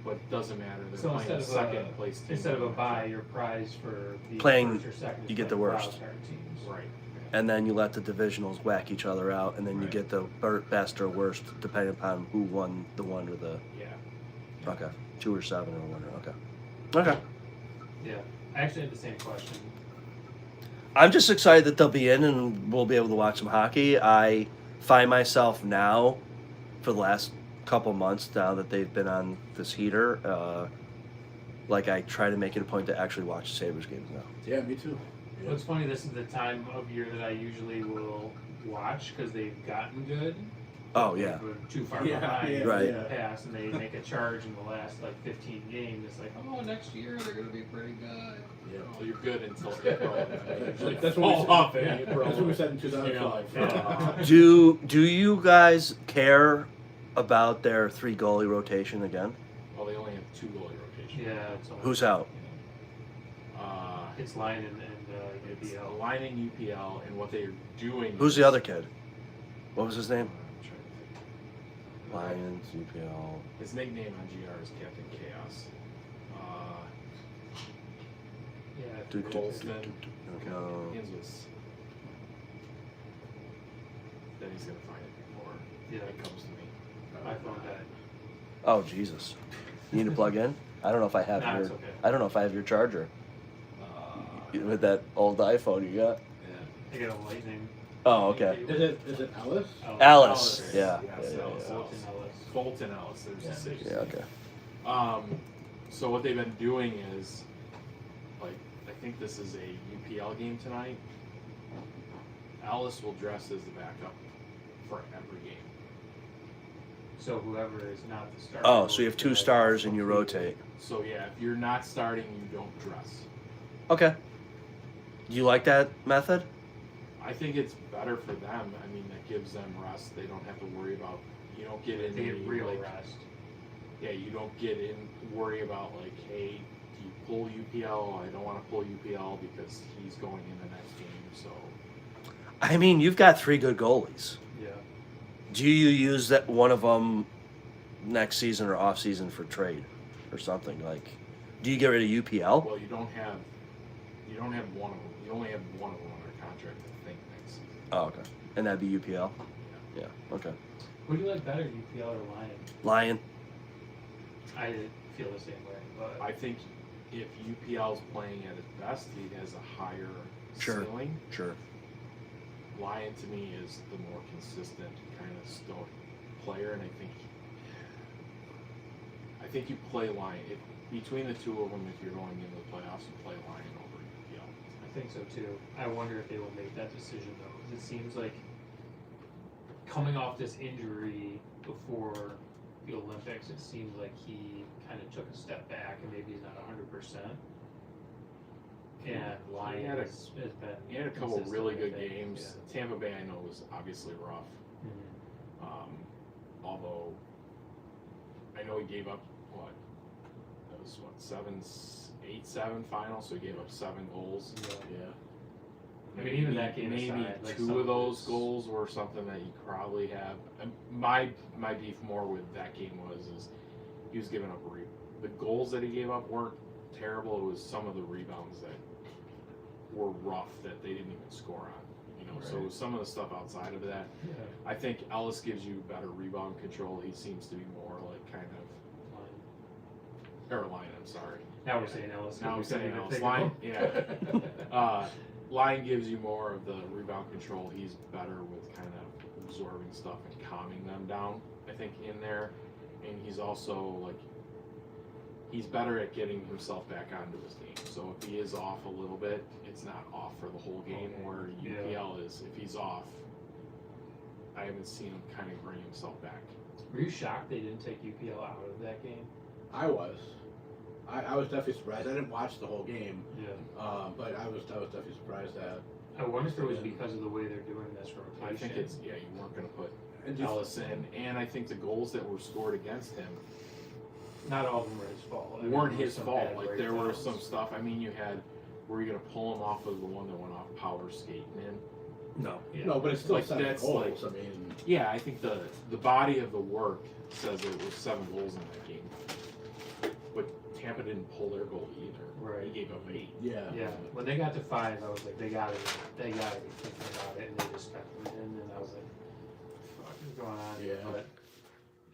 but it doesn't matter. They're So playing instead the of second place team. Instead of in a the bye, Metro. your prize for the Playing- first or second is you get the playing worst. wildcard teams. Right. And then you let the divisionals whack each other out, and then you Right. get the best or worst depending upon who won the 1 or the Yeah. okay 2 or 7 or 1 or okay. Yeah. I actually had the same question. I'm just excited that they'll be in and we'll be able to watch some hockey. I find myself now, for the last couple months now that they've been on this heater, like I try to make it a point to actually watch the Sabres games now. Yeah, me too. Well, it's funny. This is the time of year that I usually will watch because they've gotten good. Oh yeah, We're too far Yeah, behind yeah, Right. in the past, and they make a charge in the last like 15 games. It's like, oh, next year they're going to be pretty good. Yeah. Well, you're good until April. and then usually That's what we fall said. off in Yeah, April. that's what we said in You know, 2012. do you guys care about their 3 goalie rotation again? well, they only have 2 goalie rotations. Yeah, it's only, Who's out? It's Line and It's UPL. Line in UPL, and what they're doing. Who's is- the other kid? What was his name? I'm trying to think. Lions, UPL. His nickname on GR is Captain Chaos. Yeah. Colston. No. Begins with. Then he's gonna find it before Yeah. it comes to me. I found that. Oh Jesus! You need to plug in. I don't know if I have Nah, your. it's okay. I don't know if I have your charger with that old iPhone you got. Yeah. I got a lightning. Oh okay. Is it Ellis? Alice. Yeah. Yes, Yeah, Ellis. yeah, Fulton Ellis. Fulton Ellis. There's Yeah. a 6. Yeah. Okay. So what they've been doing is, like, I think this is a UPL game tonight. Alice will dress as the backup for every game. So whoever is not the star. Oh, so you have 2 stars and you rotate. So yeah, if you're not starting, you don't dress. Okay. Do you like that method? I think it's better for them. I mean, that gives them rest. They don't have to worry about. You don't get in They get real like, rest. yeah, you don't get in worry about like, hey, do you pull UPL? I don't want to pull UPL because he's going in the next game. So I mean, you've got 3 good goalies. Yeah. Do you use that one of them next season or off season for trade or something like? Do you get rid of UPL? well, you don't have one of them. You only have one of them under contract. I think next season. Oh, okay. And that'd be UPL. Yeah. Okay. Who do you like better, UPL or Lion? Lion. I feel the same way, but I think if UPL's playing at his best, he has a higher Sure. ceiling. Sure. Lion to me is the more consistent kind of stoic player, and I think you play Lion. Between the 2 of them, if you're going into the playoffs, you play Lion over UPL. I think so too. I wonder if they will make that decision though, because it seems like coming off this injury before the Olympics, it seems like he kind of took a step back and maybe he's not 100%. And Lion He had a- has been. He had a couple consistent, really I good think. games. Tampa Bay, I know, was obviously rough. Yeah. Mhm. Although I know he gave up what? That was what 8-7 final, so he gave up 7 goals. Yeah. I mean, even that game maybe aside, like, 2 some of of those his- goals were something that you probably have. My beef more with that game is he was giving up the goals that he gave up weren't terrible. It was some of the rebounds that were rough that they didn't even score on. You know, so Right. some of the stuff outside of that, Yeah. I think Ellis gives you better rebound control. He seems to be more like kind of Lion. or Lion. I'm sorry. Now we're saying Ellis. Now I'm saying Ellis. Think Line, of- yeah. Line gives you more of the rebound control. He's better with kind of absorbing stuff and calming them down, I think, in there. And he's also, like, he's better at getting himself back onto his game. So if he is off a little bit, it's not off for the whole game, where UPL is, if he's off, I haven't seen him kind of bring himself back. Were you shocked they didn't take UPL out of that game? I was. I was definitely surprised. I didn't watch the whole game, Yeah. but I was definitely surprised that. I wonder if it was because of the way they're doing this rotation. I think it's, you weren't going to put And just, Ellis in, and I think the goals that were scored against him Not all of them were his fault. I mean, weren't there were his some fault. bad Like, there were breakdowns. some stuff. I mean, you had, were you going to pull him off of the one that went off power skating in? No. Yeah. no, but it's still Like, 7 that's goals. I mean, Yeah, I think the body of the work says it was 7 goals in that game. But Tampa didn't pull their goal either. Right. He gave up 8. yeah. Yeah, when they got to 5, I was like, they gotta be thinking about it, and they just kept it in, and I was like, "Fuck is going on?" here?" Yeah. But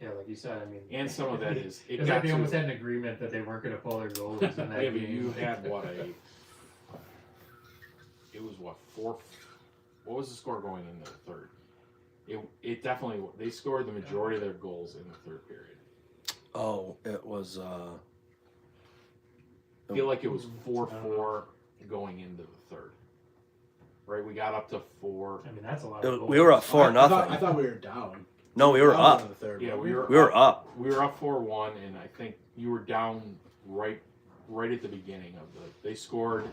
yeah, like you said, I mean, And some of that is, it it's got like they to, almost had an agreement that they weren't going to pull their goals in that yeah, but game. you had it was what, 4, what was the score going in the third? It definitely, they scored the majority of their goals in the third period. Oh, it was. I feel like it was 4-4 going into the third. Right, we got up to 4. I mean, that's a lot of goals. We were up 4 I nothing. thought we were down. No, we were Down up. in the third, Yeah, but we were We were up. We were up 4-1, and I think you were down right at the beginning of the. They scored.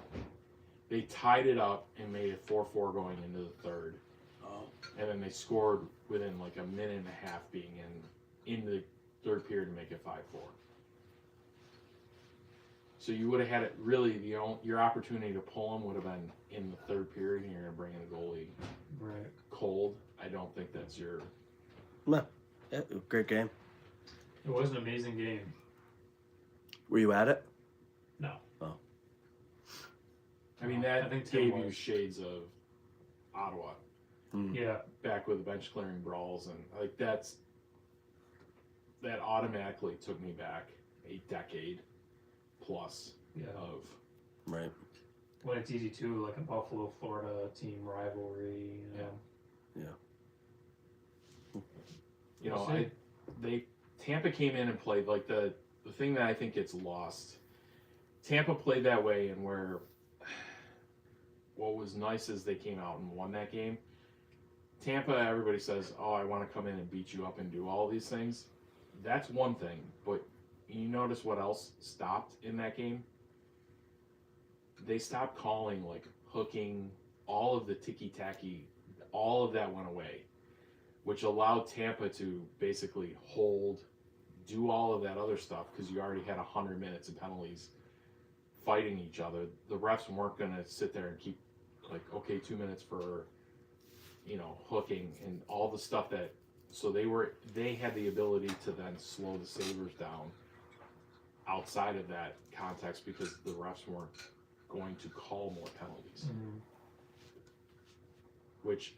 They tied it up and made it 4-4 going into the third, Oh. and then they scored within like a minute and a half being in the third period to make it 5-4. So you would have had it really your opportunity to pull them would have been in the third period, and you're gonna bring in a goalie Right. cold. I don't think that's your. Yeah, great game. It was an amazing game. Were you at it? No. Oh. I mean, I that think Tim gave you was. shades of Ottawa. Mm. Yeah. Back with the bench clearing brawls, and like that automatically took me back a decade plus Yeah. of Right. When it's easy too, like a Buffalo, Florida team rivalry. You know? We'll see. Tampa came in and played like the thing that I think gets lost. Tampa played that way, and where what was nice is they came out and won that game. Tampa, everybody says, "Oh, I want to come in and beat you up and do all these things." That's one thing, but you notice what else stopped in that game? They stopped calling like hooking, all of the ticky-tacky, all of that went away, which allowed Tampa to basically hold, do all of that other stuff because you already had 100 minutes of penalties fighting each other. The refs weren't going to sit there and keep like, okay, 2 minutes for, hooking and all the stuff that, so they had the ability to then slow the Sabres down outside of that context because the refs weren't going to call more penalties. Mhm. Which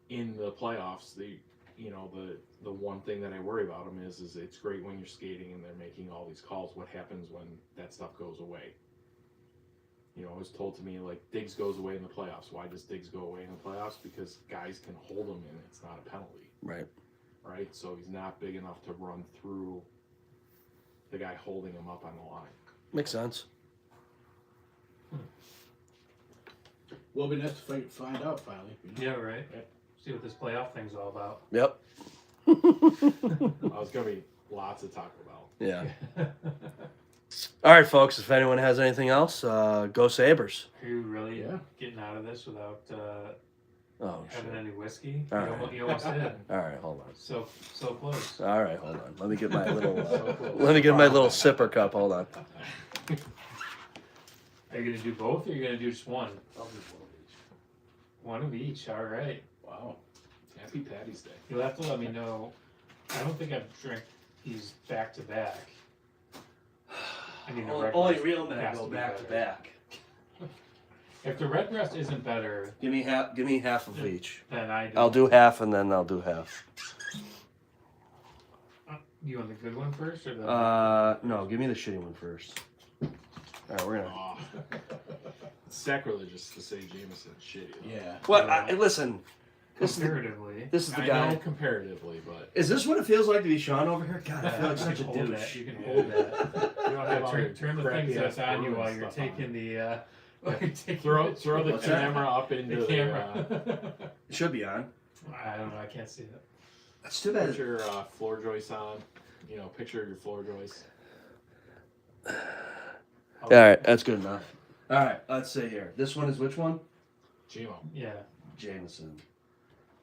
in the playoffs, the one thing that I worry about them is it's great when you're skating and they're making all these calls. What happens when that stuff goes away? It was told to me like Diggs goes away in the playoffs. Why does Diggs go away in the playoffs? Because guys can hold him and it's not a penalty, Right. right? So he's not big enough to run through the guy holding him up on the line. Makes sense. Will be nice to find out finally. Yeah. Right. See what this playoff thing's all about. Yep. There's gonna be lots to talk about. Yeah. All right, folks. If anyone has anything else, go Sabres. Are you really Yeah. getting out of this without Oh having shit. any whiskey? All You right. almost did. All right, hold on. So close. All right, hold on. Let me get my little. So close. Let me get my little sipper cup. Hold on. Are you gonna do both, or are you gonna do just one? One of each. All right. Wow. Happy Patty's Day. You'll have to let me know. I don't think I've drank these back to back. I mean, the red breast real has to be better. If the red breast isn't better, Give me half of each. then I do. I'll do half and then I'll do half. You want the good one first or the? No, give me the shitty one first. All right, we're gonna. Aw. It's sacrilegious to say Jameson shitty. Though. Yeah. What? Listen. Comparatively. This is the I guy. know comparatively, but Is this what it feels like to be Sean over here? God, I feel like you such can a hold douche. that. You can hold that. you don't have all your Turn the crappy things that's ass on you Bruin while you're stuff on. taking the. While you're taking Throw the What's that? camera up into the camera. It should be on. I don't know. I can't see it. That's too Put bad. your floor joists on. You know, picture your floor joists. All right, that's good enough. All right, let's see here. This one is which one? Gmo. Yeah. Jameson.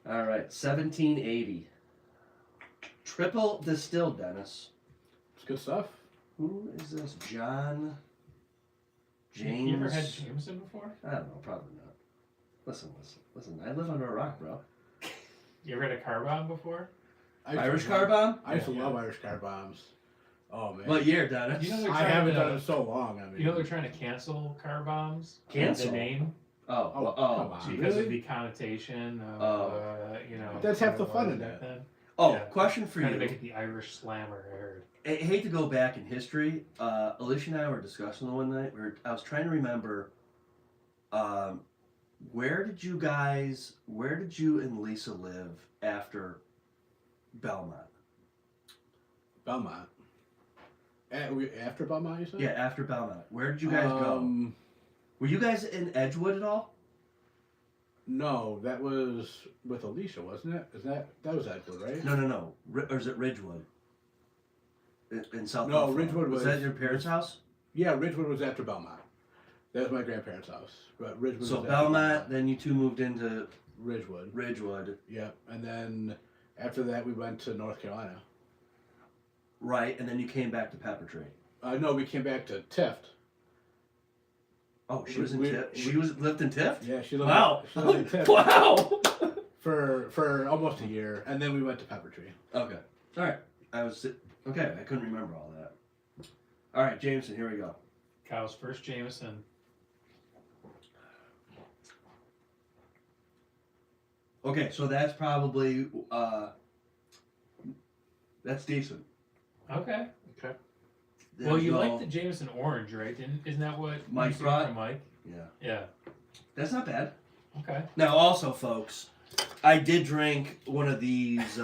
All right, 1780. Triple distilled, Dennis. It's good stuff. Who is this? John James. You ever had Jameson before? I don't know, probably not. Listen. I live under a rock, bro. You ever had a car bomb before? Irish car bomb? I used to love Irish car bombs. Oh man. What year, Dennis? You know they're I trying haven't to, done it in so long. I mean, You know they're trying to cancel car bombs. Cancel? The name Oh, come on. gee. because Really? of the connotation of you know. That's half the what it fun was in back that. then. Oh, Yeah. question for Trying you. to make it the Irish Slammer. I heard. I hate to go back in history. Alicia and I were discussing the one night. I was trying to remember. Where did you and Lisa live after Belmont? Belmont. After Belmont, you said? Yeah, after Belmont. Where did you guys go? Were you guys in Edgewood at all? No, that was with Alicia, wasn't it? That was Edgewood, right? No. Or is it Ridgewood? In South No, Buffalo? Ridgewood Was was- that your parents' house? Yeah, Ridgewood was after Belmont. That was my grandparents' house. But Ridgewood So was after Belmont, then you two moved into Ridgewood. Ridgewood. Yep. And then after that, we went to North Carolina. Right, and then you came back to Pepper Tree. No, we came back to Tift. Oh, she was in We- Tift? She lived in Tift? Yeah, she lived, Wow. she lived in Tift Wow. for almost a year, and then we went to Pepper Tree. Okay. All right. Okay, I couldn't remember all that. All right, Jameson, here we go. Kyle's first Jameson. Okay, so that's probably that's decent. Okay. Okay. Well, you There's like no- the Jameson Orange, right? Isn't that what Mike you said brought? from Mike? Yeah. Yeah. That's not bad. Okay. Now, also, folks, I did drink one of these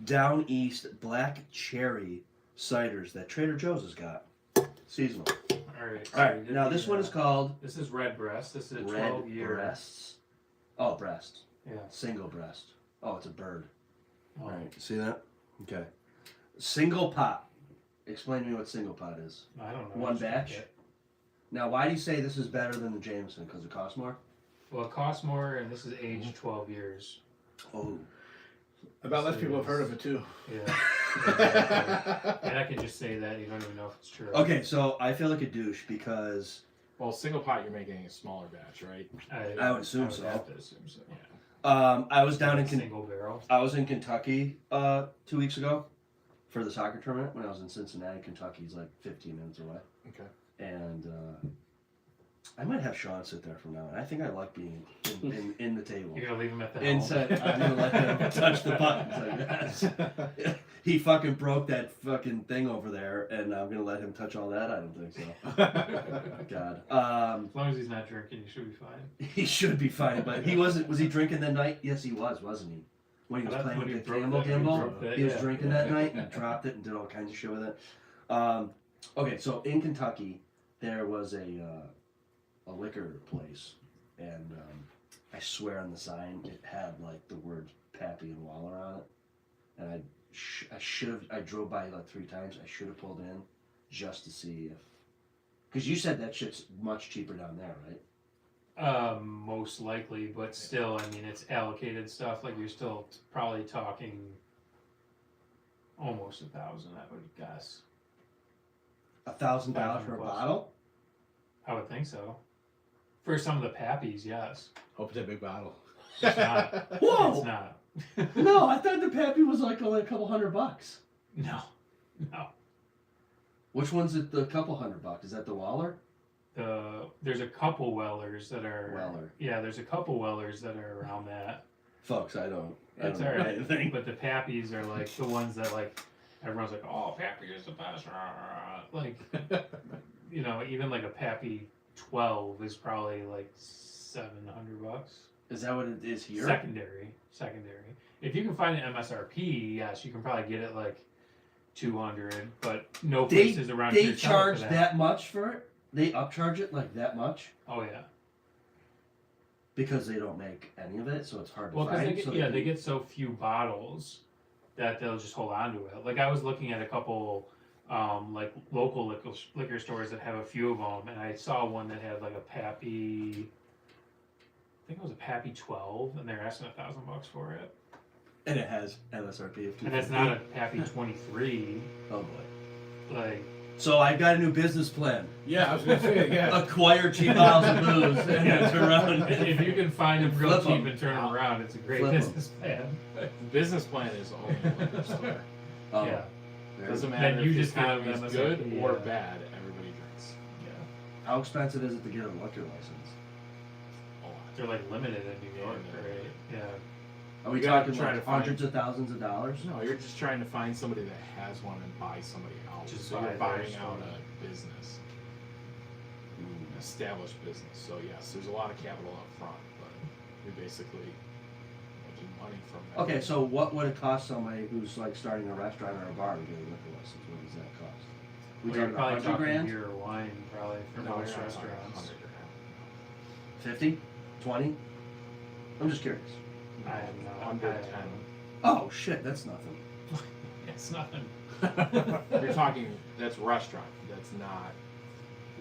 Down East black cherry ciders that Trader Joe's has got. Seasonal. All right. All right, now this one is called This is Red Breast. This is a Red 12-year. Breasts. Oh, breast. Yeah. Single breast. Oh, it's a bird. Oh. All right, see that? Okay. Single pot. Explain to me what single pot is. I don't know. One I should batch? get- Now, why do you say this is better than the Jameson? Because it costs more? Well, it costs more, and this is aged 12 years. Oh. About less people have heard of it too. Yeah. And I can just say that you don't even know if it's true. Okay, so I feel like a douche because Well, single pot, you're making a smaller batch, right? I would assume so. have to assume so. Yeah. I was down in single barrel. I was in Kentucky 2 weeks ago for the soccer tournament when I was in Cincinnati. Kentucky's like 15 minutes away. Okay. And I might have Sean sit there from now on. I think I like being in the table. You're gonna leave him at the helm. Inside, I'm gonna let him touch the buttons. I guess. He fucking broke that fucking thing over there, and I'm gonna let him touch all that. I don't think so. God. As long as he's not drinking, you should be fine. He should be fine, but he wasn't. Was he drinking that night? Yes, he was, wasn't he? When he was That's playing when with he the broke camel that- he gimbal, broke that, he was yeah. drinking that night and dropped it and did all kinds of shit with it. Okay, so in Kentucky, there was a liquor place, and I swear on the sign it had like the words Pappy and Waller on it, and I drove by like 3 times. I should have pulled in just to see if, because you said that shit's much cheaper down there, right? Most likely, but still, I mean, it's allocated stuff. Like you're still probably talking almost 1,000, I would guess. $1,000 for a $500. bottle? I would think so. For some of the Pappies, yes. Hope it's a big bottle. It's not. Whoa! It's not. No, I thought the Pappy was like only a couple $100. No. No. Which one's it? The couple $100? Is that the Waller? There's a couple Wellers that are. Weller. Yeah, there's a couple Wellers that are around that. Folks, I don't It's know alright. anything. But the Pappies are like the ones that like everyone's like, "Oh, Pappy is the best." Like, even like a Pappy 12 is probably like $700. Is that what it is here? Secondary. If you can find an MSRP, yes, you can probably get it like 200, but no places around They here sell it charge for that much for it? They upcharge it like that much? Oh yeah. Because they don't make any of it, so it's hard to Well, because find. they get so few bottles that they'll just hold on to it. Like I was looking at a couple, like local liquor stores that have a few of them, and I saw one that had like a Pappy. I think it was a Pappy 12, and they're asking $1,000 for it. And it has MSRP of $250. And that's not a Pappy 23. Oh boy. Like, So I've got a new business plan. Yeah, I was gonna say, yeah. Acquire cheap bottles of booze and Yeah. turn around. if you can find them real Flip cheap 'em. and turn them around, it's a great Flip 'em. business plan. The business plan is only a liquor store. Oh, Yeah. Doesn't Then matter you if just this have thing is MSRP, good or yeah. bad, everybody drinks. Yeah. How expensive is it to get a liquor license? A lot. They're like limited in New York, right? Yeah. Are we You gotta talking try like to find- hundreds of thousands of dollars? No, you're just trying to find somebody that has one and buy somebody else. Just So buy you're buying theirs out from a business, an established business. So yes, there's a lot of capital up front, but you're basically making money from that. Okay, so what would it cost somebody who's like starting a restaurant or a bar to get a liquor license? What does that cost? We Well, you're talking probably 100 talking grand? beer or wine, probably, for No, most you're not talking restaurants. 100 grand. 50? 20? I'm just curious. I have no Under I- 10. Oh shit, that's nothing. It's nothing. You're talking, that's restaurant, that's not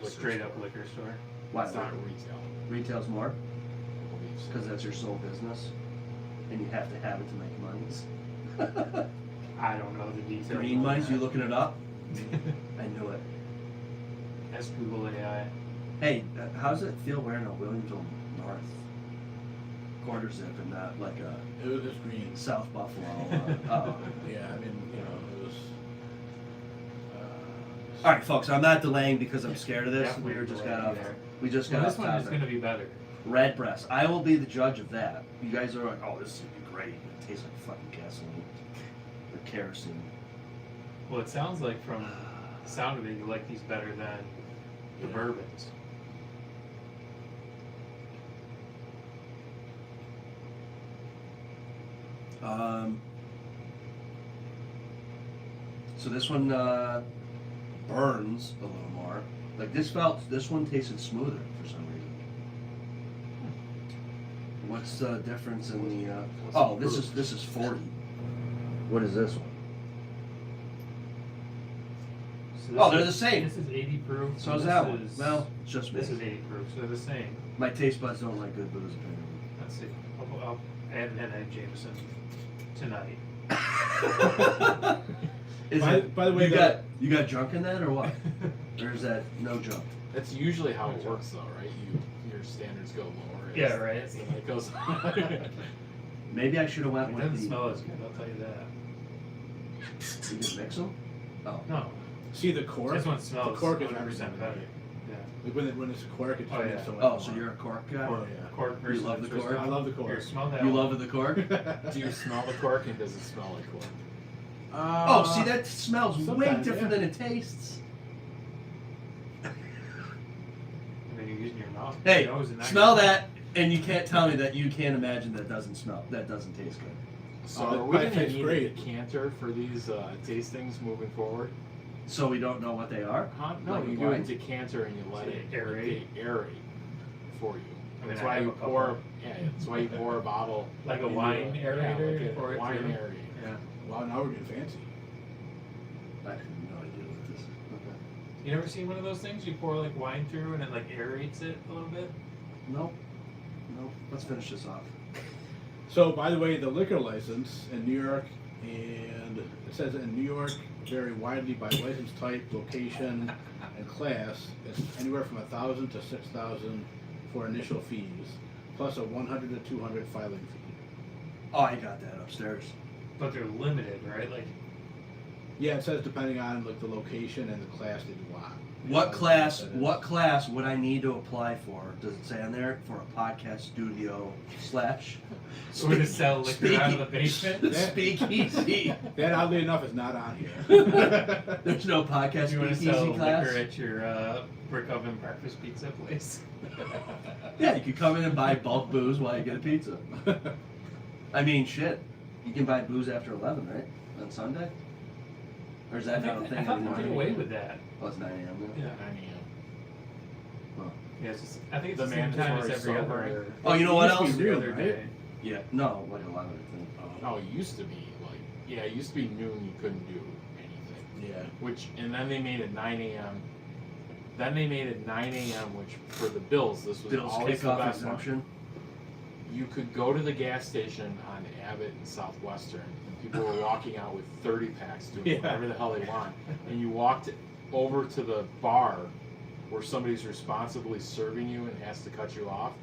liquor Straight up store. liquor store. Why? It's not retail. Retail's more? I believe so. Because that's your sole business? And you have to have it to make monies? I don't know the details. Green on monies, that. you looking it up? I knew it. That's Google AI. Hey, how does it feel wearing a Williamsville North quarter zip and not like a It was just green. South Buffalo? Yeah, I mean, it was. All right, folks, I'm not delaying because I'm scared of this. Definitely We just delaying got off. there. We just Well, got this off one is topic. going to be better. Red breast. I will be the judge of that. You guys are like, oh, this is gonna be great. It tastes like fucking gasoline or kerosene. Well, it sounds like from the sound of it, you like these better than the Yeah. bourbons. So this one burns a little more. Like this one tasted smoother for some reason. What's the difference in the? Oh, this is 40. What is this one? So Oh, they're the same. This is 80 proof. So is this that one? is- Well, it's just me. This is 80 proof, so they're the same. My taste buds don't like good booze. Let's see. I'll add an Ed Jameson tonight. Is By- it, by the way, you got drunk in that or what? Or is that no drunk? That's usually how it works, though, right? Your standards go lower. Yeah, right. As the night goes Maybe I should have went It with doesn't the. smell as good, I'll tell you that. You just mix them? Oh. No, See the cork? this one smells The cork is 100% better. Yeah. Like when it's a cork, it's Oh, yeah. so much Oh, more. so you're a cork guy? Cork, yeah. cork You versus love the twisted. cork? I love the cork. Here, smell that You one. love the cork? Do you smell the cork and does it smell like cork? Oh, see, that smells way sometimes, different yeah. than it tastes. I mean, you're using your mouth. Hey, your nose and not smell your- that, and you can't tell me that you can't imagine that doesn't taste good. So Oh, are that we probably going to tastes need great. a decanter for these tastings moving forward? So we don't know what they are? Huh? No, Like you with do a wine? decanter and you let it Aerate. aerate for you. I mean, That's I why have you a couple. pour. Yeah, that's why you pour a bottle. Like a into wine yeah, aerator like for a it wine too? aerator. Yeah. Wow, now we're getting fancy. I have no idea what this is. Okay. You never seen one of those things? You pour like wine through and it like aerates it a little bit? Nope. Nope. Let's finish this off. So, by the way, the liquor license in New York, and it says in New York, vary widely by license type, location, and class. It's anywhere from $1,000 to $6,000 for initial fees, plus a $100 to $200 filing fee. Oh, I got that upstairs. But they're limited, right? Like, Yeah, it says depending on like the location and the class that you want. What class would I need to apply for? Does it say on there? For a podcast studio / Or to sell liquor out of the basement. speakeasy. That, oddly enough, is not on here. There's no podcast You want to speakeasy sell class? liquor at your brick oven breakfast pizza place? Yeah, you could come in and buy bulk booze while you get a pizza. I mean, shit. You can buy booze after 11, right? On Sunday? Or is that not a thing I thought anymore? they did away with that. Oh, it's 9 a.m. now? Yeah. 9 a.m. Yeah, it's just, I think it's The the same time as mandatory every sober. other. Oh, you know what It used else? to be Every noon, other right? day. Yeah, no, like 11, I think. Oh, it used to be like, yeah, it used to be noon. You couldn't do anything. Yeah. And then they made it 9 a.m. Then they made it 9 a.m. Which for the Bills, this was Bills always the kickoff best one. exemption. You could go to the gas station on Abbott and Southwestern, and people were walking out with 30 packs doing Yeah. whatever the hell they want. And you walked over to the bar where somebody's responsibly serving you and has to cut you off,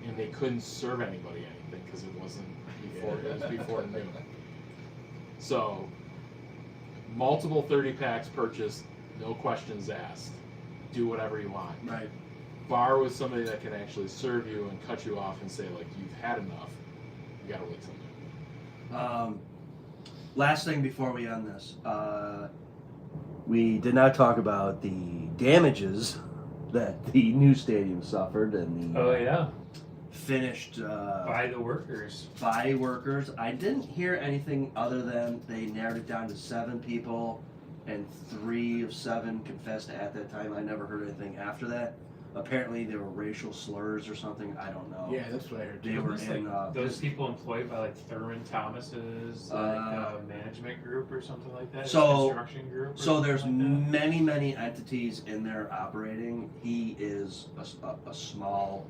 and they couldn't serve anybody anything because it wasn't before. It was before noon. So, multiple 30 packs purchased, no questions asked. Do whatever you want. Right. Bar with somebody that can actually serve you and cut you off and say, like, you've had enough. You gotta wait till noon. Last thing before we end this. We did not talk about the damages that the new stadium suffered and the Oh yeah, finished by the workers. by workers. I didn't hear anything other than they narrowed it down to 7 people, and 3 of 7 confessed at that time. I never heard anything after that. Apparently, there were racial slurs or something. I don't know. Yeah, that's what I heard. They too. were It's in like those people employed by like Thurman Thomas's management group or something like that. So- construction group. Or So there's something like that. many entities in there operating. He is a small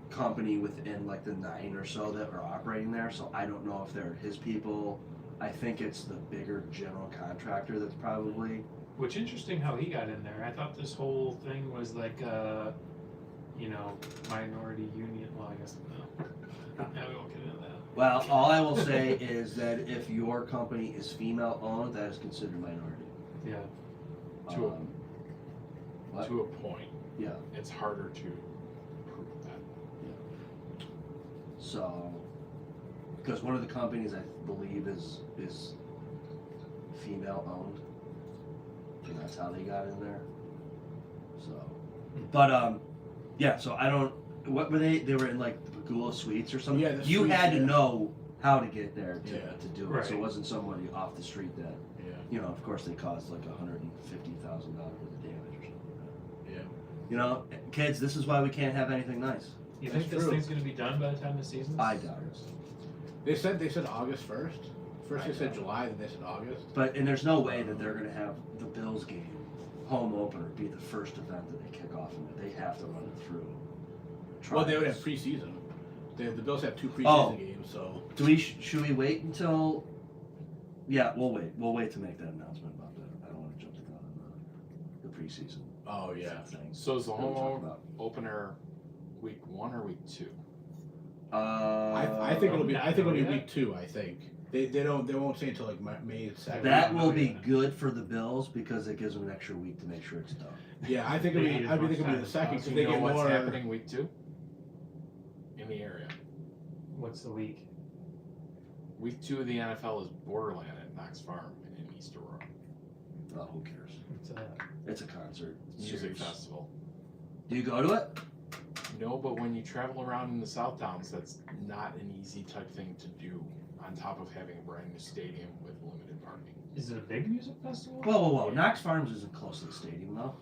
company within like the 9 or so that are operating there. So I don't know if they're his people. I think it's the bigger general contractor that's probably. Which interesting how he got in there. I thought this whole thing was like minority union. Well, I guess no. Yeah, we won't get into that. Well, all I will say is that if your company is female owned, that is considered minority. Yeah. To a- what? To a point. Yeah. It's harder to prove that. So, because one of the companies I believe is female owned, and that's how they got in there. So, but yeah. So I don't. What were they? They were in like the Pagula Suites or something. Yeah, the you suites, had to yeah. know how to get there to do it. Right. So it wasn't somebody off the street that, Yeah. of course they caused like $150,000 worth of damage or something like that. Yeah. Kids, this is why we can't have anything nice. You That's think this true. thing's gonna be done by the time the season's? I doubt it. They said August 1st. First they said July, then they said August. And there's no way that they're going to have the Bills game, home opener, be the first event that they kick off, and they have to run it through. Well, they would have trials. preseason. The Bills have 2 preseason Oh. games, so. Do we? Should we wait until? Yeah, we'll wait. We'll wait to make that announcement about that. I don't want to jump the gun on the preseason. Oh yeah. Thing. So is the that we're talking home about. opener week 1 or week 2? I think it'll be. not I think it'll be know yet. week 2. I think they won't say until like May 2nd. That will Oh, be yeah. good for the Bills because it gives them an extra week to make sure it's done. Yeah, I think it'll They be. need as I think much it'll be time the as second possible. because they You know get what's more. happening week 2? In the area. What's the week? Week 2 of the NFL is Borderland at Knox Farm in East Aurora. Oh, who cares? What's that? It's a concert. Music series. festival. Do you go to it? No, but when you travel around in the South Downs, that's not an easy type thing to do. On top of having a brand new stadium with limited parking, Is it a big music festival? Whoa! Knox Farms isn't close to the stadium though.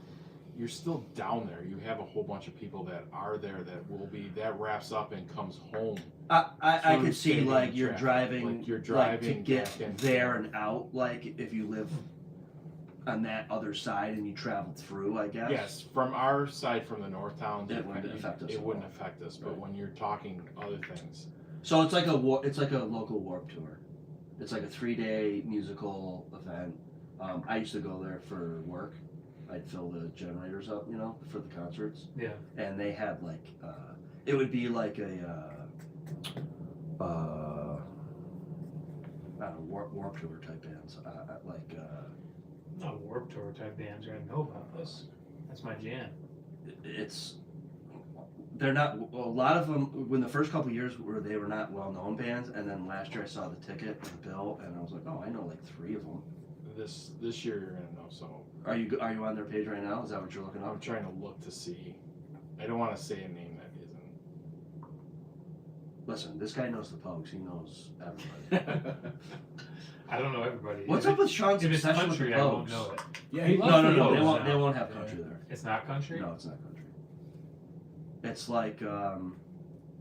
you're still down there. You have a whole bunch of people that are there that will be. That wraps up and comes home. I Through could see stadium like you're traffic. driving, Like, you're to driving get back and there forth. and out. Like if you live on that other side and you travel through, I guess. Yes, from our side, from the North Towns, It wouldn't affect us It at wouldn't all. affect us. But Right. when you're talking other things, So it's like a local Warp Tour. It's like a 3-day musical event. I used to go there for work. I'd fill the generators up, for the concerts. Yeah. And they had like, it would be like a, I don't know, Warp Tour type bands, Not Warped Tour type bands, right? I know about this. That's my jam. They're not, a lot of them, when the first couple years they were not well-known bands, and then last year I saw the ticket and the bill, and I was like, oh, I know like 3 of them. This year you're gonna know some. Are you on their page right now? Is that what you're looking I'm up? trying to look to see. I don't want to say a name that isn't. Listen, this guy knows the Pogues. He knows everybody. I don't know everybody. What's up with Sean's If it's obsession with the country, I won't Pogues? know it. Yeah, he loves No, the they Pogues won't. now. They won't have country there. It's not country? No, it's not country. It's like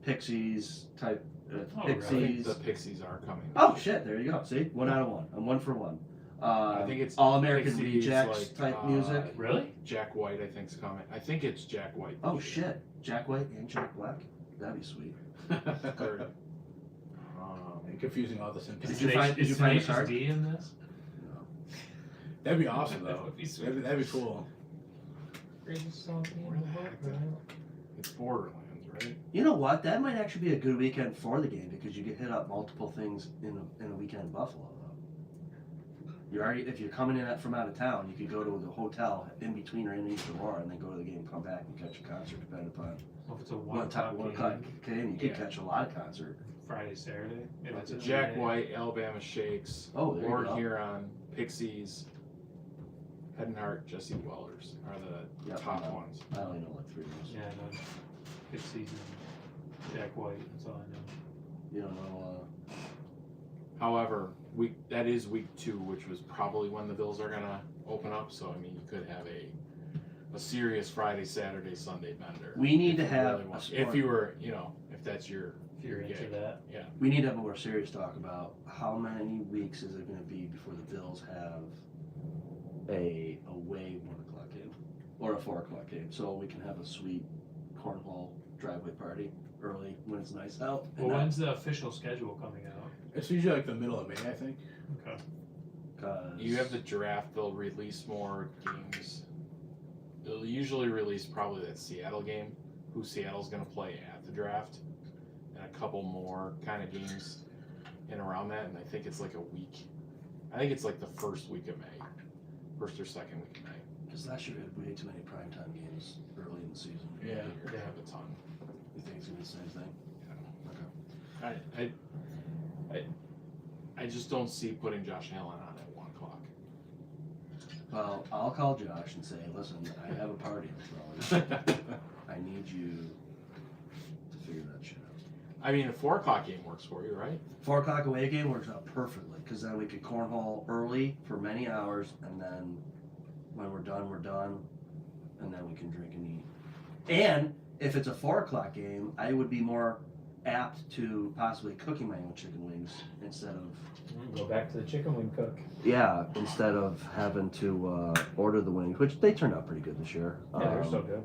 Pixies type. Oh, I think Pixies. the Pixies are coming. Oh shit! There you go. See, 1 out of 1. I'm 1 for 1. I think it's All American Pixies, Rejects like, type music. Really? Jack White, I think, is coming. I think it's Jack White. Oh shit! Jack White and Jack Black. That'd be sweet. Or, And confusing all the symptoms. Did you find a Tenacious card? D in this? No. That'd be awesome That though. would be sweet. That'd be cool. Greatest song in Where the the book, heck is right? it's Borderlands, right? You know what? That might actually be a good weekend for the game because you get hit up multiple things in a weekend in Buffalo. Though if you're coming in from out of town, you could go to the hotel in between or in East Aurora and then go to the game, come back and catch a concert depending upon Well, if it's a what time game. You could Yeah. catch a lot of concert. Friday, Saturday. If It's a Jack day. White, Alabama Shakes, Oh, there you Lord go. Huron, Pixies, Head and Heart, Jesse Dwellers are the Yep, top I know. ones. I only know like 3 of those. Yeah, no. Good season. Jack White, that's all I know. You don't know. However, that is week 2, which was probably when the Bills are gonna open up. So I mean, you could have a serious Friday, Saturday, Sunday bender. We need if to you have really a want- sport. if you were, if that's your If you're into gig. that. We need to have a more serious talk about how many weeks is it going to be before the Bills have a away 1 o'clock game or a 4 o'clock game, so we can have a sweet cornhole driveway party early when it's nice out. Well, when's the official schedule coming out? It's usually like the middle of May, I think. Okay. You have the draft, they'll release more games. They'll usually release probably that Seattle game, who Seattle's going to play at the draft, and a couple more kind of games in around that, and I think it's like a week. I think it's like the first week of May, first or second week of May. Because last year we had way too many primetime games early in the season. You're going to have a ton. You think it's going to be the same thing? Okay. I just don't see putting Josh Allen on at 1 o'clock. Well, I'll call Josh and say, listen, I have a party I'm throwing. I need you to figure that shit out. I mean, a 4 o'clock game works for you, right? 4 o'clock away game works out perfectly because then we could cornhole early for many hours, and then when we're done, and then we can drink and eat. And if it's a 4 o'clock game, I would be more apt to possibly cooking my own chicken wings instead of Go back to the chicken wing cook. instead of having to order the wings, which they turned out pretty good this year. Yeah, they're so good.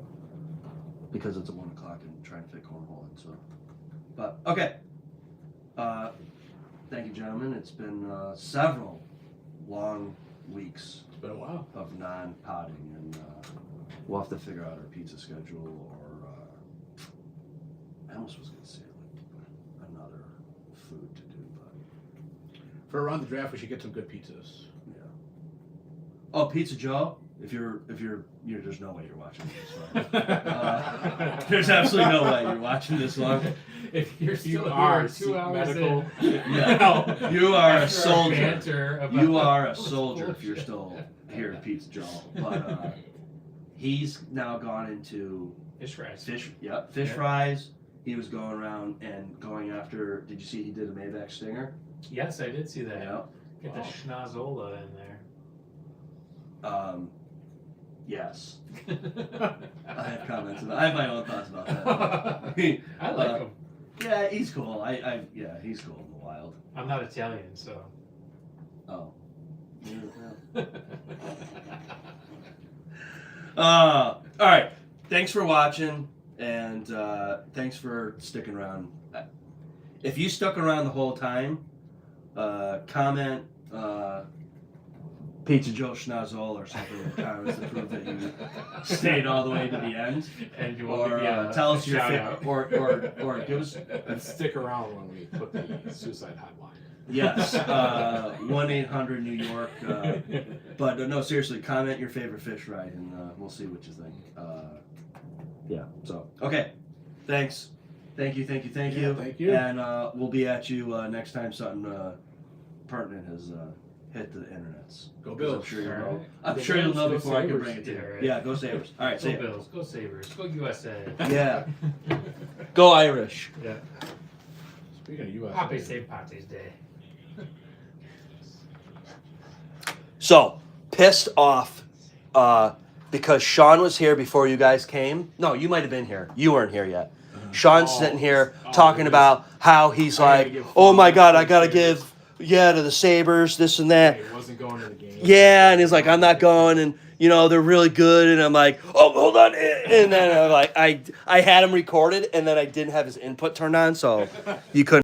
Because it's at 1 o'clock and trying to fit cornhole in. So, but okay. Thank you, gentlemen. It's been several long weeks It's been a while. of non-potting, and we'll have to figure out our pizza schedule, or I almost was going to say like another food to do, but For around the draft, we should get some good pizzas. yeah. Oh, Pizza Joe. If you're, there's no way you're watching this long. There's absolutely no way you're watching this long. If you're still are here 2 hours medical. in, Yeah. You are a after our soldier. banter about You are a this soldier if you're bullshit. still here at Pizza Joe. But he's now gone into Fish fries. fish Yeah. fries. He was going around and going after. Did you see he did a Maybach Stinger? Yes, I did see that. Yeah. Get the schnozola in there. Yes. I have comments. I have my own thoughts about that. I like him. Yeah, he's cool. Yeah, he's cool in the wild. I'm not Italian, so. Oh. Yeah. All right. Thanks for watching, and thanks for sticking around. If you stuck around the whole time, comment Pizza Joe Schnozzle or something in the comments to prove that you stayed all the way to the end. And you Or want to tell us your shout favorite, out. or give us. And stick around when we put the suicide hotline. Yes, 1-800 New York. But no, seriously, comment your favorite fish ride, and we'll see what you think. Yeah. So okay, thanks. Thank you. Thank you. And we'll be at you next time something pertinent has hit the internets. Go Bills. I'm sure you'll know. Alright. I'm Go sure you'll Bills, know go before I can Sabres. bring it to you. Yeah, right. Yeah, go Sabres. All right, Go see ya. Bills, go Sabres, go USA. Yeah, go Irish. Yeah. Speaking of US, Happy St. Patrick's Day. So pissed off because Sean was here before you guys came. No, you might have been here. You weren't here yet. Sean's sitting here talking about how he's I gotta like, give oh my flowers God, to I the gotta Sabres." give to the Sabres, this and that. He wasn't going to the game. Yeah, and he's like, I'm not going, and they're really good, and I'm like, oh, hold on, and then I'm like, I had him recorded, and then I didn't have his input turned on, so you couldn't.